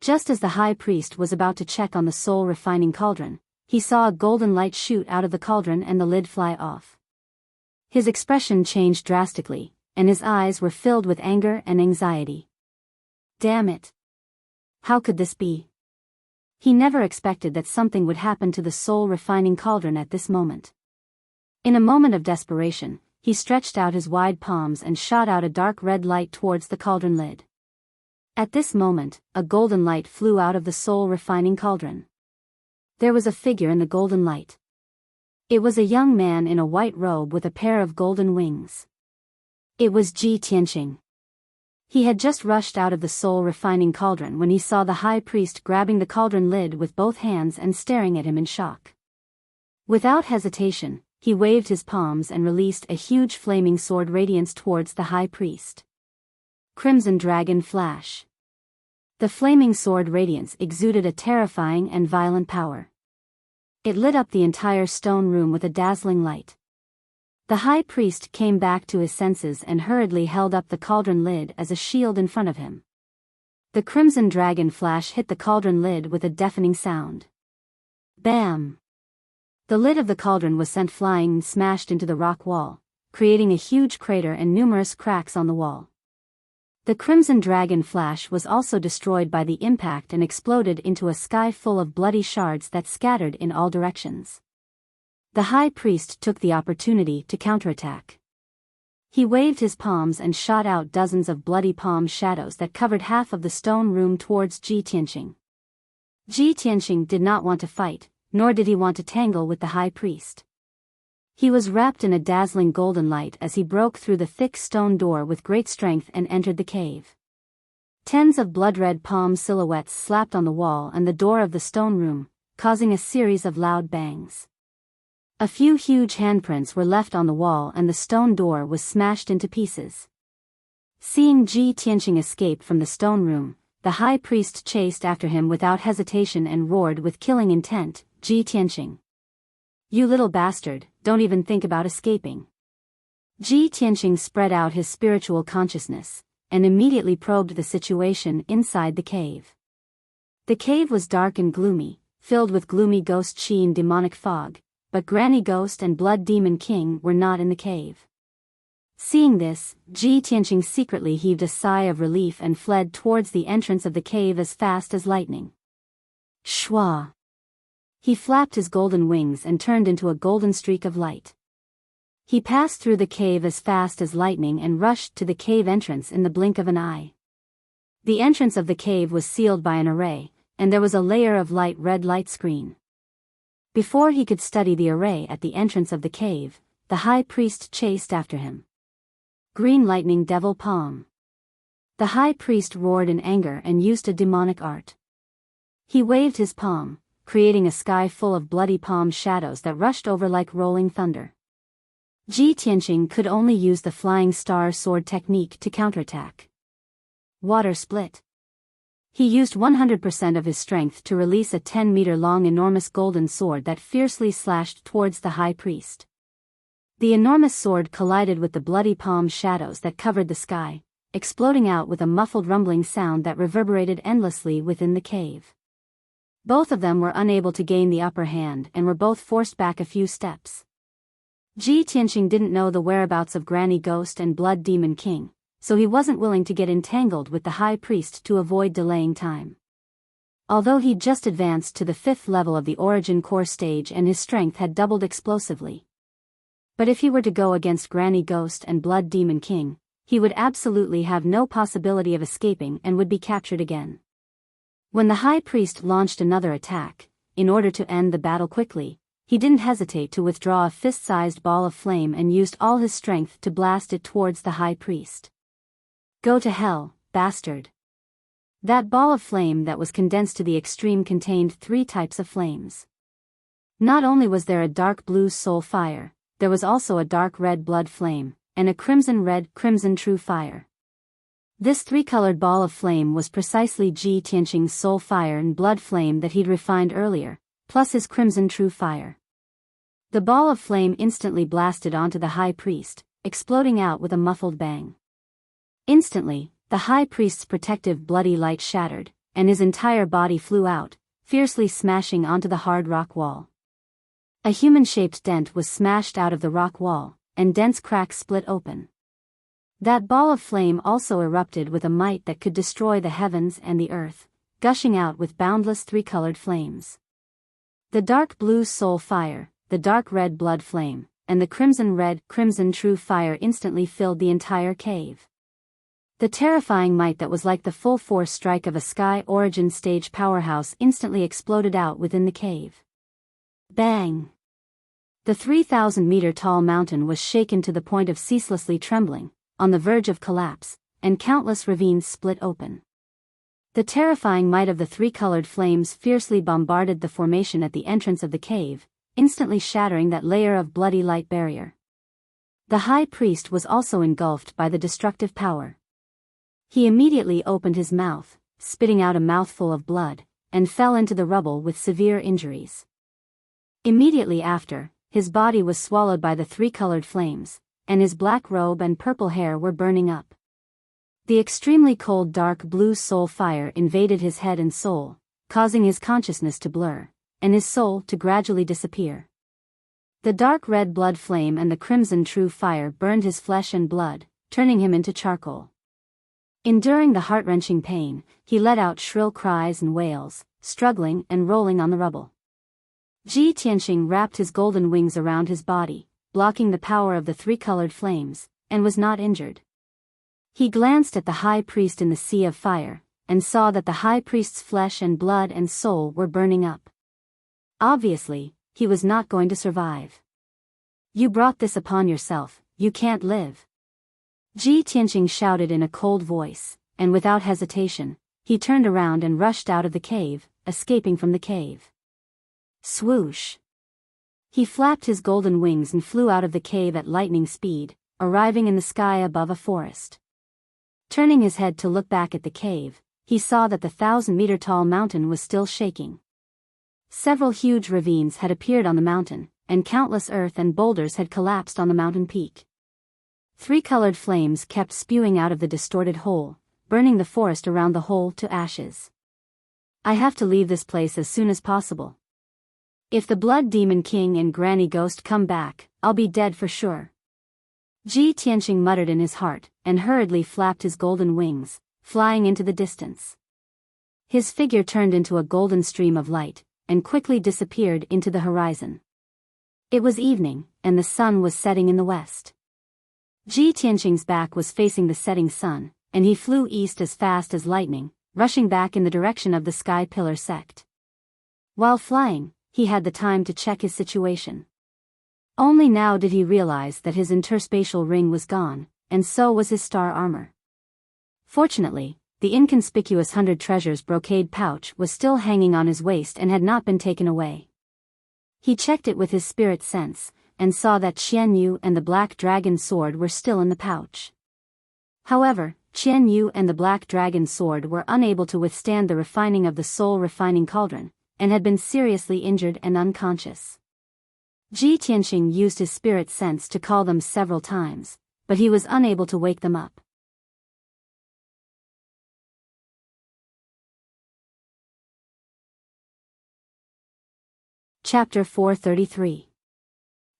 Just as the high priest was about to check on the soul-refining cauldron, he saw a golden light shoot out of the cauldron and the lid fly off. His expression changed drastically, and his eyes were filled with anger and anxiety. Damn it! How could this be? He never expected that something would happen to the soul-refining cauldron at this moment. In a moment of desperation, he stretched out his wide palms and shot out a dark red light towards the cauldron lid. At this moment, a golden light flew out of the soul-refining cauldron. There was a figure in the golden light. It was a young man in a white robe with a pair of golden wings. It was Ji Tianqing. He had just rushed out of the soul-refining cauldron when he saw the high priest grabbing the cauldron lid with both hands and staring at him in shock. Without hesitation, he waved his palms and released a huge flaming sword radiance towards the high priest. Crimson Dragon Flash. The flaming sword radiance exuded a terrifying and violent power. It lit up the entire stone room with a dazzling light. The high priest came back to his senses and hurriedly held up the cauldron lid as a shield in front of him. The crimson dragon flash hit the cauldron lid with a deafening sound. Bam! The lid of the cauldron was sent flying and smashed into the rock wall, creating a huge crater and numerous cracks on the wall. The Crimson Dragon Flash was also destroyed by the impact and exploded into a sky full of bloody shards that scattered in all directions. The High Priest took the opportunity to counterattack. He waved his palms and shot out dozens of bloody palm shadows that covered half of the stone room towards Ji Tianqing. Ji Tianqing did not want to fight, nor did he want to tangle with the High Priest. He was wrapped in a dazzling golden light as he broke through the thick stone door with great strength and entered the cave. Tens of blood-red palm silhouettes slapped on the wall and the door of the stone room, causing a series of loud bangs. A few huge handprints were left on the wall and the stone door was smashed into pieces. Seeing Ji Tianqing escape from the stone room, the High Priest chased after him without hesitation and roared with killing intent, "Ji Tianqing! You little bastard, don't even think about escaping." Ji Tianqing spread out his spiritual consciousness, and immediately probed the situation inside the cave. The cave was dark and gloomy, filled with gloomy ghost chi and demonic fog, but Granny Ghost and Blood Demon King were not in the cave. Seeing this, Ji Tianqing secretly heaved a sigh of relief and fled towards the entrance of the cave as fast as lightning. Shwa! He flapped his golden wings and turned into a golden streak of light. He passed through the cave as fast as lightning and rushed to the cave entrance in the blink of an eye. The entrance of the cave was sealed by an array, and there was a layer of light red light screen. Before he could study the array at the entrance of the cave, the High Priest chased after him. Green Lightning Devil Palm. The High Priest roared in anger and used a demonic art. He waved his palm, creating a sky full of bloody palm shadows that rushed over like rolling thunder. Ji Tianqing could only use the Flying Star Sword technique to counterattack. Water Split. He used 100% of his strength to release a 10-meter-long enormous golden sword that fiercely slashed towards the High Priest. The enormous sword collided with the bloody palm shadows that covered the sky, exploding out with a muffled rumbling sound that reverberated endlessly within the cave. Both of them were unable to gain the upper hand and were both forced back a few steps. Ji Tianqing didn't know the whereabouts of Granny Ghost and Blood Demon King, so he wasn't willing to get entangled with the High Priest to avoid delaying time. Although he'd just advanced to the 5th level of the Origin Core stage and his strength had doubled explosively. But if he were to go against Granny Ghost and Blood Demon King, he would absolutely have no possibility of escaping and would be captured again. When the High Priest launched another attack, in order to end the battle quickly, he didn't hesitate to withdraw a fist-sized ball of flame and used all his strength to blast it towards the High Priest. Go to hell, bastard! That ball of flame that was condensed to the extreme contained 3 types of flames. Not only was there a dark blue soul fire, there was also a dark red blood flame, and a crimson red crimson true fire. This 3-colored ball of flame was precisely Ji Tianqing's soul fire and blood flame that he'd refined earlier, plus his crimson true fire. The ball of flame instantly blasted onto the High Priest, exploding out with a muffled bang. Instantly, the High Priest's protective bloody light shattered, and his entire body flew out, fiercely smashing onto the hard rock wall. A human-shaped dent was smashed out of the rock wall, and dense cracks split open. That ball of flame also erupted with a might that could destroy the heavens and the earth, gushing out with boundless 3-colored flames. The dark blue soul fire, the dark red blood flame, and the crimson red crimson true fire instantly filled the entire cave. The terrifying might that was like the full-force strike of a Sky Origin stage powerhouse instantly exploded out within the cave. Bang! The 3,000-meter-tall mountain was shaken to the point of ceaselessly trembling, on the verge of collapse, and countless ravines split open. The terrifying might of the 3-colored flames fiercely bombarded the formation at the entrance of the cave, instantly shattering that layer of bloody light barrier. The High Priest was also engulfed by the destructive power. He immediately opened his mouth, spitting out a mouthful of blood, and fell into the rubble with severe injuries. Immediately after, his body was swallowed by the 3-colored flames, and his black robe and purple hair were burning up. The extremely cold dark blue soul fire invaded his head and soul, causing his consciousness to blur, and his soul to gradually disappear. The dark red blood flame and the crimson true fire burned his flesh and blood, turning him into charcoal. Enduring the heart-wrenching pain, he let out shrill cries and wails, struggling and rolling on the rubble. Ji Tianqing wrapped his golden wings around his body, blocking the power of the three-colored flames, and was not injured. He glanced at the high priest in the sea of fire, and saw that the high priest's flesh and blood and soul were burning up. Obviously, he was not going to survive. "You brought this upon yourself, you can't live." Ji Tianqing shouted in a cold voice, and without hesitation, he turned around and rushed out of the cave, escaping from the cave. Swoosh! He flapped his golden wings and flew out of the cave at lightning speed, arriving in the sky above a forest. Turning his head to look back at the cave, he saw that the 1,000-meter-tall mountain was still shaking. Several huge ravines had appeared on the mountain, and countless earth and boulders had collapsed on the mountain peak. Three-colored flames kept spewing out of the distorted hole, burning the forest around the hole to ashes. "I have to leave this place as soon as possible. If the Blood Demon King and Granny Ghost come back, I'll be dead for sure." Ji Tianqing muttered in his heart, and hurriedly flapped his golden wings, flying into the distance. His figure turned into a golden stream of light, and quickly disappeared into the horizon. It was evening, and the sun was setting in the west. Ji Tianqing's back was facing the setting sun, and he flew east as fast as lightning, rushing back in the direction of the Sky Pillar sect. While flying, he had the time to check his situation. Only now did he realize that his interspatial ring was gone, and so was his star armor. Fortunately, the inconspicuous 100 treasures brocade pouch was still hanging on his waist and had not been taken away. He checked it with his spirit sense, and saw that Qian Yu and the Black Dragon sword were still in the pouch. However, Qian Yu and the Black Dragon sword were unable to withstand the refining of the soul refining cauldron, and had been seriously injured and unconscious. Ji Tianqing used his spirit sense to call them several times, but he was unable to wake them up. Chapter 433.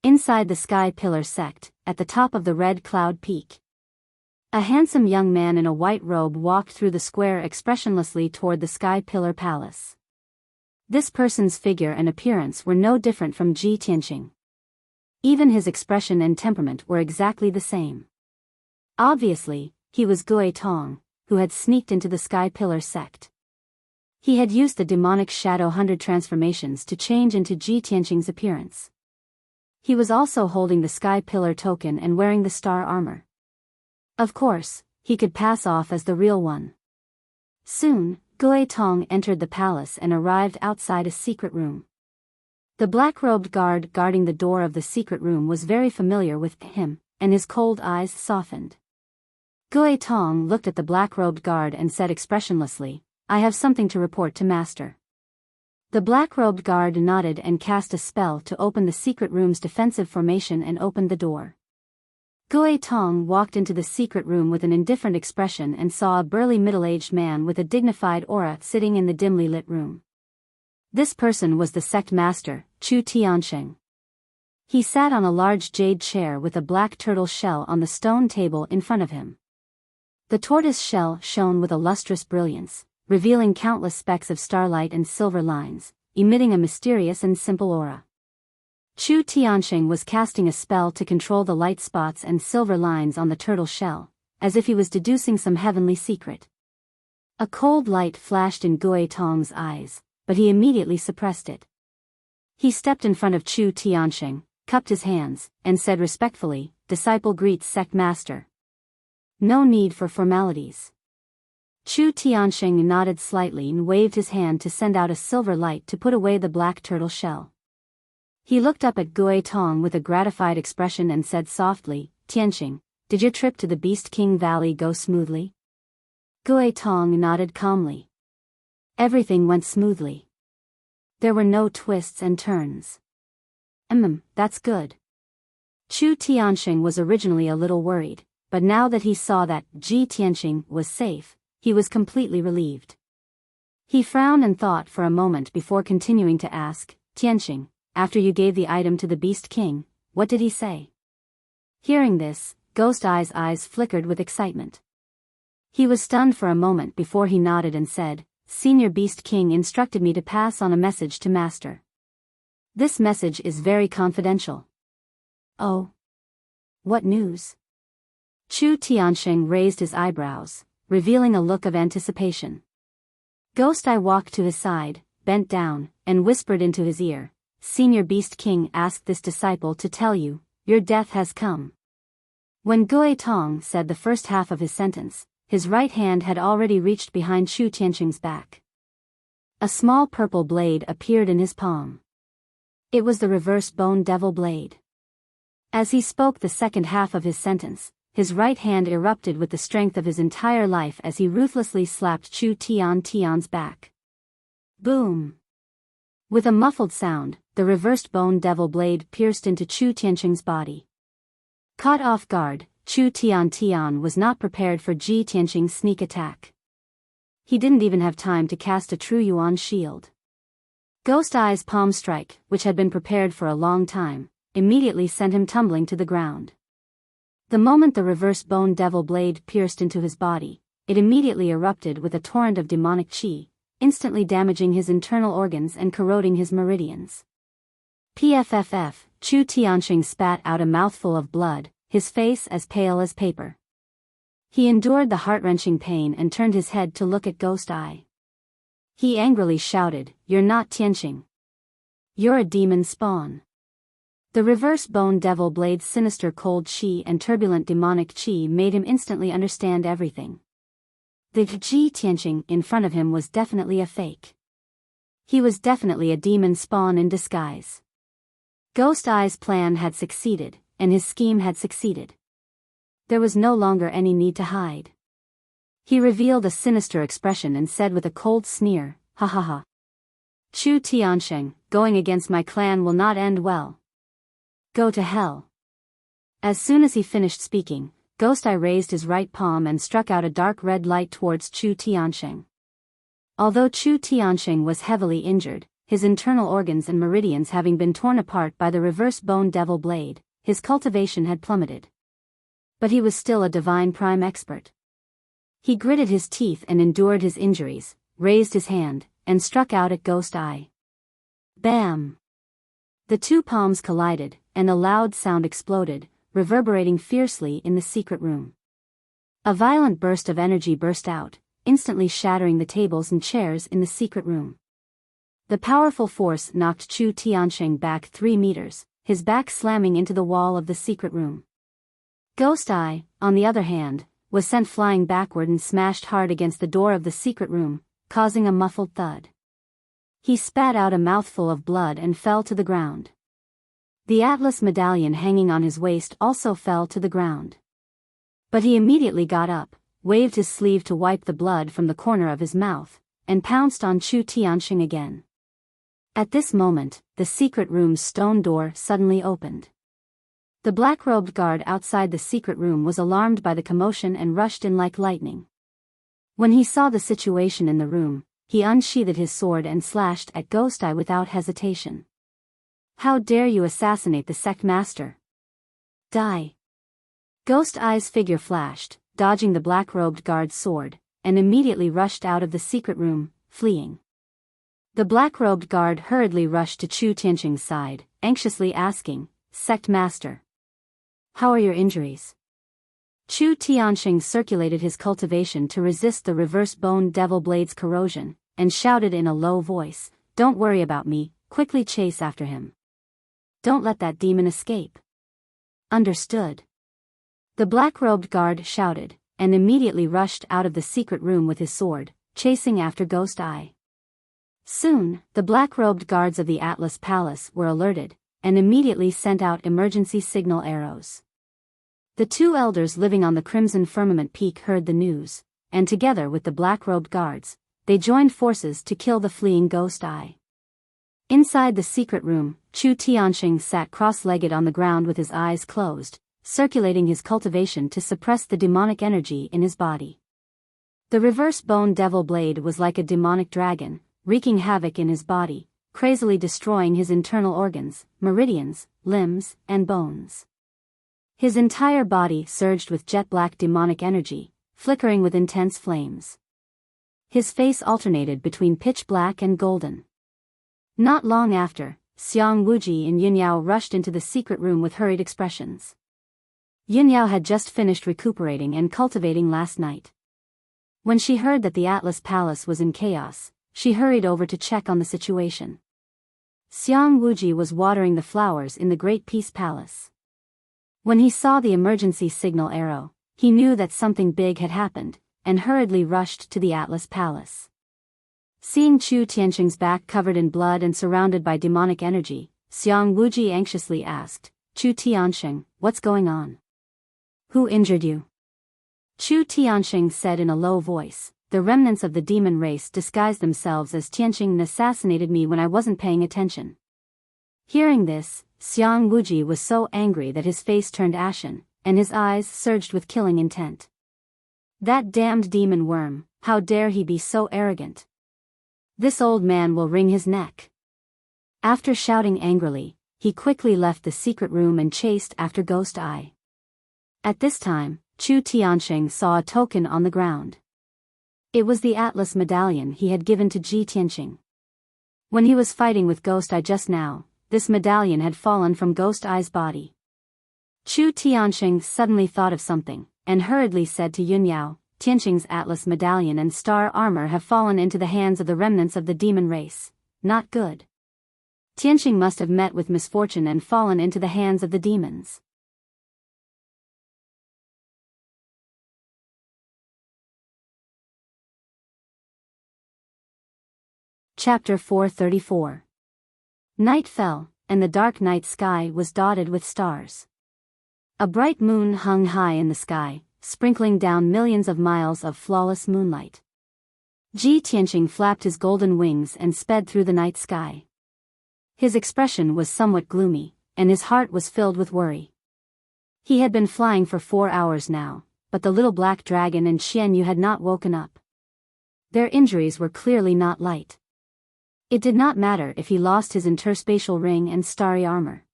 Inside the Sky Pillar sect, at the top of the Red Cloud Peak. A handsome young man in a white robe walked through the square expressionlessly toward the Sky Pillar Palace. This person's figure and appearance were no different from Ji Tianqing. Even his expression and temperament were exactly the same. Obviously, he was Gui Tong, who had sneaked into the Sky Pillar sect. He had used the demonic Shadow 100 transformations to change into Ji Tianqing's appearance. He was also holding the Sky Pillar token and wearing the star armor. Of course, he could pass off as the real one. Soon, Gui Tong entered the palace and arrived outside a secret room. The black-robed guard guarding the door of the secret room was very familiar with him, and his cold eyes softened. Gui Tong looked at the black-robed guard and said expressionlessly, "I have something to report to Master." The black-robed guard nodded and cast a spell to open the secret room's defensive formation and opened the door. Gui Tong walked into the secret room with an indifferent expression and saw a burly middle-aged man with a dignified aura sitting in the dimly lit room. This person was the sect master, Chu Tiansheng. He sat on a large jade chair with a black turtle shell on the stone table in front of him. The tortoise shell shone with a lustrous brilliance, revealing countless specks of starlight and silver lines, emitting a mysterious and simple aura. Chu Tiansheng was casting a spell to control the light spots and silver lines on the turtle shell, as if he was deducing some heavenly secret. A cold light flashed in Gui Tong's eyes, but he immediately suppressed it. He stepped in front of Chu Tiansheng, cupped his hands, and said respectfully, "Disciple greets sect master." No need for formalities. Chu Tiansheng nodded slightly and waved his hand to send out a silver light to put away the black turtle shell. He looked up at Gui Tong with a gratified expression and said softly, "Tianqing, did your trip to the Beast King Valley go smoothly?" Gui Tong nodded calmly. Everything went smoothly. There were no twists and turns. That's good." Chu Tiansheng was originally a little worried, but now that he saw that Ji Tianqing was safe, he was completely relieved. He frowned and thought for a moment before continuing to ask, "Tianqing, after you gave the item to the Beast King, what did he say?" Hearing this, Ghost Eye's eyes flickered with excitement. He was stunned for a moment before he nodded and said, "Senior Beast King instructed me to pass on a message to Master. This message is very confidential." "Oh? What news?" Chu Tianxing raised his eyebrows, revealing a look of anticipation. Ghost Eye walked to his side, bent down, and whispered into his ear, "Senior Beast King asked this disciple to tell you, your death has come." When Gui Tong said the first half of his sentence, his right hand had already reached behind Chu Tianxing's back. A small purple blade appeared in his palm. It was the reverse bone devil blade. As he spoke the second half of his sentence, his right hand erupted with the strength of his entire life as he ruthlessly slapped Chu Tian's back. Boom! With a muffled sound, the reversed bone devil blade pierced into Chu Tianxing's body. Caught off guard, Chu Tian was not prepared for Ji Tianxing's sneak attack. He didn't even have time to cast a true Yuan shield. Ghost Eye's palm strike, which had been prepared for a long time, immediately sent him tumbling to the ground. The moment the reverse bone devil blade pierced into his body, it immediately erupted with a torrent of demonic qi, instantly damaging his internal organs and corroding his meridians. Pfff, Chu Tianxing spat out a mouthful of blood, his face as pale as paper. He endured the heart-wrenching pain and turned his head to look at Ghost Eye. He angrily shouted, "You're not Tianxing. You're a demon spawn." The reverse bone devil blade's sinister cold qi and turbulent demonic qi made him instantly understand everything. The Ji Tianxing in front of him was definitely a fake. He was definitely a demon spawn in disguise. Ghost Eye's plan had succeeded, and his scheme had succeeded. There was no longer any need to hide. He revealed a sinister expression and said with a cold sneer, "Ha ha ha. Chu Tianxing, going against my clan will not end well. Go to hell." As soon as he finished speaking, Ghost Eye raised his right palm and struck out a dark red light towards Chu Tianxing. Although Chu Tianxing was heavily injured, his internal organs and meridians having been torn apart by the reverse bone devil blade, his cultivation had plummeted. But he was still a divine prime expert. He gritted his teeth and endured his injuries, raised his hand, and struck out at Ghost Eye. Bam! The two palms collided, and a loud sound exploded, reverberating fiercely in the secret room. A violent burst of energy burst out, instantly shattering the tables and chairs in the secret room. The powerful force knocked Chu Tianxing back 3 meters, his back slamming into the wall of the secret room. Ghost Eye, on the other hand, was sent flying backward and smashed hard against the door of the secret room, causing a muffled thud. He spat out a mouthful of blood and fell to the ground. The Atlas medallion hanging on his waist also fell to the ground. But he immediately got up, waved his sleeve to wipe the blood from the corner of his mouth, and pounced on Chu Tianxing again. At this moment, the secret room's stone door suddenly opened. The black-robed guard outside the secret room was alarmed by the commotion and rushed in like lightning. When he saw the situation in the room, he unsheathed his sword and slashed at Ghost Eye without hesitation. "How dare you assassinate the sect master? Die!" Ghost Eye's figure flashed, dodging the black-robed guard's sword, and immediately rushed out of the secret room, fleeing. The black-robed guard hurriedly rushed to Chu Tianxing's side, anxiously asking, "Sect master, how are your injuries?" Chu Tianxing circulated his cultivation to resist the reverse bone devil blade's corrosion, and shouted in a low voice, "Don't worry about me, quickly chase after him. Don't let that demon escape." "Understood." The black-robed guard shouted, and immediately rushed out of the secret room with his sword, chasing after Ghost Eye. Soon, the black-robed guards of the Atlas Palace were alerted, and immediately sent out emergency signal arrows. The two elders living on the Crimson Firmament Peak heard the news, and together with the black-robed guards, they joined forces to kill the fleeing Ghost Eye. Inside the secret room, Chu Tianxing sat cross-legged on the ground with his eyes closed, circulating his cultivation to suppress the demonic energy in his body. The reverse bone devil blade was like a demonic dragon, wreaking havoc in his body, crazily destroying his internal organs, meridians, limbs, and bones. His entire body surged with jet-black demonic energy, flickering with intense flames. His face alternated between pitch black and golden. Not long after, Xiang Wuji and Yunyao rushed into the secret room with hurried expressions. Yunyao had just finished recuperating and cultivating last night. When she heard that the Atlas Palace was in chaos, she hurried over to check on the situation. Xiang Wuji was watering the flowers in the Great Peace Palace. When he saw the emergency signal arrow, he knew that something big had happened, and hurriedly rushed to the Atlas Palace. Seeing Chu Tianqing's back covered in blood and surrounded by demonic energy, Xiang Wuji anxiously asked, "Chu Tianqing, what's going on? Who injured you?" Chu Tianqing said in a low voice, "The remnants of the demon race disguised themselves as Tianqing and assassinated me when I wasn't paying attention." Hearing this, Xiang Wuji was so angry that his face turned ashen, and his eyes surged with killing intent. That damned demon worm, how dare he be so arrogant? This old man will wring his neck. After shouting angrily, he quickly left the secret room and chased after Ghost Eye. At this time, Chu Tianqing saw a token on the ground. It was the Atlas medallion he had given to Ji Tianqing. When he was fighting with Ghost Eye just now, this medallion had fallen from Ghost Eye's body. Chu Tianqing suddenly thought of something, and hurriedly said to Yunyao, "Tianqing's Atlas medallion and star armor have fallen into the hands of the remnants of the demon race. Not good. Tianqing must have met with misfortune and fallen into the hands of the demons." Chapter 434. Night fell, and the dark night sky was dotted with stars. A bright moon hung high in the sky, sprinkling down millions of miles of flawless moonlight. Ji Tianqing flapped his golden wings and sped through the night sky. His expression was somewhat gloomy, and his heart was filled with worry. He had been flying for 4 hours now, but the little black dragon and Xian Yu had not woken up. Their injuries were clearly not light. It did not matter if he lost his interspatial ring and starry armor.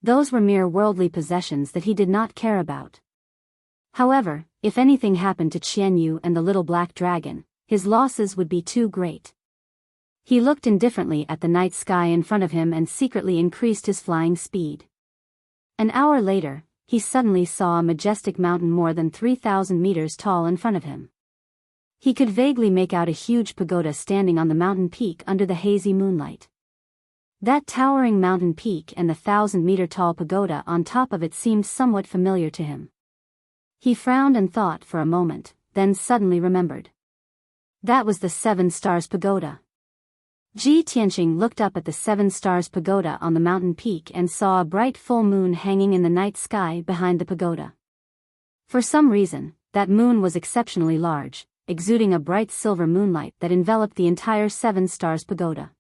Those were mere worldly possessions that he did not care about. However, if anything happened to Qian Yu and the little black dragon, his losses would be too great. He looked indifferently at the night sky in front of him and secretly increased his flying speed. An hour later, he suddenly saw a majestic mountain more than 3,000 meters tall in front of him. He could vaguely make out a huge pagoda standing on the mountain peak under the hazy moonlight. That towering mountain peak and the 1,000-meter-tall pagoda on top of it seemed somewhat familiar to him. He frowned and thought for a moment, then suddenly remembered. That was the Seven Stars Pagoda. Ji Tianqing looked up at the Seven Stars Pagoda on the mountain peak and saw a bright full moon hanging in the night sky behind the pagoda. For some reason, that moon was exceptionally large, exuding a bright silver moonlight that enveloped the entire Seven Stars Pagoda.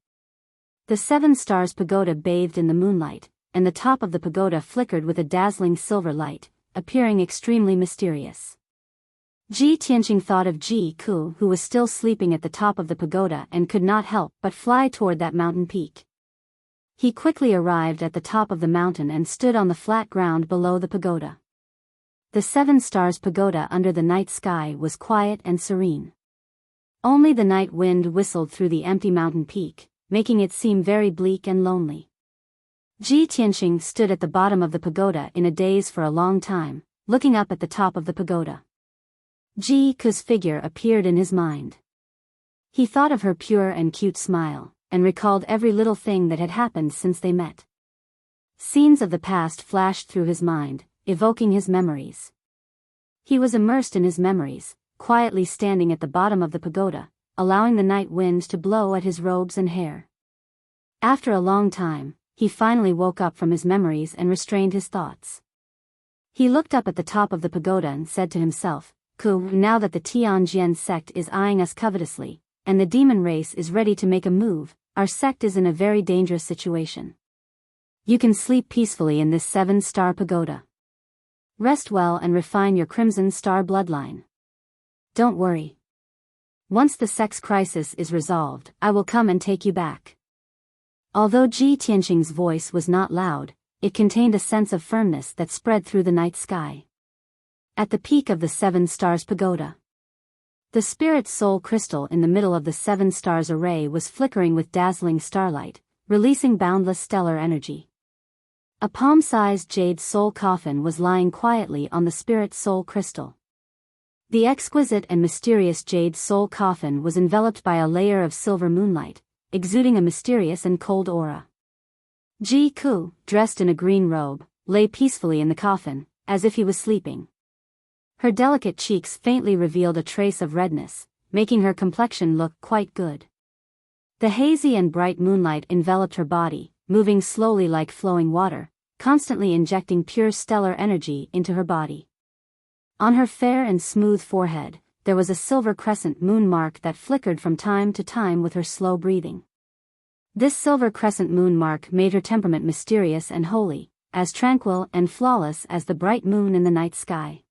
The Seven Stars Pagoda bathed in the moonlight, and the top of the pagoda flickered with a dazzling silver light, appearing extremely mysterious. Ji Tianqing thought of Ji Ku, who was still sleeping at the top of the pagoda and could not help but fly toward that mountain peak. He quickly arrived at the top of the mountain and stood on the flat ground below the pagoda. The Seven Stars Pagoda under the night sky was quiet and serene. Only the night wind whistled through the empty mountain peak, making it seem very bleak and lonely. Ji Tianqing stood at the bottom of the pagoda in a daze for a long time, looking up at the top of the pagoda. Ji Ku's figure appeared in his mind. He thought of her pure and cute smile, and recalled every little thing that had happened since they met. Scenes of the past flashed through his mind, evoking his memories. He was immersed in his memories, quietly standing at the bottom of the pagoda, allowing the night wind to blow at his robes and hair. After a long time, he finally woke up from his memories and restrained his thoughts. He looked up at the top of the pagoda and said to himself, now that the Tianjian sect is eyeing us covetously, and the demon race is ready to make a move, our sect is in a very dangerous situation. You can sleep peacefully in this 7-star pagoda. Rest well and refine your Crimson Star bloodline. Don't worry. Once the sex crisis is resolved, I will come and take you back. Although Ji Tianqing's voice was not loud, it contained a sense of firmness that spread through the night sky. At the peak of the Seven Stars Pagoda, the spirit soul crystal in the middle of the Seven Stars array was flickering with dazzling starlight, releasing boundless stellar energy. A palm-sized jade soul coffin was lying quietly on the spirit soul crystal. The exquisite and mysterious jade soul coffin was enveloped by a layer of silver moonlight, exuding a mysterious and cold aura. Ji Ku, dressed in a green robe, lay peacefully in the coffin, as if he was sleeping. Her delicate cheeks faintly revealed a trace of redness, making her complexion look quite good. The hazy and bright moonlight enveloped her body, moving slowly like flowing water, constantly injecting pure stellar energy into her body. On her fair and smooth forehead, there was a silver crescent moon mark that flickered from time to time with her slow breathing. This silver crescent moon mark made her temperament mysterious and holy, as tranquil and flawless as the bright moon in the night sky.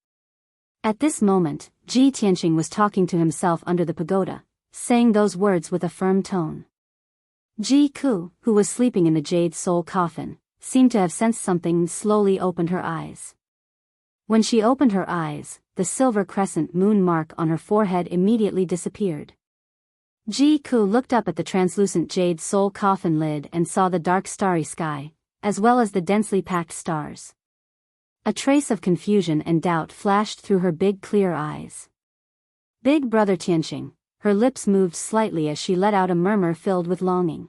At this moment, Ji Tianqing was talking to himself under the pagoda, saying those words with a firm tone. Ji Ku, who was sleeping in the jade soul coffin, seemed to have sensed something and slowly opened her eyes. When she opened her eyes, the silver crescent moon mark on her forehead immediately disappeared. Ji Ku looked up at the translucent jade soul coffin lid and saw the dark starry sky, as well as the densely packed stars. A trace of confusion and doubt flashed through her big clear eyes. Big brother Tianqing, her lips moved slightly as she let out a murmur filled with longing.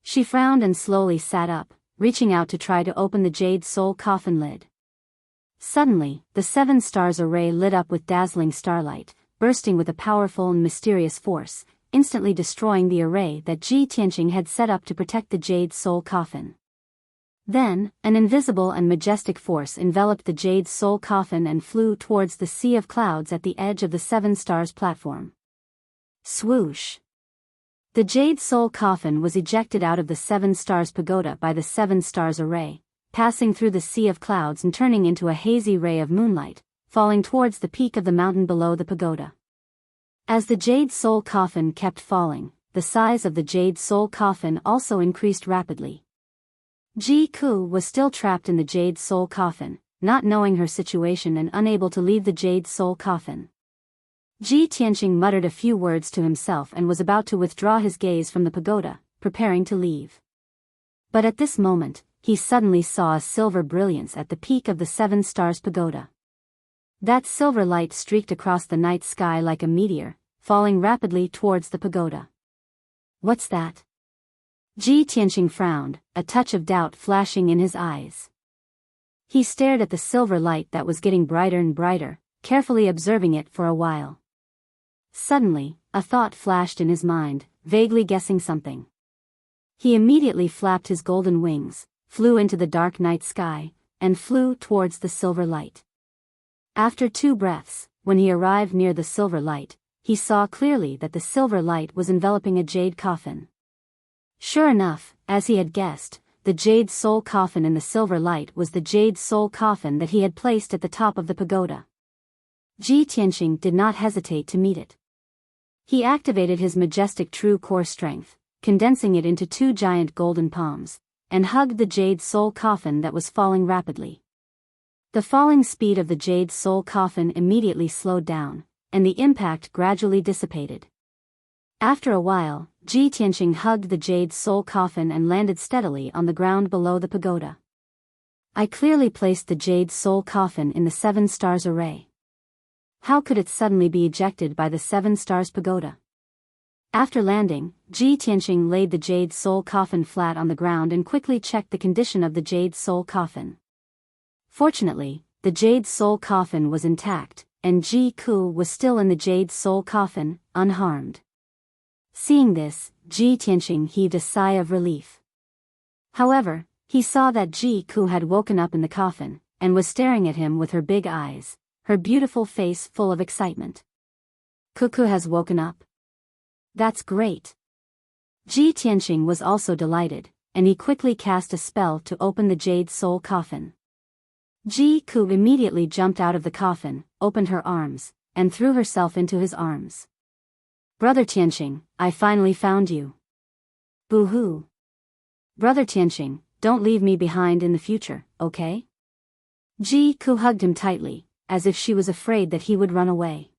She frowned and slowly sat up, reaching out to try to open the jade soul coffin lid. Suddenly, the Seven Stars array lit up with dazzling starlight, bursting with a powerful and mysterious force, instantly destroying the array that Ji Tianqing had set up to protect the jade soul coffin. Then, an invisible and majestic force enveloped the jade soul coffin and flew towards the sea of clouds at the edge of the Seven Stars platform. Swoosh! The jade soul coffin was ejected out of the Seven Stars pagoda by the Seven Stars array, passing through the sea of clouds and turning into a hazy ray of moonlight, falling towards the peak of the mountain below the pagoda. As the jade soul coffin kept falling, the size of the jade soul coffin also increased rapidly. Ji Ku was still trapped in the jade soul coffin, not knowing her situation and unable to leave the jade soul coffin. Ji Tianqing muttered a few words to himself and was about to withdraw his gaze from the pagoda, preparing to leave. But at this moment, he suddenly saw a silver brilliance at the peak of the Seven Stars pagoda. That silver light streaked across the night sky like a meteor, falling rapidly towards the pagoda. What's that? Ji Tianqing frowned, a touch of doubt flashing in his eyes. He stared at the silver light that was getting brighter and brighter, carefully observing it for a while. Suddenly, a thought flashed in his mind, vaguely guessing something. He immediately flapped his golden wings, flew into the dark night sky, and flew towards the silver light. After 2 breaths, when he arrived near the silver light, he saw clearly that the silver light was enveloping a jade coffin. Sure enough, as he had guessed, the jade soul coffin in the silver light was the jade soul coffin that he had placed at the top of the pagoda. Ji Tianqing did not hesitate to meet it. He activated his majestic true core strength, condensing it into 2 giant golden palms, and hugged the jade soul coffin that was falling rapidly. The falling speed of the jade soul coffin immediately slowed down, and the impact gradually dissipated. After a while, Ji Tianqing hugged the jade soul coffin and landed steadily on the ground below the pagoda. I clearly placed the jade soul coffin in the Seven Stars array. How could it suddenly be ejected by the Seven Stars pagoda? After landing, Ji Tianqing laid the jade soul coffin flat on the ground and quickly checked the condition of the jade soul coffin. Fortunately, the jade soul coffin was intact, and Ji Ku was still in the jade soul coffin, unharmed. Seeing this, Ji Tianqing heaved a sigh of relief. However, he saw that Ji Ku had woken up in the coffin, and was staring at him with her big eyes, her beautiful face full of excitement. Cuckoo has woken up. That's great. Ji Tianqing was also delighted, and he quickly cast a spell to open the jade soul coffin. Ji Ku immediately jumped out of the coffin, opened her arms, and threw herself into his arms. Brother Tianqing, I finally found you. Boo-hoo. Brother Tianqing, don't leave me behind in the future, okay? Ji Ku hugged him tightly, as if she was afraid that he would run away.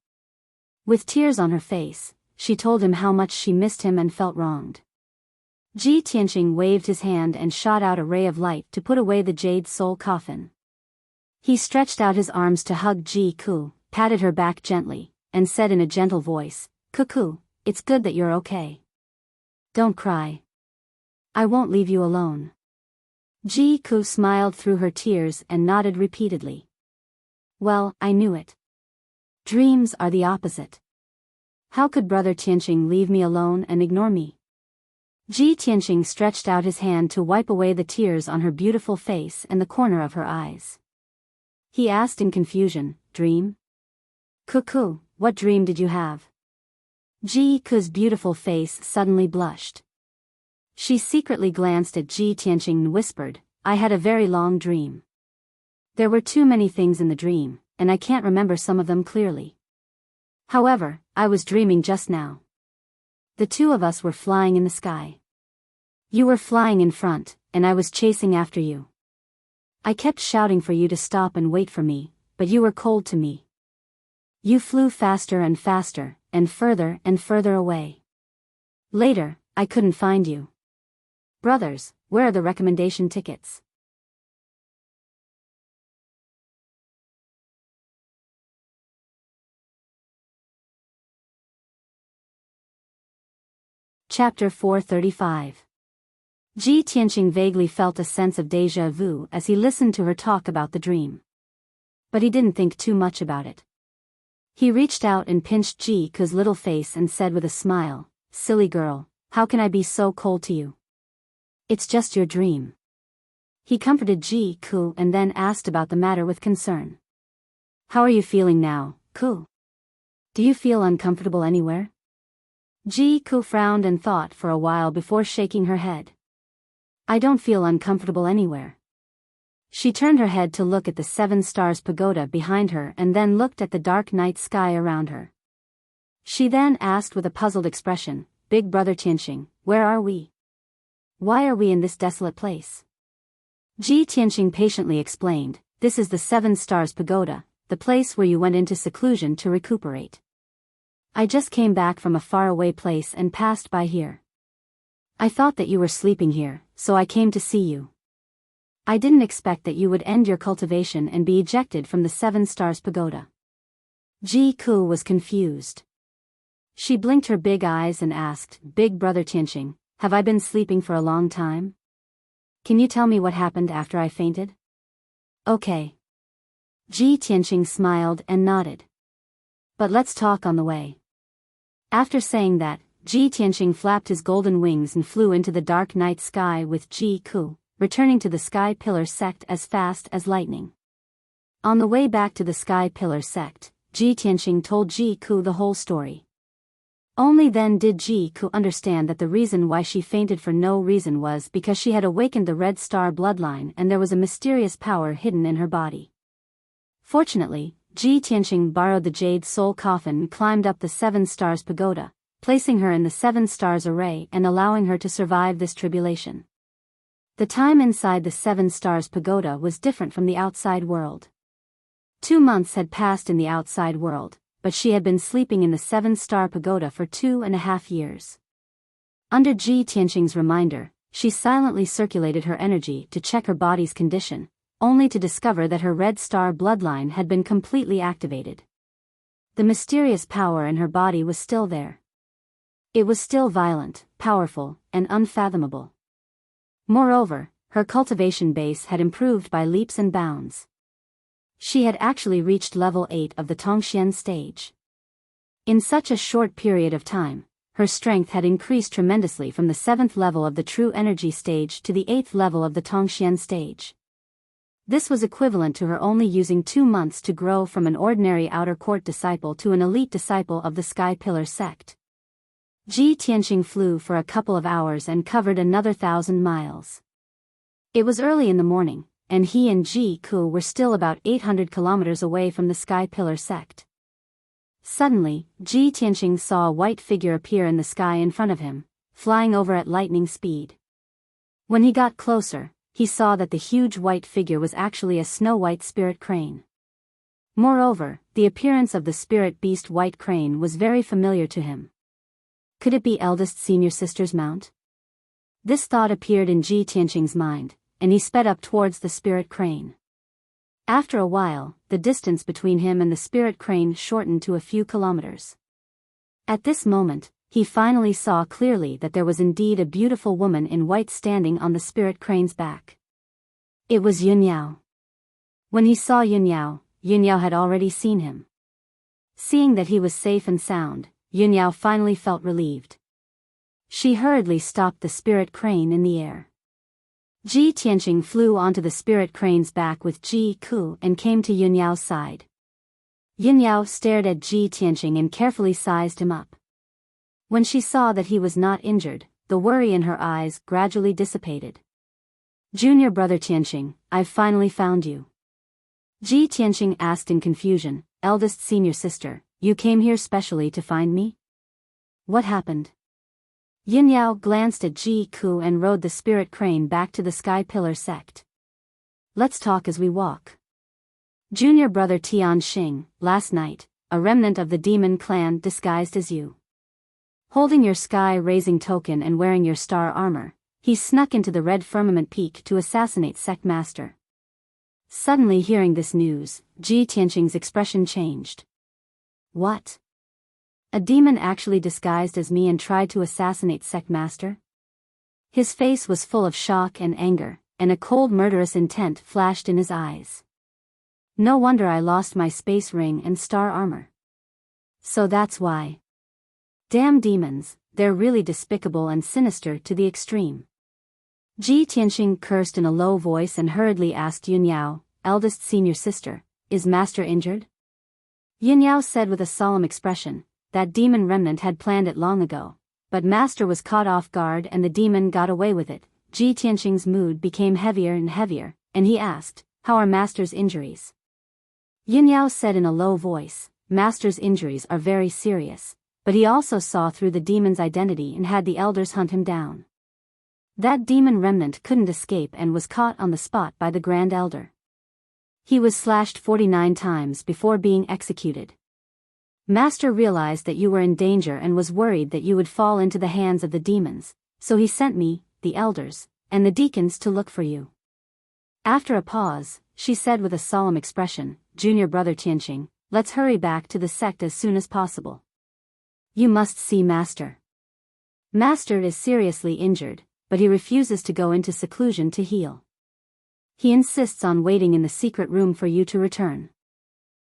With tears on her face, she told him how much she missed him and felt wronged. Ji Tianqing waved his hand and shot out a ray of light to put away the jade soul coffin. He stretched out his arms to hug Ji Ku, patted her back gently, and said in a gentle voice, "Cuckoo, it's good that you're okay. Don't cry. I won't leave you alone." Ji Ku smiled through her tears and nodded repeatedly. Well, I knew it. Dreams are the opposite. How could Brother Tianqing leave me alone and ignore me? Ji Tianqing stretched out his hand to wipe away the tears on her beautiful face and the corner of her eyes. He asked in confusion, "Dream? Cuckoo, what dream did you have?" Ji Ku's beautiful face suddenly blushed. She secretly glanced at Ji Tianqing and whispered, "I had a very long dream. There were too many things in the dream, and I can't remember some of them clearly. However, I was dreaming just now. The two of us were flying in the sky. You were flying in front, and I was chasing after you. I kept shouting for you to stop and wait for me, but you were cold to me. You flew faster and faster, and further away. Later, I couldn't find you. Brothers, where are the recommendation tickets?" Chapter 435. Ji Tianqing vaguely felt a sense of déjà vu as he listened to her talk about the dream. But he didn't think too much about it. He reached out and pinched Ji Ku's little face and said with a smile, "Silly girl, how can I be so cold to you? It's just your dream." He comforted Ji Ku and then asked about the matter with concern. "How are you feeling now, Ku? Do you feel uncomfortable anywhere?" Ji Ku frowned and thought for a while before shaking her head. "I don't feel uncomfortable anywhere." She turned her head to look at the 7 stars pagoda behind her and then looked at the dark night sky around her. She then asked with a puzzled expression, "Big Brother Tianqing, where are we? Why are we in this desolate place?" Ji Tianqing patiently explained, "This is the 7 stars pagoda, the place where you went into seclusion to recuperate. I just came back from a faraway place and passed by here. I thought that you were sleeping here, so I came to see you. I didn't expect that you would end your cultivation and be ejected from the 7 stars pagoda." Ji Ku was confused. She blinked her big eyes and asked, "Big Brother Tianqing, have I been sleeping for a long time? Can you tell me what happened after I fainted?" "Okay." Ji Tianqing smiled and nodded. "But let's talk on the way." After saying that, Ji Tianqing flapped his golden wings and flew into the dark night sky with Ji Ku, returning to the Sky Pillar sect as fast as lightning. On the way back to the Sky Pillar sect, Ji Tianqing told Ji Ku the whole story. Only then did Ji Ku understand that the reason why she fainted for no reason was because she had awakened the Red Star bloodline and there was a mysterious power hidden in her body. Fortunately, Ji Tianqing borrowed the Jade Soul Coffin and climbed up the 7 Stars Pagoda, placing her in the 7 Stars Array and allowing her to survive this tribulation. The time inside the 7 Stars Pagoda was different from the outside world. 2 months had passed in the outside world, but she had been sleeping in the 7 Star Pagoda for 2.5 years. Under Ji Tianqing's reminder, she silently circulated her energy to check her body's condition, only to discover that her Red Star bloodline had been completely activated. The mysterious power in her body was still there. It was still violent, powerful, and unfathomable. Moreover, her cultivation base had improved by leaps and bounds. She had actually reached level 8 of the Tongxian stage. In such a short period of time, her strength had increased tremendously from the 7th level of the True Energy stage to the 8th level of the Tongxian stage. This was equivalent to her only using 2 months to grow from an ordinary outer court disciple to an elite disciple of the Sky Pillar sect. Ji Tianqing flew for a couple of hours and covered another 1,000 miles. It was early in the morning, and he and Ji Ku were still about 800 kilometers away from the Sky Pillar sect. Suddenly, Ji Tianqing saw a white figure appear in the sky in front of him, flying over at lightning speed. When he got closer, he saw that the huge white figure was actually a snow-white spirit crane. Moreover, the appearance of the spirit beast white crane was very familiar to him. Could it be eldest senior sister's mount? This thought appeared in Ji Tianqing's mind, and he sped up towards the spirit crane. After a while, the distance between him and the spirit crane shortened to a few kilometers. At this moment, he finally saw clearly that there was indeed a beautiful woman in white standing on the spirit crane's back. It was Yunyao. When he saw Yunyao, Yunyao had already seen him. Seeing that he was safe and sound, Yunyao finally felt relieved. She hurriedly stopped the spirit crane in the air. Ji Tianqing flew onto the spirit crane's back with Ji Ku and came to Yunyao's side. Yunyao stared at Ji Tianqing and carefully sized him up. When she saw that he was not injured, the worry in her eyes gradually dissipated. Junior brother Tianqing, I've finally found you. Ji Tianqing asked in confusion, eldest senior sister, you came here specially to find me? What happened? Yunyao glanced at Ji Ku and rode the spirit crane back to the Sky Pillar sect. Let's talk as we walk. Junior brother Tianqing, last night, a remnant of the demon clan disguised as you. Holding your sky-raising token and wearing your star armor, he snuck into the red firmament peak to assassinate sect master. Suddenly hearing this news, Ji Tianqing's expression changed. What? A demon actually disguised as me and tried to assassinate sect master? His face was full of shock and anger, and a cold murderous intent flashed in his eyes. No wonder I lost my space ring and star armor. So that's why. Damn demons, they're really despicable and sinister to the extreme. Ji Tianqing cursed in a low voice and hurriedly asked Yunyao, eldest senior sister, is master injured? Yunyao said with a solemn expression, that demon remnant had planned it long ago, but master was caught off guard and the demon got away with it. Ji Tianqing's mood became heavier and heavier, and he asked, how are master's injuries? Yunyao said in a low voice, master's injuries are very serious, but he also saw through the demon's identity and had the elders hunt him down. That demon remnant couldn't escape and was caught on the spot by the Grand Elder. He was slashed 49 times before being executed. Master realized that you were in danger and was worried that you would fall into the hands of the demons, so he sent me, the elders, and the deacons to look for you. After a pause, she said with a solemn expression, Junior brother Tianqing, let's hurry back to the sect as soon as possible. You must see Master. Master is seriously injured, but he refuses to go into seclusion to heal. He insists on waiting in the secret room for you to return.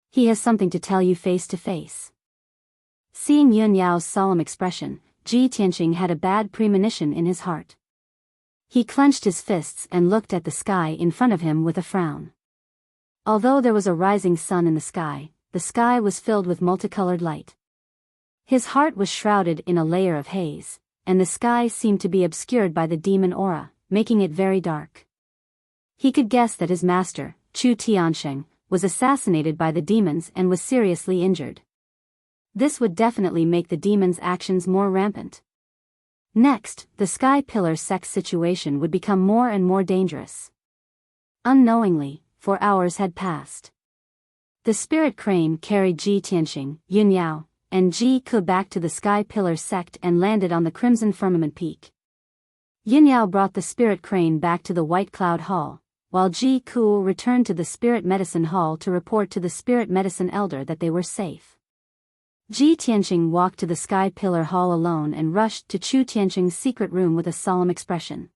He has something to tell you face to face. Seeing Yunyao's solemn expression, Ji Tianqing had a bad premonition in his heart. He clenched his fists and looked at the sky in front of him with a frown. Although there was a rising sun in the sky was filled with multicolored light. His heart was shrouded in a layer of haze, and the sky seemed to be obscured by the demon aura, making it very dark. He could guess that his master, Chu Tiansheng, was assassinated by the demons and was seriously injured. This would definitely make the demons' actions more rampant. Next, the Sky Pillar sect's situation would become more and more dangerous. Unknowingly, 4 hours had passed. The spirit crane carried Ji Tianqing, Yunyao, and Ji Ke back to the Sky Pillar sect and landed on the Crimson Firmament Peak. Yunyao brought the spirit crane back to the White Cloud Hall, while Ji Ku returned to the Spirit Medicine Hall to report to the Spirit Medicine Elder that they were safe. Ji Tianqing walked to the Sky Pillar Hall alone and rushed to Chu Tianqing's secret room with a solemn expression.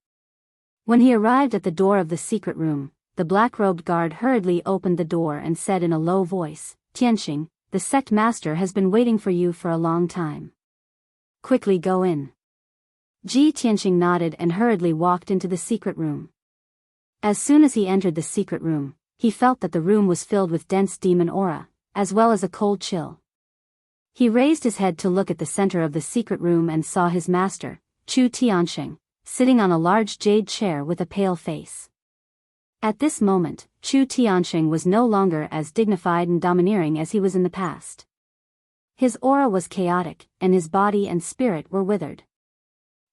When he arrived at the door of the secret room, the black-robed guard hurriedly opened the door and said in a low voice, Tianqing, the sect master has been waiting for you for a long time. Quickly go in. Ji Tianqing nodded and hurriedly walked into the secret room. As soon as he entered the secret room, he felt that the room was filled with dense demon aura, as well as a cold chill. He raised his head to look at the center of the secret room and saw his master, Chu Tiansheng, sitting on a large jade chair with a pale face. At this moment, Chu Tiansheng was no longer as dignified and domineering as he was in the past. His aura was chaotic, and his body and spirit were withered.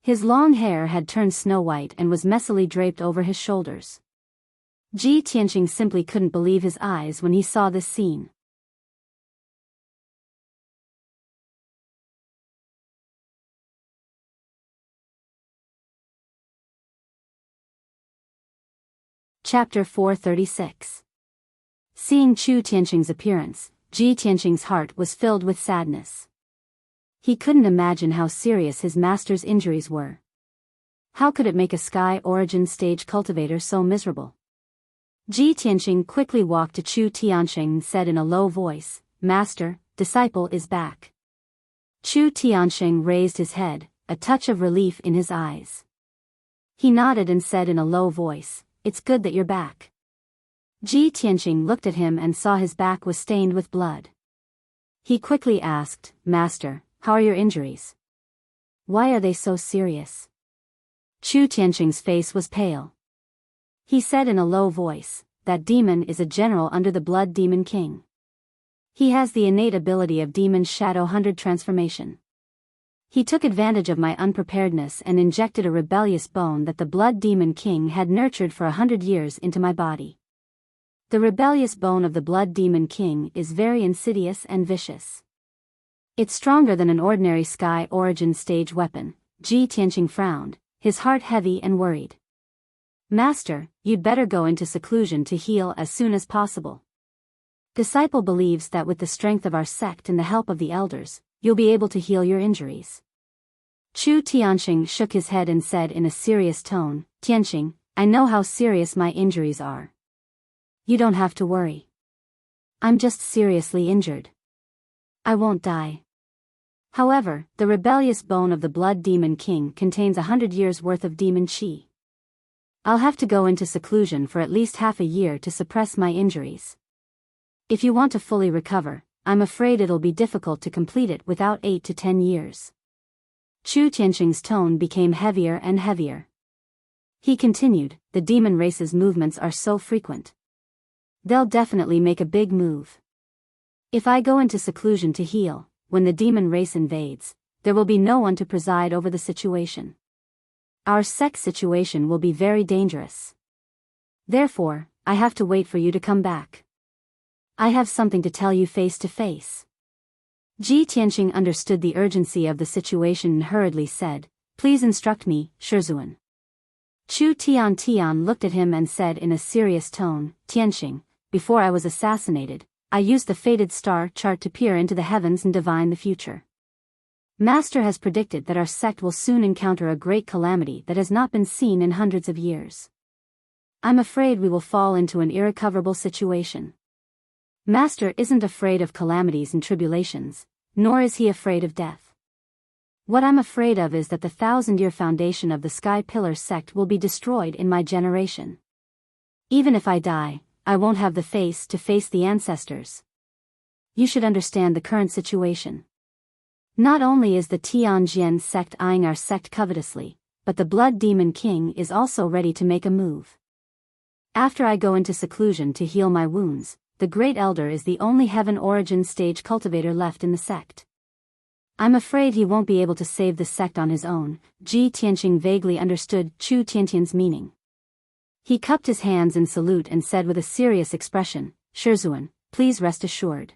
His long hair had turned snow-white and was messily draped over his shoulders. Ji Tianqing simply couldn't believe his eyes when he saw this scene. Chapter 436. Seeing Chu Tianqing's appearance, Ji Tianqing's heart was filled with sadness. He couldn't imagine how serious his master's injuries were. How could it make a Sky Origin stage cultivator so miserable? Ji Tianqing quickly walked to Chu Tianqing and said in a low voice, "Master, disciple is back." Chu Tianqing raised his head, a touch of relief in his eyes. He nodded and said in a low voice, "It's good that you're back." Ji Tianqing looked at him and saw his back was stained with blood. He quickly asked, "Master, how are your injuries? Why are they so serious?" Chu Tianqing's face was pale. He said in a low voice, "That demon is a general under the Blood Demon King. He has the innate ability of Demon Shadow 100 transformation. He took advantage of my unpreparedness and injected a rebellious bone that the Blood Demon King had nurtured for 100 years into my body. The rebellious bone of the Blood Demon King is very insidious and vicious. It's stronger than an ordinary Sky Origin stage weapon." Ji Tianqing frowned, his heart heavy and worried. "Master, you'd better go into seclusion to heal as soon as possible. Disciple believes that with the strength of our sect and the help of the elders, you'll be able to heal your injuries." Chu Tianqing shook his head and said in a serious tone, "Tianqing, I know how serious my injuries are. You don't have to worry. I'm just seriously injured. I won't die. However, the rebellious bone of the Blood Demon King contains 100 years' worth of demon qi. I'll have to go into seclusion for at least half a year to suppress my injuries. If you want to fully recover, I'm afraid it'll be difficult to complete it without 8 to 10 years. Chu Tianqing's tone became heavier and heavier. He continued, "The demon race's movements are so frequent. They'll definitely make a big move. If I go into seclusion to heal, when the demon race invades, there will be no one to preside over the situation. Our sect's situation will be very dangerous. Therefore, I have to wait for you to come back. I have something to tell you face to face." Ji Tianqing understood the urgency of the situation and hurriedly said, "Please instruct me, Shizuan." Chu Tian looked at him and said in a serious tone, "Tianqing, before I was assassinated, I used the fated star chart to peer into the heavens and divine the future. Master has predicted that our sect will soon encounter a great calamity that has not been seen in hundreds of years. I'm afraid we will fall into an irrecoverable situation. Master isn't afraid of calamities and tribulations, nor is he afraid of death. What I'm afraid of is that the 1,000-year foundation of the Sky Pillar sect will be destroyed in my generation. Even if I die, I won't have the face to face the ancestors. You should understand the current situation. Not only is the Tianjian sect eyeing our sect covetously, but the Blood Demon King is also ready to make a move. After I go into seclusion to heal my wounds, the Great Elder is the only Heaven Origin stage cultivator left in the sect. I'm afraid he won't be able to save the sect on his own." Ji Tianqing vaguely understood Chu Tiantian's meaning. He cupped his hands in salute and said with a serious expression, "Shizuan, please rest assured.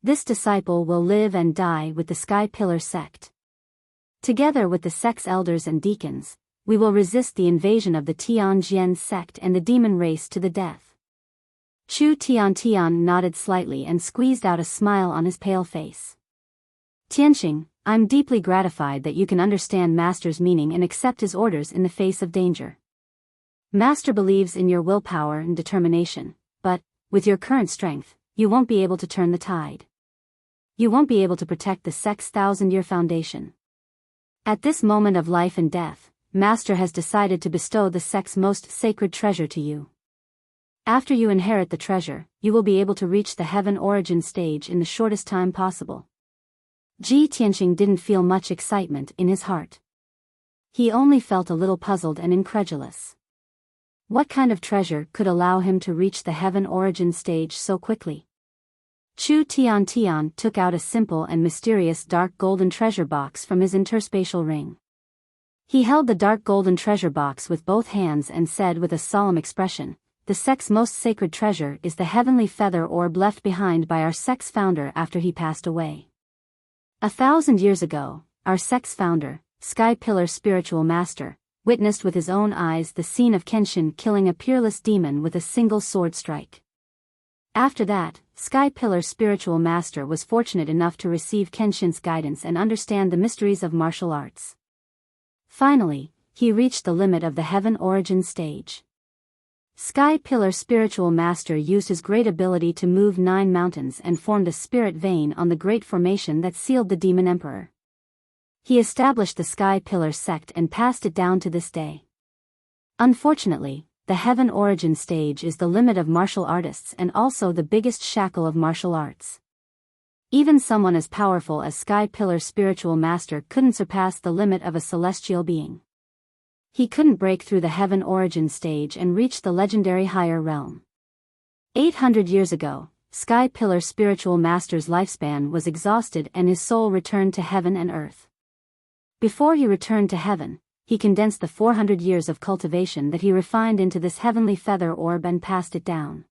This disciple will live and die with the Sky Pillar sect. Together with the sect's elders and deacons, we will resist the invasion of the Tianjian sect and the demon race to the death." Chu Tian nodded slightly and squeezed out a smile on his pale face. "Tianqing, I'm deeply gratified that you can understand Master's meaning and accept his orders in the face of danger. Master believes in your willpower and determination, but, with your current strength, you won't be able to turn the tide. You won't be able to protect the sect's 1,000-year foundation. At this moment of life and death, Master has decided to bestow the sect's most sacred treasure to you. After you inherit the treasure, you will be able to reach the Heaven Origin stage in the shortest time possible." Ji Tianqing didn't feel much excitement in his heart. He only felt a little puzzled and incredulous. What kind of treasure could allow him to reach the Heaven Origin stage so quickly? Chu Tian took out a simple and mysterious dark golden treasure box from his interspatial ring. He held the dark golden treasure box with both hands and said with a solemn expression, "The sect's most sacred treasure is the heavenly feather orb left behind by our sect's founder after he passed away. 1,000 years ago, our sect's founder, Sky Pillar Spiritual Master, witnessed with his own eyes the scene of Kenshin killing a peerless demon with a single sword strike. After that, Sky Pillar Spiritual Master was fortunate enough to receive Kenshin's guidance and understand the mysteries of martial arts. Finally, he reached the limit of the Heaven Origin stage. Sky Pillar Spiritual Master used his great ability to move 9 mountains and formed a spirit vein on the great formation that sealed the Demon Emperor. He established the Sky Pillar sect and passed it down to this day. Unfortunately, the Heaven Origin stage is the limit of martial artists and also the biggest shackle of martial arts. Even someone as powerful as Sky Pillar Spiritual Master couldn't surpass the limit of a celestial being. He couldn't break through the Heaven Origin stage and reach the legendary higher realm. 800 years ago, Sky Pillar Spiritual Master's lifespan was exhausted and his soul returned to heaven and earth. Before he returned to heaven, he condensed the 400 years of cultivation that he refined into this heavenly feather orb and passed it down.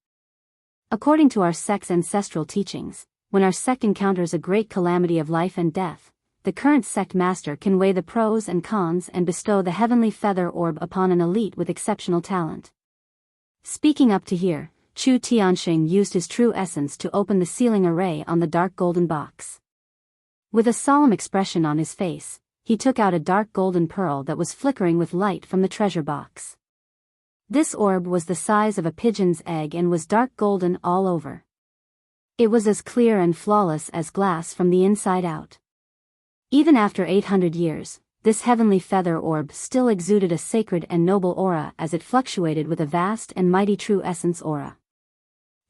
According to our sect's ancestral teachings, when our sect encounters a great calamity of life and death, the current sect master can weigh the pros and cons and bestow the heavenly feather orb upon an elite with exceptional talent. Speaking up to here, Chu Tianxing used his true essence to open the sealing array on the dark golden box. With a solemn expression on his face, he took out a dark golden pearl that was flickering with light from the treasure box. This orb was the size of a pigeon's egg and was dark golden all over. It was as clear and flawless as glass from the inside out. Even after 800 years, this heavenly feather orb still exuded a sacred and noble aura as it fluctuated with a vast and mighty true essence aura.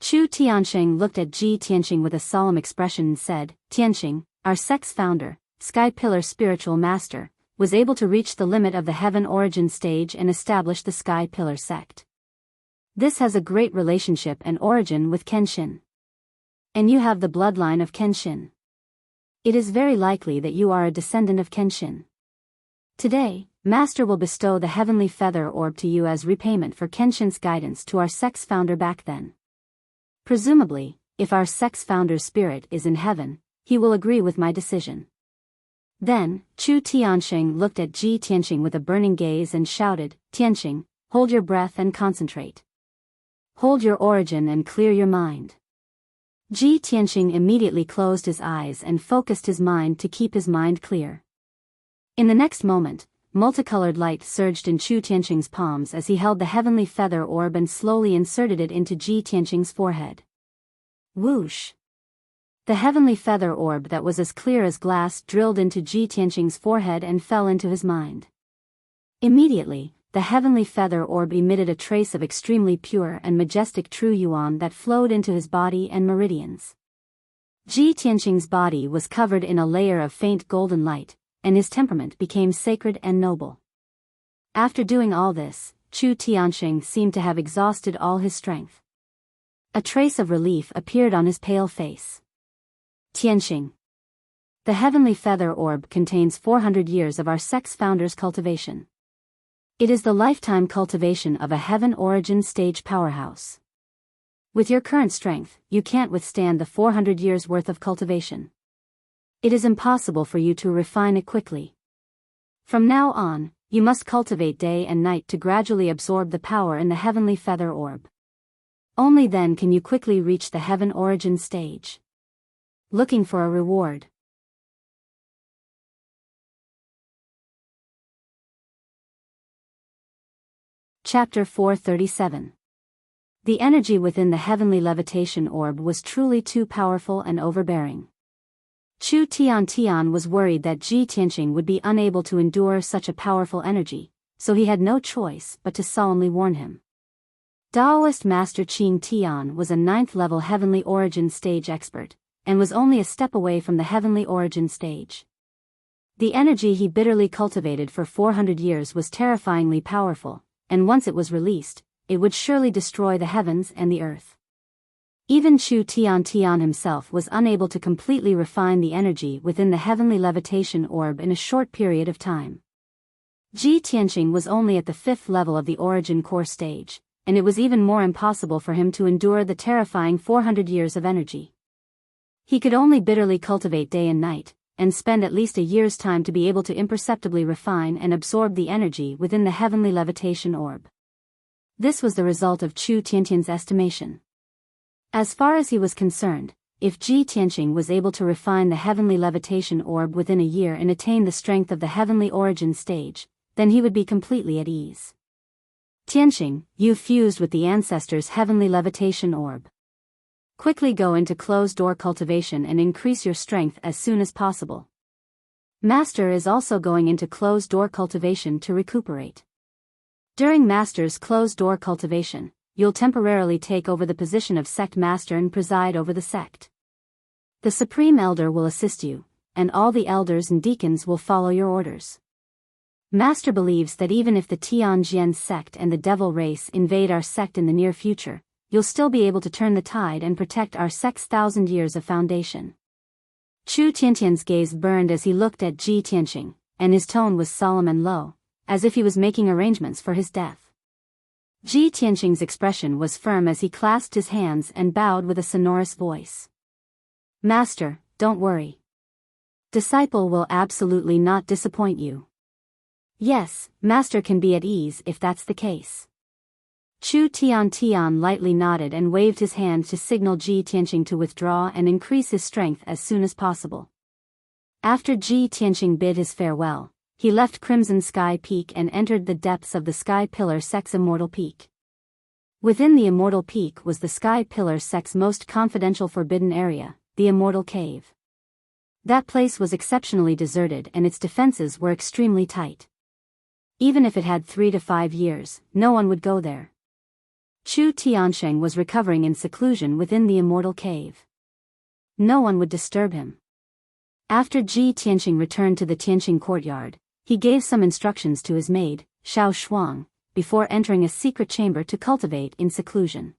Chu Tianxing looked at Ji Tianxing with a solemn expression and said, "Tianxing, our sect's founder, Sky Pillar Spiritual Master, was able to reach the limit of the Heaven Origin stage and establish the Sky Pillar sect. This has a great relationship and origin with Kenshin. And you have the bloodline of Kenshin. It is very likely that you are a descendant of Kenshin. Today, Master will bestow the heavenly feather orb to you as repayment for Kenshin's guidance to our sect's founder back then. Presumably, if our sect's founder's spirit is in heaven, he will agree with my decision." Then, Chu Tianxing looked at Ji Tianxing with a burning gaze and shouted, "Tianxing, hold your breath and concentrate. Hold your origin and clear your mind." Ji Tianxing immediately closed his eyes and focused his mind to keep his mind clear. In the next moment, multicolored light surged in Chu Tianxing's palms as he held the heavenly feather orb and slowly inserted it into Ji Tianxing's forehead. Whoosh! The heavenly feather orb that was as clear as glass drilled into Ji Tianxing's forehead and fell into his mind. Immediately, the heavenly feather orb emitted a trace of extremely pure and majestic true yuan that flowed into his body and meridians. Ji Tianxing's body was covered in a layer of faint golden light, and his temperament became sacred and noble. After doing all this, Chu Tianxing seemed to have exhausted all his strength. A trace of relief appeared on his pale face. "Tianxing. The heavenly feather orb contains 400 years of our sect's founder's cultivation. It is the lifetime cultivation of a Heaven Origin stage powerhouse. With your current strength, you can't withstand the 400 years worth of cultivation. It is impossible for you to refine it quickly. From now on, you must cultivate day and night to gradually absorb the power in the heavenly feather orb. Only then can you quickly reach the Heaven Origin stage." Looking for a reward. Chapter 437. The energy within the heavenly levitation orb was truly too powerful and overbearing. Chu Tian was worried that Ji Tianxing would be unable to endure such a powerful energy, so he had no choice but to solemnly warn him. Taoist Master Qing Tian was a 9th-level Heavenly Origin stage expert, and was only a step away from the Heavenly Origin stage. The energy he bitterly cultivated for 400 years was terrifyingly powerful, and once it was released, it would surely destroy the heavens and the earth. Even Chu Tian himself was unable to completely refine the energy within the heavenly levitation orb in a short period of time. Ji Tianqing was only at the 5th level of the origin core stage, and it was even more impossible for him to endure the terrifying 400 years of energy. He could only bitterly cultivate day and night, and spend at least a year's time to be able to imperceptibly refine and absorb the energy within the heavenly levitation orb. This was the result of Chu Tiantian's estimation. As far as he was concerned, if Ji Tianqing was able to refine the heavenly levitation orb within a year and attain the strength of the heavenly origin stage, then he would be completely at ease. Tianqing, you fused with the ancestors' heavenly levitation orb. Quickly go into closed-door cultivation and increase your strength as soon as possible. Master is also going into closed-door cultivation to recuperate. During Master's closed-door cultivation, you'll temporarily take over the position of sect master and preside over the sect. The Supreme Elder will assist you, and all the elders and deacons will follow your orders. Master believes that even if the Tianjian sect and the devil race invade our sect in the near future, you'll still be able to turn the tide and protect our sect's 1,000 years of foundation. Chu Tiantian's gaze burned as he looked at Ji Tianqing, and his tone was solemn and low, as if he was making arrangements for his death. Ji Tianqing's expression was firm as he clasped his hands and bowed with a sonorous voice. Master, don't worry. Disciple will absolutely not disappoint you. Yes, Master can be at ease if that's the case. Chu Tian lightly nodded and waved his hand to signal Ji Tianqing to withdraw and increase his strength as soon as possible. After Ji Tianqing bid his farewell, he left Crimson Sky Peak and entered the depths of the Sky Pillar Sect's Immortal Peak. Within the Immortal Peak was the Sky Pillar Sect's most confidential forbidden area, the Immortal Cave. That place was exceptionally deserted and its defenses were extremely tight. Even if it had 3 to 5 years, no one would go there. Chu Tiansheng was recovering in seclusion within the Immortal Cave. No one would disturb him. After Ji Tianqing returned to the Tianqing courtyard, he gave some instructions to his maid, Xiao Shuang, before entering a secret chamber to cultivate in seclusion.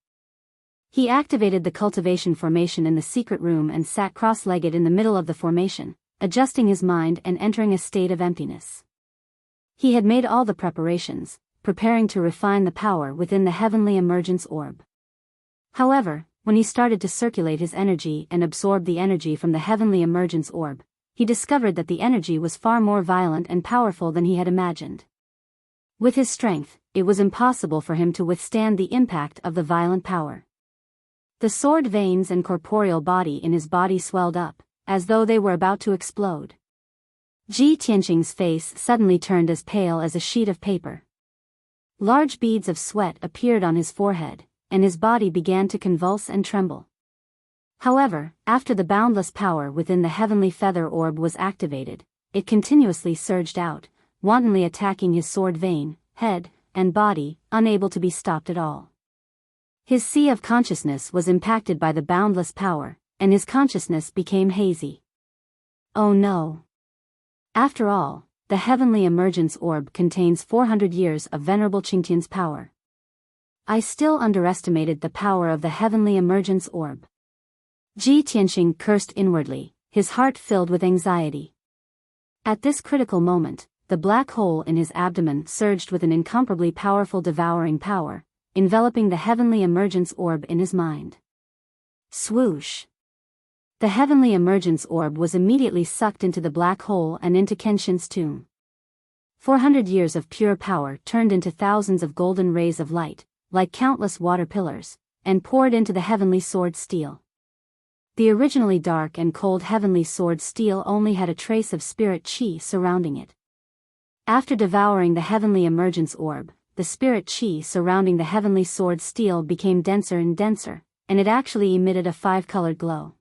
He activated the cultivation formation in the secret room and sat cross-legged in the middle of the formation, adjusting his mind and entering a state of emptiness. He had made all the preparations, preparing to refine the power within the heavenly emergence orb. However, when he started to circulate his energy and absorb the energy from the heavenly emergence orb, he discovered that the energy was far more violent and powerful than he had imagined. With his strength, it was impossible for him to withstand the impact of the violent power. The sword veins and corporeal body in his body swelled up, as though they were about to explode. Ji Tianqing's face suddenly turned as pale as a sheet of paper. Large beads of sweat appeared on his forehead, and his body began to convulse and tremble. However, after the boundless power within the heavenly feather orb was activated, it continuously surged out, wantonly attacking his sword vein, head, and body, unable to be stopped at all. His sea of consciousness was impacted by the boundless power, and his consciousness became hazy. Oh no! After all, the heavenly emergence orb contains 400 years of Venerable Qingtian's power. I still underestimated the power of the heavenly emergence orb. Ji Tianqing cursed inwardly, his heart filled with anxiety. At this critical moment, the black hole in his abdomen surged with an incomparably powerful devouring power, enveloping the heavenly emergence orb in his mind. Swoosh! The heavenly emergence orb was immediately sucked into the black hole and into Kenshin's tomb. 400 years of pure power turned into thousands of golden rays of light, like countless water pillars, and poured into the heavenly sword steel. The originally dark and cold heavenly sword steel only had a trace of spirit chi surrounding it. After devouring the heavenly emergence orb, the spirit chi surrounding the heavenly sword steel became denser and denser, and it actually emitted a 5-colored glow.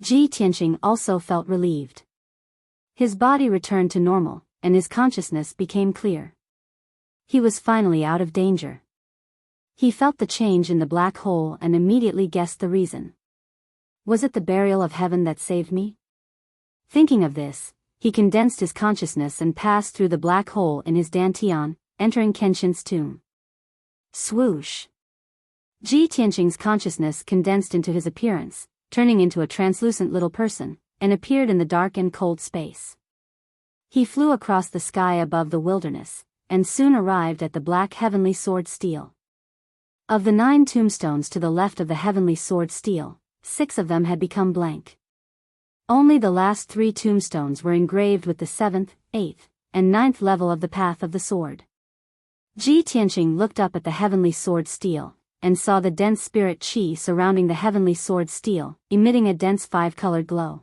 Ji Tianqing also felt relieved. His body returned to normal, and his consciousness became clear. He was finally out of danger. He felt the change in the black hole and immediately guessed the reason. Was it the burial of heaven that saved me? Thinking of this, he condensed his consciousness and passed through the black hole in his dantian, entering Kenshin's tomb. Swoosh! Ji Tianqing's consciousness condensed into his appearance, turning into a translucent little person, and appeared in the dark and cold space. He flew across the sky above the wilderness, and soon arrived at the black heavenly sword steel. Of the 9 tombstones to the left of the heavenly sword steel, 6 of them had become blank. Only the last 3 tombstones were engraved with the 7th, 8th, and 9th level of the path of the sword. Ji Tianqing looked up at the heavenly sword steel, and saw the dense spirit qi surrounding the heavenly sword steel, emitting a dense 5-colored glow.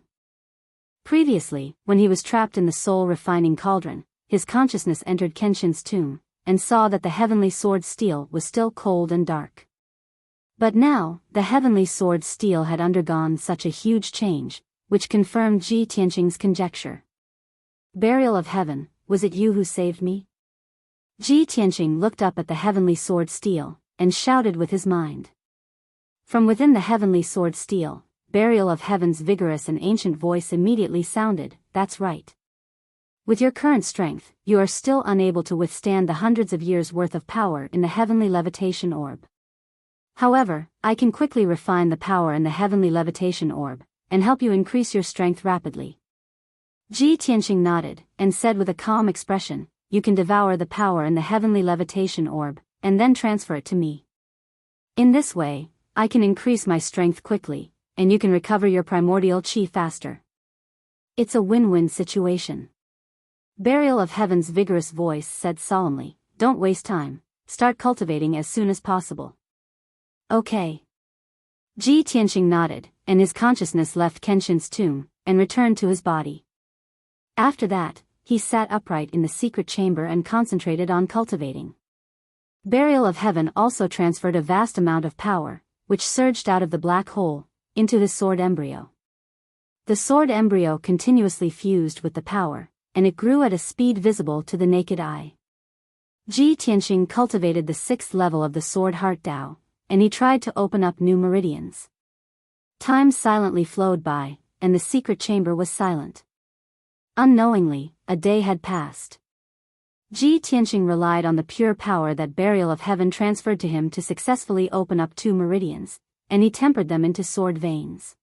Previously, when he was trapped in the soul-refining cauldron, his consciousness entered Kenshin's tomb, and saw that the heavenly sword steel was still cold and dark. But now, the heavenly sword steel had undergone such a huge change, which confirmed Ji Tianqing's conjecture. Burial of heaven, was it you who saved me? Ji Tianqing looked up at the heavenly sword steel, and shouted with his mind. From within the heavenly sword steel, Burial of Heaven's vigorous and ancient voice immediately sounded, "That's right. With your current strength, you are still unable to withstand the hundreds of years' worth of power in the heavenly levitation orb. However, I can quickly refine the power in the heavenly levitation orb, and help you increase your strength rapidly." Ji Tianqing nodded, and said with a calm expression, "You can devour the power in the heavenly levitation orb, and then transfer it to me. In this way, I can increase my strength quickly, and you can recover your primordial qi faster. It's a win-win situation." Burial of Heaven's vigorous voice said solemnly, "Don't waste time, start cultivating as soon as possible." "Okay." Ji Tianqing nodded, and his consciousness left Kenshin's tomb, and returned to his body. After that, he sat upright in the secret chamber and concentrated on cultivating. Burial of Heaven also transferred a vast amount of power, which surged out of the black hole, into his sword embryo. The sword embryo continuously fused with the power, and it grew at a speed visible to the naked eye. Ji Tianqing cultivated the 6th level of the sword heart Dao, and he tried to open up new meridians. Time silently flowed by, and the secret chamber was silent. Unknowingly, a day had passed. Ji Tianqing relied on the pure power that Burial of Heaven transferred to him to successfully open up 2 meridians, and he tempered them into sword veins.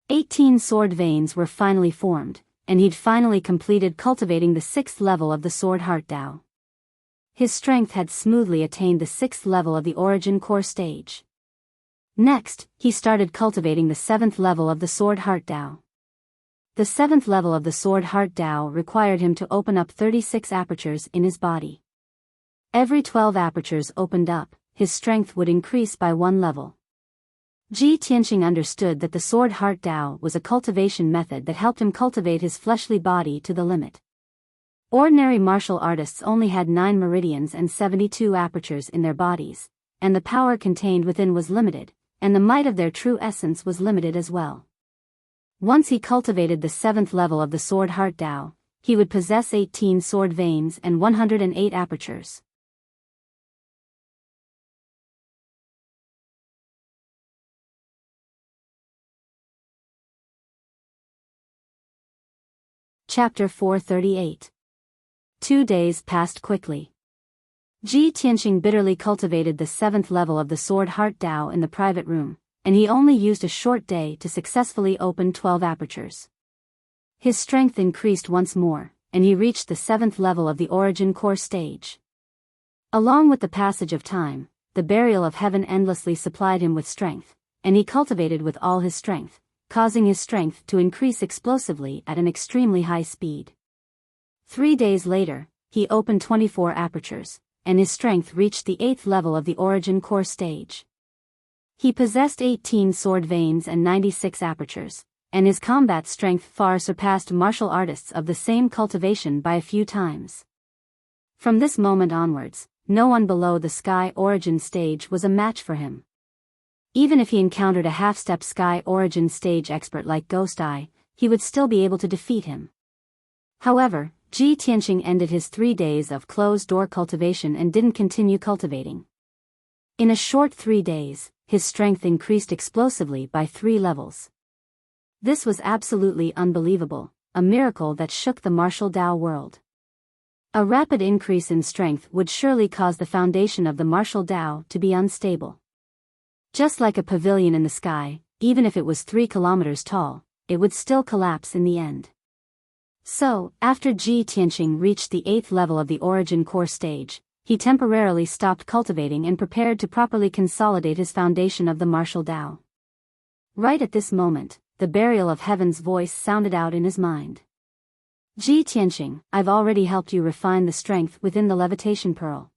18 sword veins were finally formed, and he'd finally completed cultivating the 6th level of the sword heart Dao. His strength had smoothly attained the 6th level of the origin core stage. Next, he started cultivating the 7th level of the sword heart Dao. The 7th level of the sword heart Dao required him to open up 36 apertures in his body. Every 12 apertures opened up, his strength would increase by 1 level. Ji Tianqing understood that the sword heart Dao was a cultivation method that helped him cultivate his fleshly body to the limit. Ordinary martial artists only had 9 meridians and 72 apertures in their bodies, and the power contained within was limited, and the might of their true essence was limited as well. Once he cultivated the 7th level of the sword heart Dao, he would possess 18 sword veins and 108 apertures. Chapter 438. 2 days passed quickly. Ji Tianqing bitterly cultivated the 7th level of the sword heart Dao in the private room, and he only used a short day to successfully open 12 apertures. His strength increased once more, and he reached the 7th level of the origin core stage. Along with the passage of time, the Burial of Heaven endlessly supplied him with strength, and he cultivated with all his strength, causing his strength to increase explosively at an extremely high speed. 3 days later, he opened 24 apertures, and his strength reached the 8th level of the origin core stage. He possessed 18 sword veins and 96 apertures, and his combat strength far surpassed martial artists of the same cultivation by a few times. From this moment onwards, no one below the sky origin stage was a match for him. Even if he encountered a half-step sky origin stage expert like Ghost Eye, he would still be able to defeat him. However, Ji Tianqing ended his 3 days of closed-door cultivation and didn't continue cultivating. In a short 3 days, his strength increased explosively by 3 levels. This was absolutely unbelievable, a miracle that shook the martial Dao world. A rapid increase in strength would surely cause the foundation of the martial Dao to be unstable. Just like a pavilion in the sky, even if it was 3 kilometers tall, it would still collapse in the end. So, after Ji Tianqing reached the 8th level of the origin core stage, he temporarily stopped cultivating and prepared to properly consolidate his foundation of the martial Tao. Right at this moment, the burial of heaven's voice sounded out in his mind. Ji Tianqing, I've already helped you refine the strength within the levitation pearl.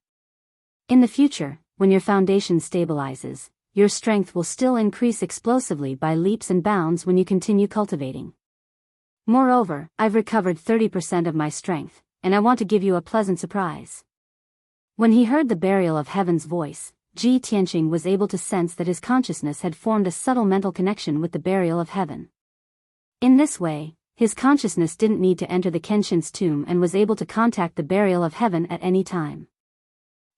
In the future, when your foundation stabilizes, your strength will still increase explosively by leaps and bounds when you continue cultivating. Moreover, I've recovered 30% of my strength, and I want to give you a pleasant surprise. When he heard the burial of heaven's voice, Ji Tianqing was able to sense that his consciousness had formed a subtle mental connection with the burial of heaven. In this way, his consciousness didn't need to enter the Kenshin's tomb and was able to contact the burial of heaven at any time.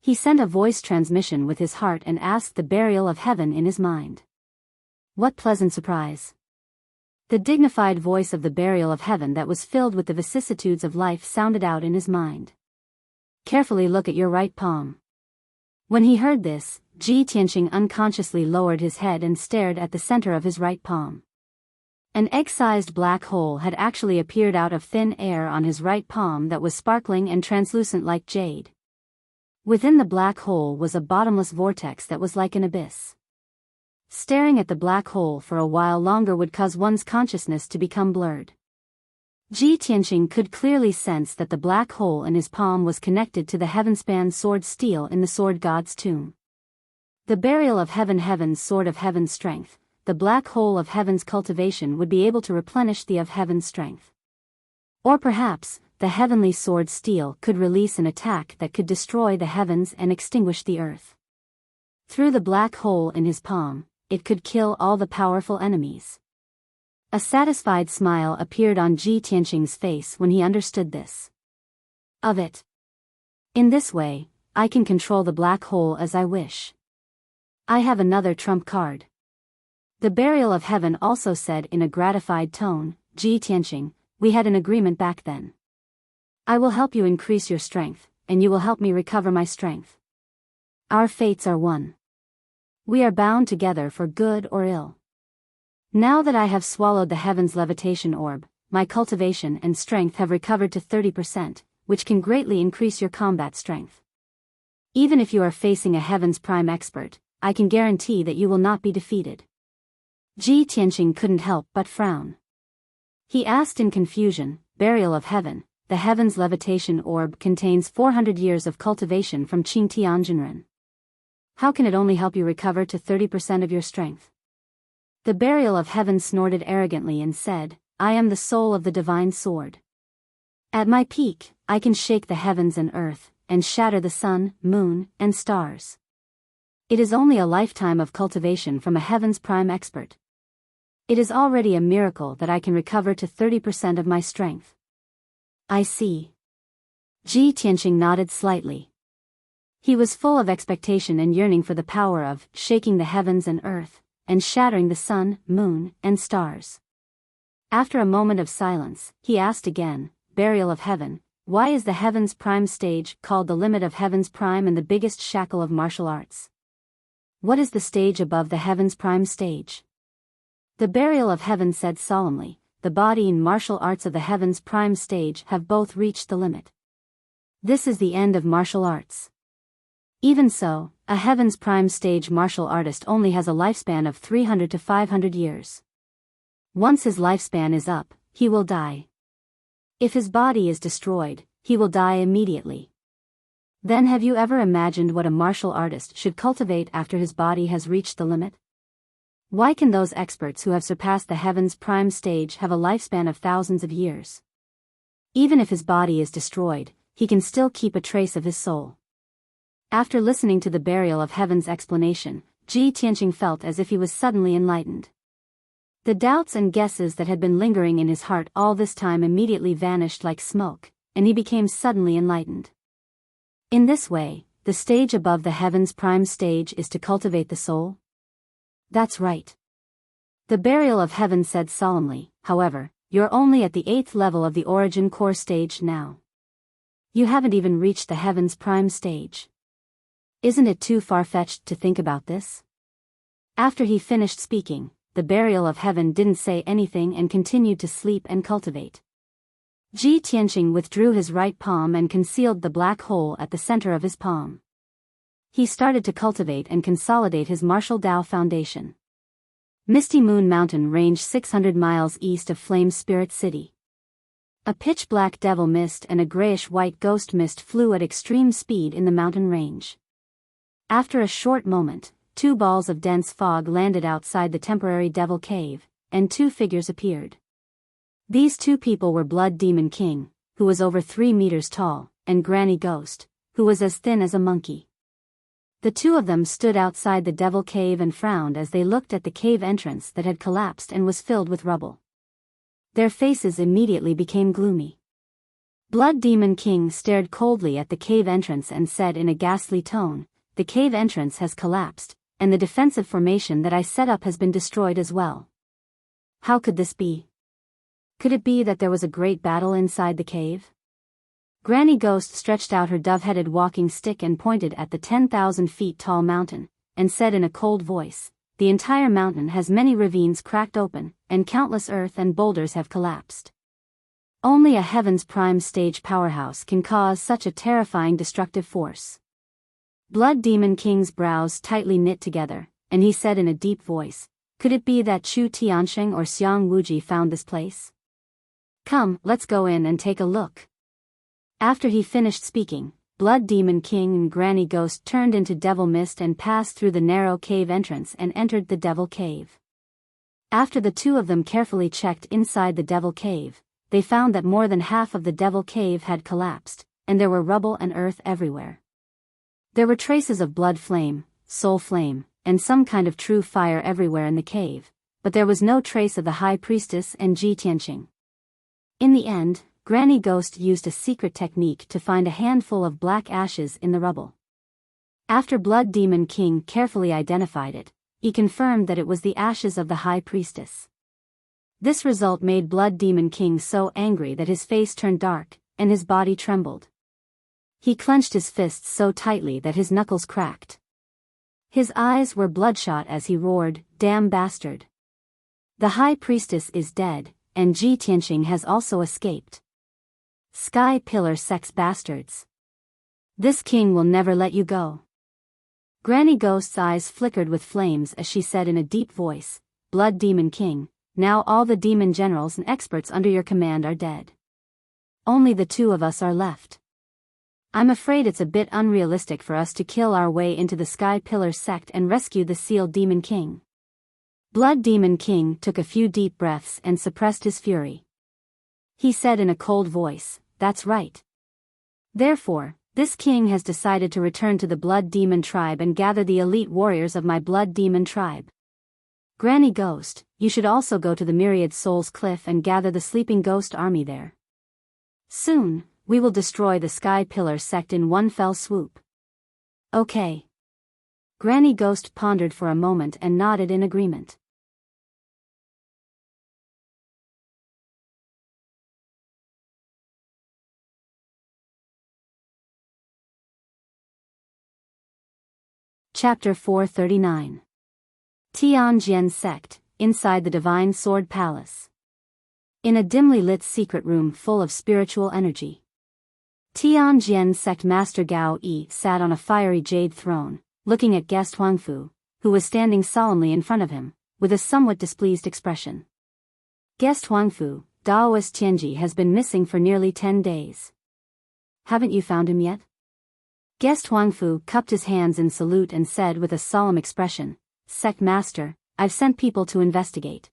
He sent a voice transmission with his heart and asked the burial of heaven in his mind. What pleasant surprise! The dignified voice of the burial of heaven that was filled with the vicissitudes of life sounded out in his mind. Carefully look at your right palm. When he heard this, Ji Tianqing unconsciously lowered his head and stared at the center of his right palm. An egg-sized black hole had actually appeared out of thin air on his right palm that was sparkling and translucent like jade. Within the black hole was a bottomless vortex that was like an abyss. Staring at the black hole for a while longer would cause one's consciousness to become blurred. Ji Tianqing could clearly sense that the black hole in his palm was connected to the heavenspan sword steel in the sword god's tomb. The burial of heaven's sword of heaven's strength, the black hole of heaven's cultivation would be able to replenish the of heaven's strength. Or perhaps, the heavenly sword steel could release an attack that could destroy the heavens and extinguish the earth. Through the black hole in his palm, it could kill all the powerful enemies. A satisfied smile appeared on Ji Tianqing's face when he understood this. Of it. In this way, I can control the black hole as I wish. I have another trump card. The burial of heaven also said in a gratified tone, Ji Tianqing, we had an agreement back then. I will help you increase your strength, and you will help me recover my strength. Our fates are one. We are bound together for good or ill. Now that I have swallowed the heaven's levitation orb, my cultivation and strength have recovered to 30%, which can greatly increase your combat strength. Even if you are facing a heaven's prime expert, I can guarantee that you will not be defeated. Ji Tianqing couldn't help but frown. He asked in confusion, burial of heaven, the heaven's levitation orb contains 400 years of cultivation from Qingtian Jinren. How can it only help you recover to 30% of your strength? The burial of heaven snorted arrogantly and said, I am the soul of the divine sword. At my peak, I can shake the heavens and earth, and shatter the sun, moon, and stars. It is only a lifetime of cultivation from a heaven's prime expert. It is already a miracle that I can recover to 30% of my strength. I see. Ji Tianqing nodded slightly. He was full of expectation and yearning for the power of shaking the heavens and earth, and shattering the sun, moon, and stars. After a moment of silence, he asked again, burial of heaven, why is the heaven's prime stage called the limit of heaven's prime and the biggest shackle of martial arts? What is the stage above the heaven's prime stage? The burial of heaven said solemnly, the body and martial arts of the heaven's prime stage have both reached the limit. This is the end of martial arts. Even so, a heaven's prime stage martial artist only has a lifespan of 300 to 500 years. Once his lifespan is up, he will die. If his body is destroyed, he will die immediately. Then have you ever imagined what a martial artist should cultivate after his body has reached the limit? Why can those experts who have surpassed the heaven's prime stage have a lifespan of thousands of years? Even if his body is destroyed, he can still keep a trace of his soul. After listening to the burial of heaven's explanation, Ji Tianqing felt as if he was suddenly enlightened. The doubts and guesses that had been lingering in his heart all this time immediately vanished like smoke, and he became suddenly enlightened. In this way, the stage above the heaven's prime stage is to cultivate the soul? That's right. The burial of heaven said solemnly, however, you're only at the 8th level of the origin core stage now. You haven't even reached the heaven's prime stage. Isn't it too far-fetched to think about this? After he finished speaking, the burial of heaven didn't say anything and continued to sleep and cultivate. Ji Tianqing withdrew his right palm and concealed the black hole at the center of his palm. He started to cultivate and consolidate his martial Tao foundation. Misty Moon Mountain Range 600 miles east of Flame Spirit City. A pitch-black devil mist and a grayish-white ghost mist flew at extreme speed in the mountain range. After a short moment, 2 balls of dense fog landed outside the temporary devil cave, and 2 figures appeared. These 2 people were Blood Demon King, who was over 3 meters tall, and Granny Ghost, who was as thin as a monkey. The 2 of them stood outside the devil cave and frowned as they looked at the cave entrance that had collapsed and was filled with rubble. Their faces immediately became gloomy. Blood Demon King stared coldly at the cave entrance and said in a ghastly tone, "The cave entrance has collapsed, and the defensive formation that I set up has been destroyed as well. How could this be? Could it be that there was a great battle inside the cave?" Granny Ghost stretched out her dove-headed walking stick and pointed at the 10,000 feet tall mountain, and said in a cold voice, "The entire mountain has many ravines cracked open, and countless earth and boulders have collapsed. Only a Heaven's Prime Stage powerhouse can cause such a terrifying destructive force." Blood Demon King's brows tightly knit together, and he said in a deep voice, "Could it be that Chu Tiansheng or Xiang Wuji found this place? Come, let's go in and take a look." After he finished speaking, Blood Demon King and Granny Ghost turned into devil mist and passed through the narrow cave entrance and entered the devil cave. After the 2 of them carefully checked inside the devil cave, they found that more than half of the devil cave had collapsed, and there were rubble and earth everywhere. There were traces of blood flame, soul flame, and some kind of true fire everywhere in the cave, but there was no trace of the High Priestess and Ji Tianqing. In the end, Granny Ghost used a secret technique to find a handful of black ashes in the rubble. After Blood Demon King carefully identified it, he confirmed that it was the ashes of the High Priestess. This result made Blood Demon King so angry that his face turned dark, and his body trembled. He clenched his fists so tightly that his knuckles cracked. His eyes were bloodshot as he roared, "Damn bastard! The High Priestess is dead, and Ji Tianqing has also escaped. Sky Pillar sex bastards. This king will never let you go." Granny Ghost's eyes flickered with flames as she said in a deep voice, "Blood Demon King, now all the demon generals and experts under your command are dead. Only the 2 of us are left. I'm afraid it's a bit unrealistic for us to kill our way into the Sky Pillar sect and rescue the Seal Demon King." Blood Demon King took a few deep breaths and suppressed his fury. He said in a cold voice, "That's right. Therefore, this king has decided to return to the Blood Demon tribe and gather the elite warriors of my Blood Demon tribe. Granny Ghost, you should also go to the Myriad Souls Cliff and gather the Sleeping Ghost army there. Soon, we will destroy the Sky Pillar sect in one fell swoop." "Okay." Granny Ghost pondered for a moment and nodded in agreement. Chapter 439. Tianjian Sect, inside the Divine Sword Palace. In a dimly lit secret room full of spiritual energy, Tianjian Sect Master Gao Yi sat on a fiery jade throne, looking at guest Huangfu, who was standing solemnly in front of him, with a somewhat displeased expression. "Guest Huangfu, Daoist Tianji has been missing for nearly 10 days. Haven't you found him yet?" Guest Huangfu cupped his hands in salute and said with a solemn expression, "Sect Master, I've sent people to investigate.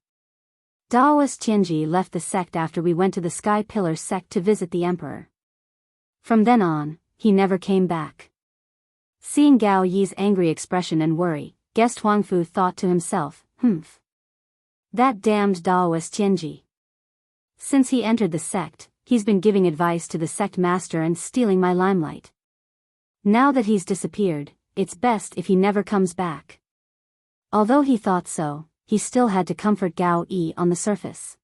Daoist Tianji left the sect after we went to the Sky Pillar sect to visit the Emperor. From then on, he never came back." Seeing Gao Yi's angry expression and worry, guest Huangfu thought to himself, "Humph. That damned Daoist Tianji. Since he entered the sect, he's been giving advice to the sect master and stealing my limelight. Now that he's disappeared, it's best if he never comes back." Although he thought so, he still had to comfort Gao Yi on the surface.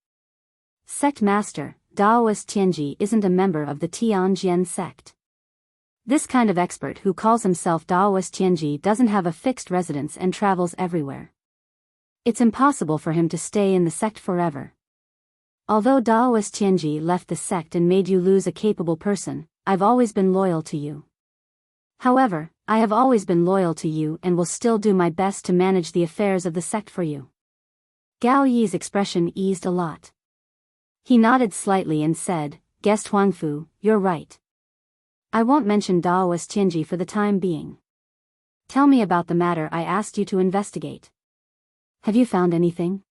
"Sect Master, Daoist Tianji isn't a member of the Tianjian sect. This kind of expert who calls himself Daoist Tianji doesn't have a fixed residence and travels everywhere. It's impossible for him to stay in the sect forever. Although Daoist Tianji left the sect and made you lose a capable person, I've always been loyal to you. However, I have always been loyal to you and will still do my best to manage the affairs of the sect for you. Gao Yi's expression eased a lot. He nodded slightly and said, Guest Huangfu, you're right. I won't mention Daoist Tianji for the time being. Tell me about the matter I asked you to investigate. Have you found anything?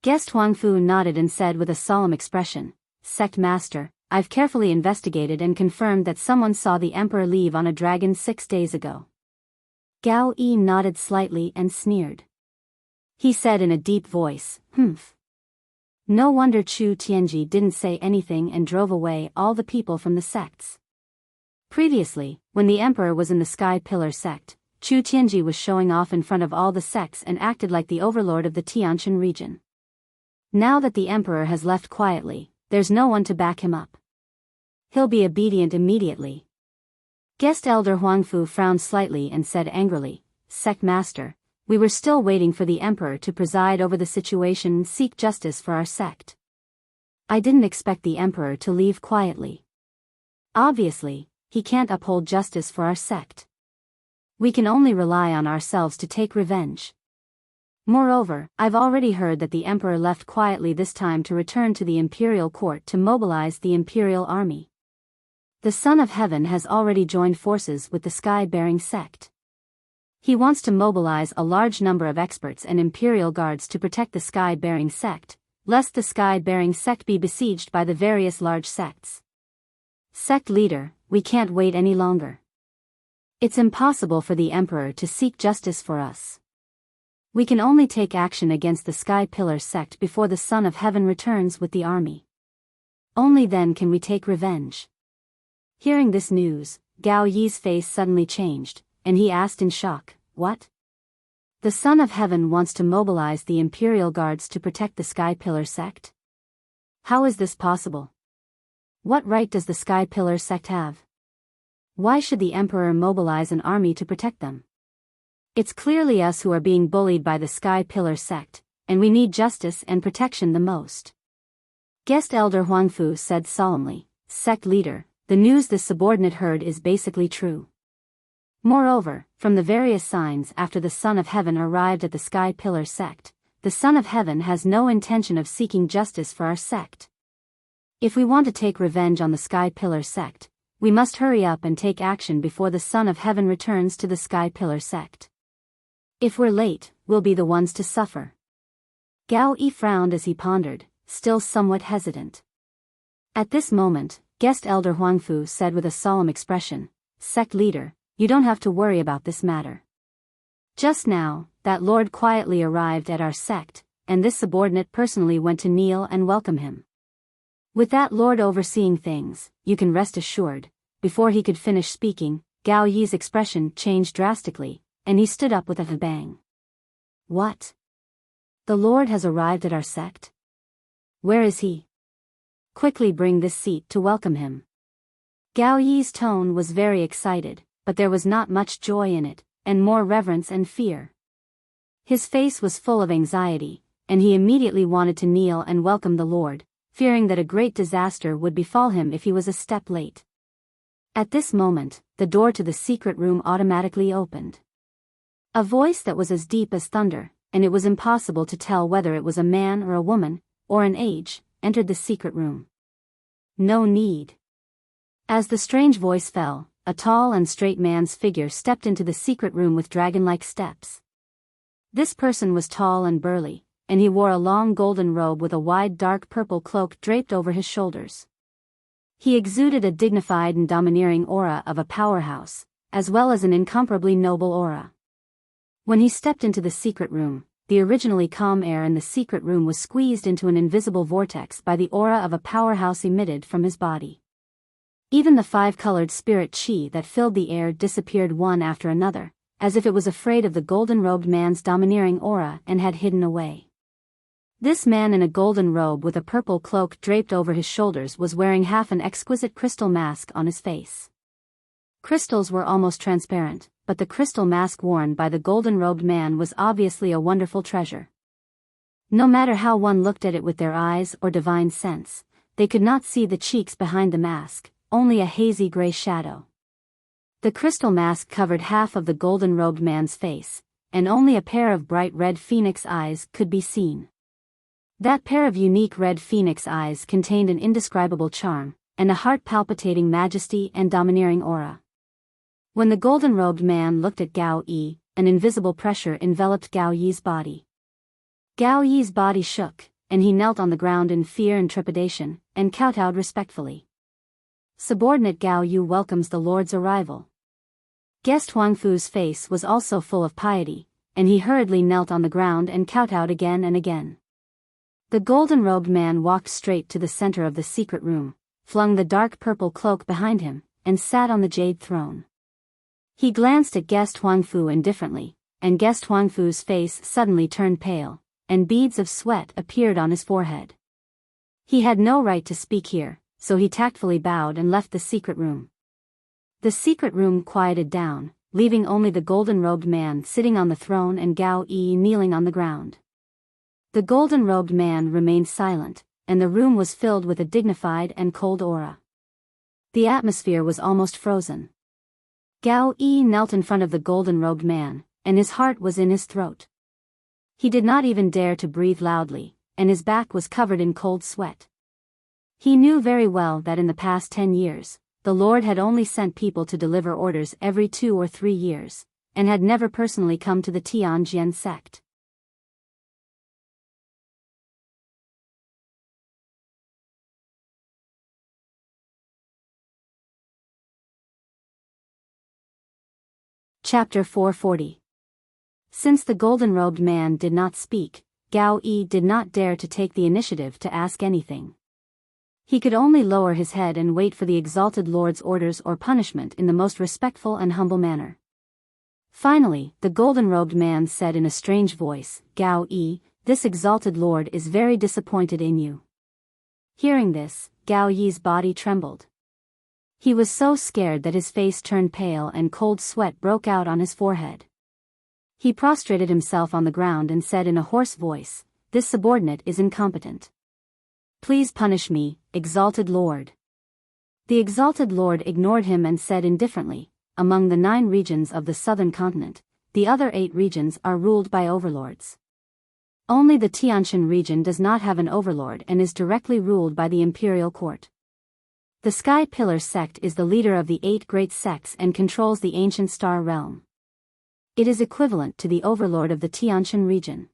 Guest Huangfu nodded and said with a solemn expression, Sect Master, I've carefully investigated and confirmed that someone saw the Emperor leave on a dragon 6 days ago. Gao Yi nodded slightly and sneered. He said in a deep voice, Humph. No wonder Chu Tianji didn't say anything and drove away all the people from the sects. Previously, when the Emperor was in the Sky Pillar sect, Chu Tianji was showing off in front of all the sects and acted like the overlord of the Tianshan region. Now that the Emperor has left quietly, there's no one to back him up. He'll be obedient immediately. Guest Elder Huangfu frowned slightly and said angrily, Sect Master, we were still waiting for the Emperor to preside over the situation and seek justice for our sect. I didn't expect the Emperor to leave quietly. Obviously, he can't uphold justice for our sect. We can only rely on ourselves to take revenge. Moreover, I've already heard that the Emperor left quietly this time to return to the Imperial Court to mobilize the Imperial Army. The Son of Heaven has already joined forces with the Sky-bearing sect. He wants to mobilize a large number of experts and Imperial guards to protect the Sky-bearing sect, lest the Sky-bearing sect be besieged by the various large sects. Sect leader, we can't wait any longer. It's impossible for the Emperor to seek justice for us. We can only take action against the Sky Pillar sect before the Son of Heaven returns with the army. Only then can we take revenge. Hearing this news, Gao Yi's face suddenly changed, and he asked in shock, What? The Son of Heaven wants to mobilize the Imperial Guards to protect the Sky Pillar sect? How is this possible? What right does the Sky Pillar sect have? Why should the Emperor mobilize an army to protect them? It's clearly us who are being bullied by the Sky Pillar sect, and we need justice and protection the most. Guest Elder Huangfu said solemnly, Sect leader, the news this subordinate heard is basically true. Moreover, from the various signs after the Son of Heaven arrived at the Sky Pillar sect, the Son of Heaven has no intention of seeking justice for our sect. If we want to take revenge on the Sky Pillar sect, we must hurry up and take action before the Son of Heaven returns to the Sky Pillar sect. If we're late, we'll be the ones to suffer. Gao Yi frowned as he pondered, still somewhat hesitant. At this moment, Guest Elder Huangfu said with a solemn expression, Sect leader, you don't have to worry about this matter. Just now, that lord quietly arrived at our sect, and this subordinate personally went to kneel and welcome him. With that lord overseeing things, you can rest assured. Before he could finish speaking, Gao Yi's expression changed drastically, and he stood up with a bang. What? The lord has arrived at our sect? Where is he? Quickly bring this seat to welcome him. Gao Yi's tone was very excited, but there was not much joy in it, and more reverence and fear. His face was full of anxiety, and he immediately wanted to kneel and welcome the Lord, fearing that a great disaster would befall him if he was a step late. At this moment, the door to the secret room automatically opened. A voice that was as deep as thunder, and it was impossible to tell whether it was a man or a woman, or an age, entered the secret room. No need. As the strange voice fell, a tall and straight man's figure stepped into the secret room with dragon-like steps. This person was tall and burly, and he wore a long golden robe with a wide dark purple cloak draped over his shoulders. He exuded a dignified and domineering aura of a powerhouse, as well as an incomparably noble aura. When he stepped into the secret room, the originally calm air in the secret room was squeezed into an invisible vortex by the aura of a powerhouse emitted from his body. Even the 5-colored spirit chi that filled the air disappeared one after another, as if it was afraid of the golden-robed man's domineering aura and had hidden away. This man in a golden robe with a purple cloak draped over his shoulders was wearing half an exquisite crystal mask on his face. Crystals were almost transparent, but the crystal mask worn by the golden-robed man was obviously a wonderful treasure. No matter how one looked at it with their eyes or divine sense, they could not see the cheeks behind the mask, only a hazy gray shadow. The crystal mask covered half of the golden-robed man's face, and only a pair of bright red phoenix eyes could be seen. That pair of unique red phoenix eyes contained an indescribable charm, and a heart-palpitating majesty and domineering aura. When the golden-robed man looked at Gao Yi, an invisible pressure enveloped Gao Yi's body. Gao Yi's body shook, and he knelt on the ground in fear and trepidation, and kowtowed respectfully. Subordinate Gao Yu welcomes the Lord's arrival. Guest Huangfu's face was also full of piety, and he hurriedly knelt on the ground and kowtowed again and again. The golden-robed man walked straight to the center of the secret room, flung the dark purple cloak behind him, and sat on the jade throne. He glanced at Guest Huangfu indifferently, and Guest Huangfu's face suddenly turned pale, and beads of sweat appeared on his forehead. He had no right to speak here, so he tactfully bowed and left the secret room. The secret room quieted down, leaving only the golden-robed man sitting on the throne and Gao Yi kneeling on the ground. The golden-robed man remained silent, and the room was filled with a dignified and cold aura. The atmosphere was almost frozen. Gao Yi knelt in front of the golden-robed man, and his heart was in his throat. He did not even dare to breathe loudly, and his back was covered in cold sweat. He knew very well that in the past 10 years, the Lord had only sent people to deliver orders every 2 or 3 years, and had never personally come to the Tianjin sect. Chapter 440. Since the golden-robed man did not speak, Gao Yi did not dare to take the initiative to ask anything. He could only lower his head and wait for the exalted Lord's orders or punishment in the most respectful and humble manner. Finally, the golden-robed man said in a strange voice, "Gao Yi, this exalted Lord is very disappointed in you." Hearing this, Gao Yi's body trembled. He was so scared that his face turned pale and cold sweat broke out on his forehead. He prostrated himself on the ground and said in a hoarse voice, "This subordinate is incompetent. Please punish me, exalted Lord." The exalted Lord ignored him and said indifferently, "Among the 9 regions of the southern continent, the other 8 regions are ruled by overlords. Only the Tianshan region does not have an overlord and is directly ruled by the imperial court. The Sky Pillar sect is the leader of the 8 great sects and controls the ancient star realm. It is equivalent to the overlord of the Tianshan region.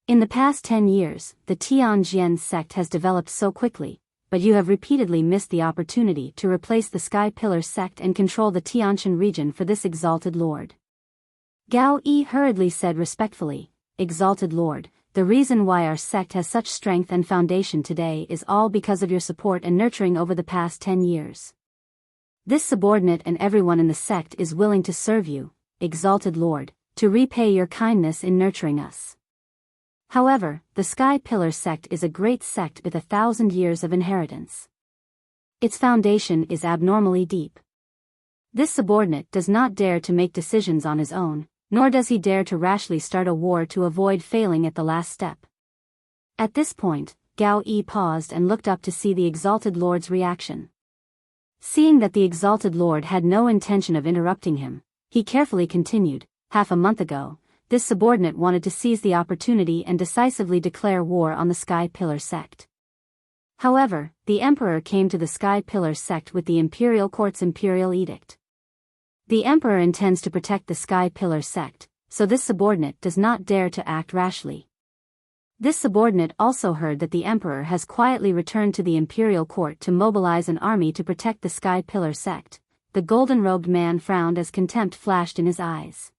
In the past 10 years, the Tianjin sect has developed so quickly, but you have repeatedly missed the opportunity to replace the Sky Pillar sect and control the Tianshan region for this exalted Lord." Gao Yi hurriedly said respectfully, "Exalted Lord, the reason why our sect has such strength and foundation today is all because of your support and nurturing over the past 10 years. This subordinate and everyone in the sect is willing to serve you, exalted Lord, to repay your kindness in nurturing us. However, the Sky Pillar sect is a great sect with 1,000 years of inheritance. Its foundation is abnormally deep. This subordinate does not dare to make decisions on his own, nor does he dare to rashly start a war to avoid failing at the last step." At this point, Gao Yi paused and looked up to see the exalted Lord's reaction. Seeing that the exalted Lord had no intention of interrupting him, he carefully continued, "Half a month ago, this subordinate wanted to seize the opportunity and decisively declare war on the Sky Pillar sect. However, the emperor came to the Sky Pillar sect with the imperial court's imperial edict. The emperor intends to protect the Sky Pillar sect, so this subordinate does not dare to act rashly. This subordinate also heard that the emperor has quietly returned to the imperial court to mobilize an army to protect the Sky Pillar sect." The golden-robed man frowned as contempt flashed in his eyes.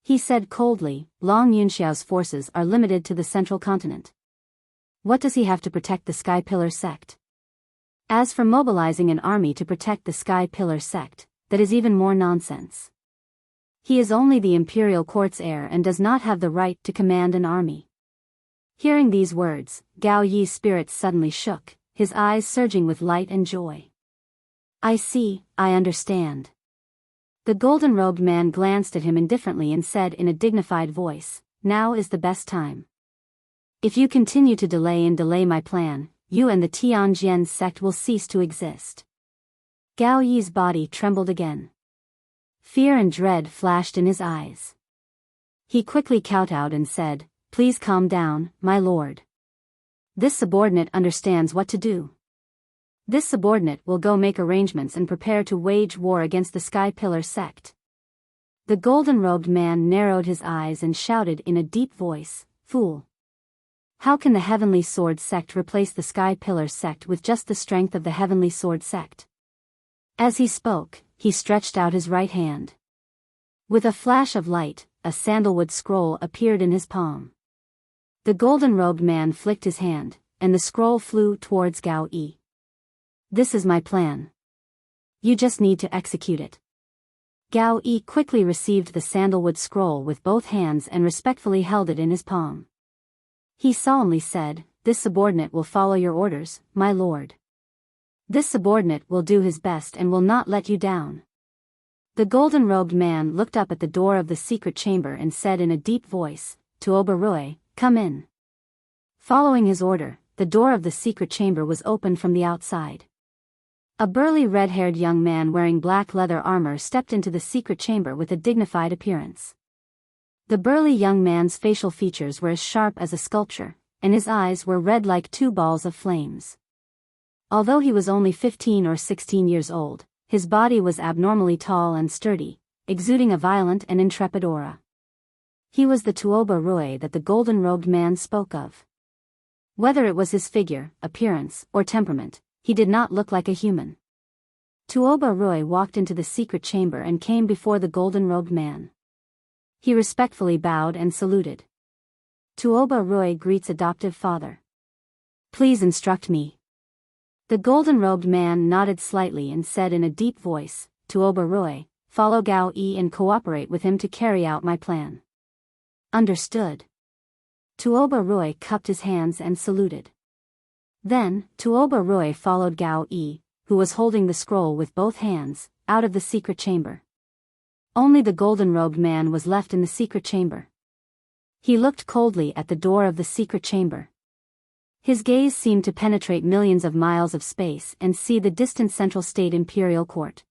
He said coldly, "Long Yunxiao's forces are limited to the central continent. What does he have to protect the Sky Pillar sect? As for mobilizing an army to protect the Sky Pillar sect, that is even more nonsense. He is only the imperial court's heir and does not have the right to command an army." Hearing these words, Gao Yi's spirit suddenly shook, his eyes surging with light and joy. "I see, I understand." The golden-robed man glanced at him indifferently and said in a dignified voice, "Now is the best time. If you continue to delay my plan, you and the Tianjian sect will cease to exist. Gao Yi's body trembled again. Fear and dread flashed in his eyes. He quickly kowtowed and said, "Please calm down, my lord. This subordinate understands what to do. This subordinate will go make arrangements and prepare to wage war against the Sky Pillar sect." The golden-robed man narrowed his eyes and shouted in a deep voice, "Fool! How can the Heavenly Sword sect replace the Sky Pillar sect with just the strength of the Heavenly Sword sect?" As he spoke, he stretched out his right hand. With a flash of light, a sandalwood scroll appeared in his palm. The golden-robed man flicked his hand, and the scroll flew towards Gao Yi. "This is my plan. You just need to execute it." Gao Yi quickly received the sandalwood scroll with both hands and respectfully held it in his palm. He solemnly said, "This subordinate will follow your orders, my lord. This subordinate will do his best and will not let you down." The golden-robed man looked up at the door of the secret chamber and said in a deep voice, "Tuoba Rui, come in." Following his order, the door of the secret chamber was opened from the outside. A burly red-haired young man wearing black leather armor stepped into the secret chamber with a dignified appearance. The burly young man's facial features were as sharp as a sculpture, and his eyes were red like two balls of flames. Although he was only 15 or 16 years old, his body was abnormally tall and sturdy, exuding a violent and intrepid aura. He was the Tuoba Rui that the golden-robed man spoke of. Whether it was his figure, appearance, or temperament, he did not look like a human. Tuoba Rui walked into the secret chamber and came before the golden-robed man. He respectfully bowed and saluted. Tuoba Rui greets adoptive father. "Please instruct me." The golden-robed man nodded slightly and said in a deep voice, "Tuoba Rui, follow Gao Yi and cooperate with him to carry out my plan." "Understood." Tuoba Rui cupped his hands and saluted. Then, Tuoba Rui followed Gao Yi, who was holding the scroll with both hands, out of the secret chamber. Only the golden-robed man was left in the secret chamber. He looked coldly at the door of the secret chamber. His gaze seemed to penetrate millions of miles of space and see the distant Central State Imperial Court.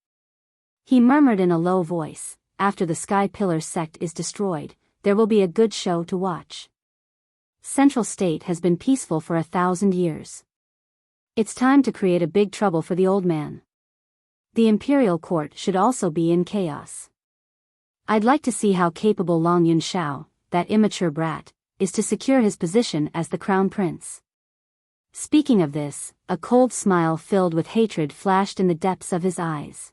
He murmured in a low voice, "After the Sky Pillar sect is destroyed, there will be a good show to watch. Central State has been peaceful for 1,000 years. It's time to create a big trouble for the old man. The Imperial Court should also be in chaos. I'd like to see how capable Long Yun Shao, that immature brat, is to secure his position as the Crown Prince." Speaking of this, a cold smile filled with hatred flashed in the depths of his eyes.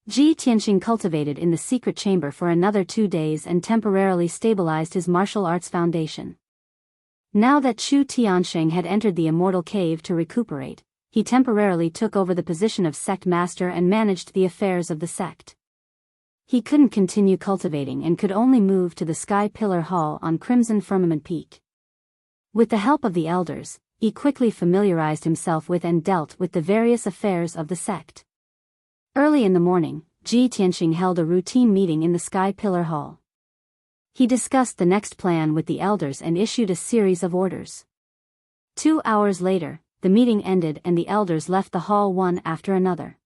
Ji Tianxing cultivated in the secret chamber for another 2 days and temporarily stabilized his martial arts foundation. Now that Chu Tianxing had entered the immortal cave to recuperate, he temporarily took over the position of sect master and managed the affairs of the sect. He couldn't continue cultivating and could only move to the Sky Pillar Hall on Crimson Firmament Peak. With the help of the elders, he quickly familiarized himself with and dealt with the various affairs of the sect. Early in the morning, Ji Tianxing held a routine meeting in the Sky Pillar Hall. He discussed the next plan with the elders and issued a series of orders. 2 hours later, the meeting ended and the elders left the hall one after another.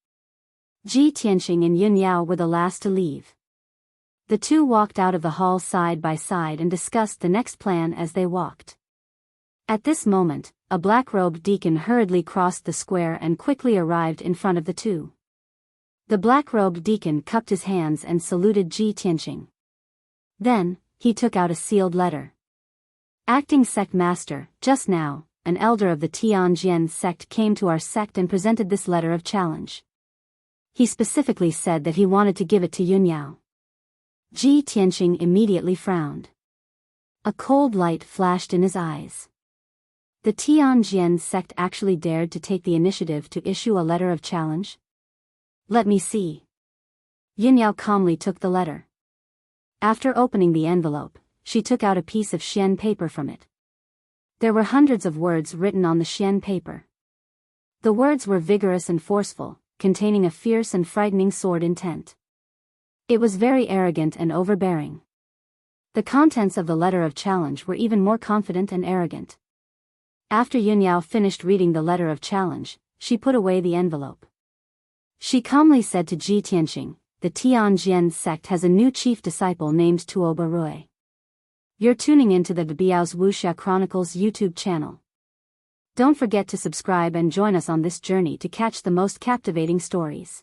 Ji Tianxing and Yun Yao were the last to leave. The two walked out of the hall side by side and discussed the next plan as they walked. At this moment, a black-robed deacon hurriedly crossed the square and quickly arrived in front of the two. The black-robed deacon cupped his hands and saluted Ji Tianxing. Then, he took out a sealed letter. "Acting Sect Master, just now, an elder of the Tianjian sect came to our sect and presented this letter of challenge. He specifically said that he wanted to give it to Yun Yao." Ji Tianxing immediately frowned. A cold light flashed in his eyes. The Tianjian sect actually dared to take the initiative to issue a letter of challenge? "Let me see." Yun Yao calmly took the letter. After opening the envelope, she took out a piece of xian paper from it. There were hundreds of words written on the xian paper. The words were vigorous and forceful, containing a fierce and frightening sword intent. It was very arrogant and overbearing. The contents of the letter of challenge were even more confident and arrogant. After Yunyao finished reading the letter of challenge, she put away the envelope. She calmly said to Ji Tianqing, "The Tianjin sect has a new chief disciple named Tuoba Rui. You're tuning into the Biyao's Wuxia Chronicles YouTube channel. Don't forget to subscribe and join us on this journey to catch the most captivating stories."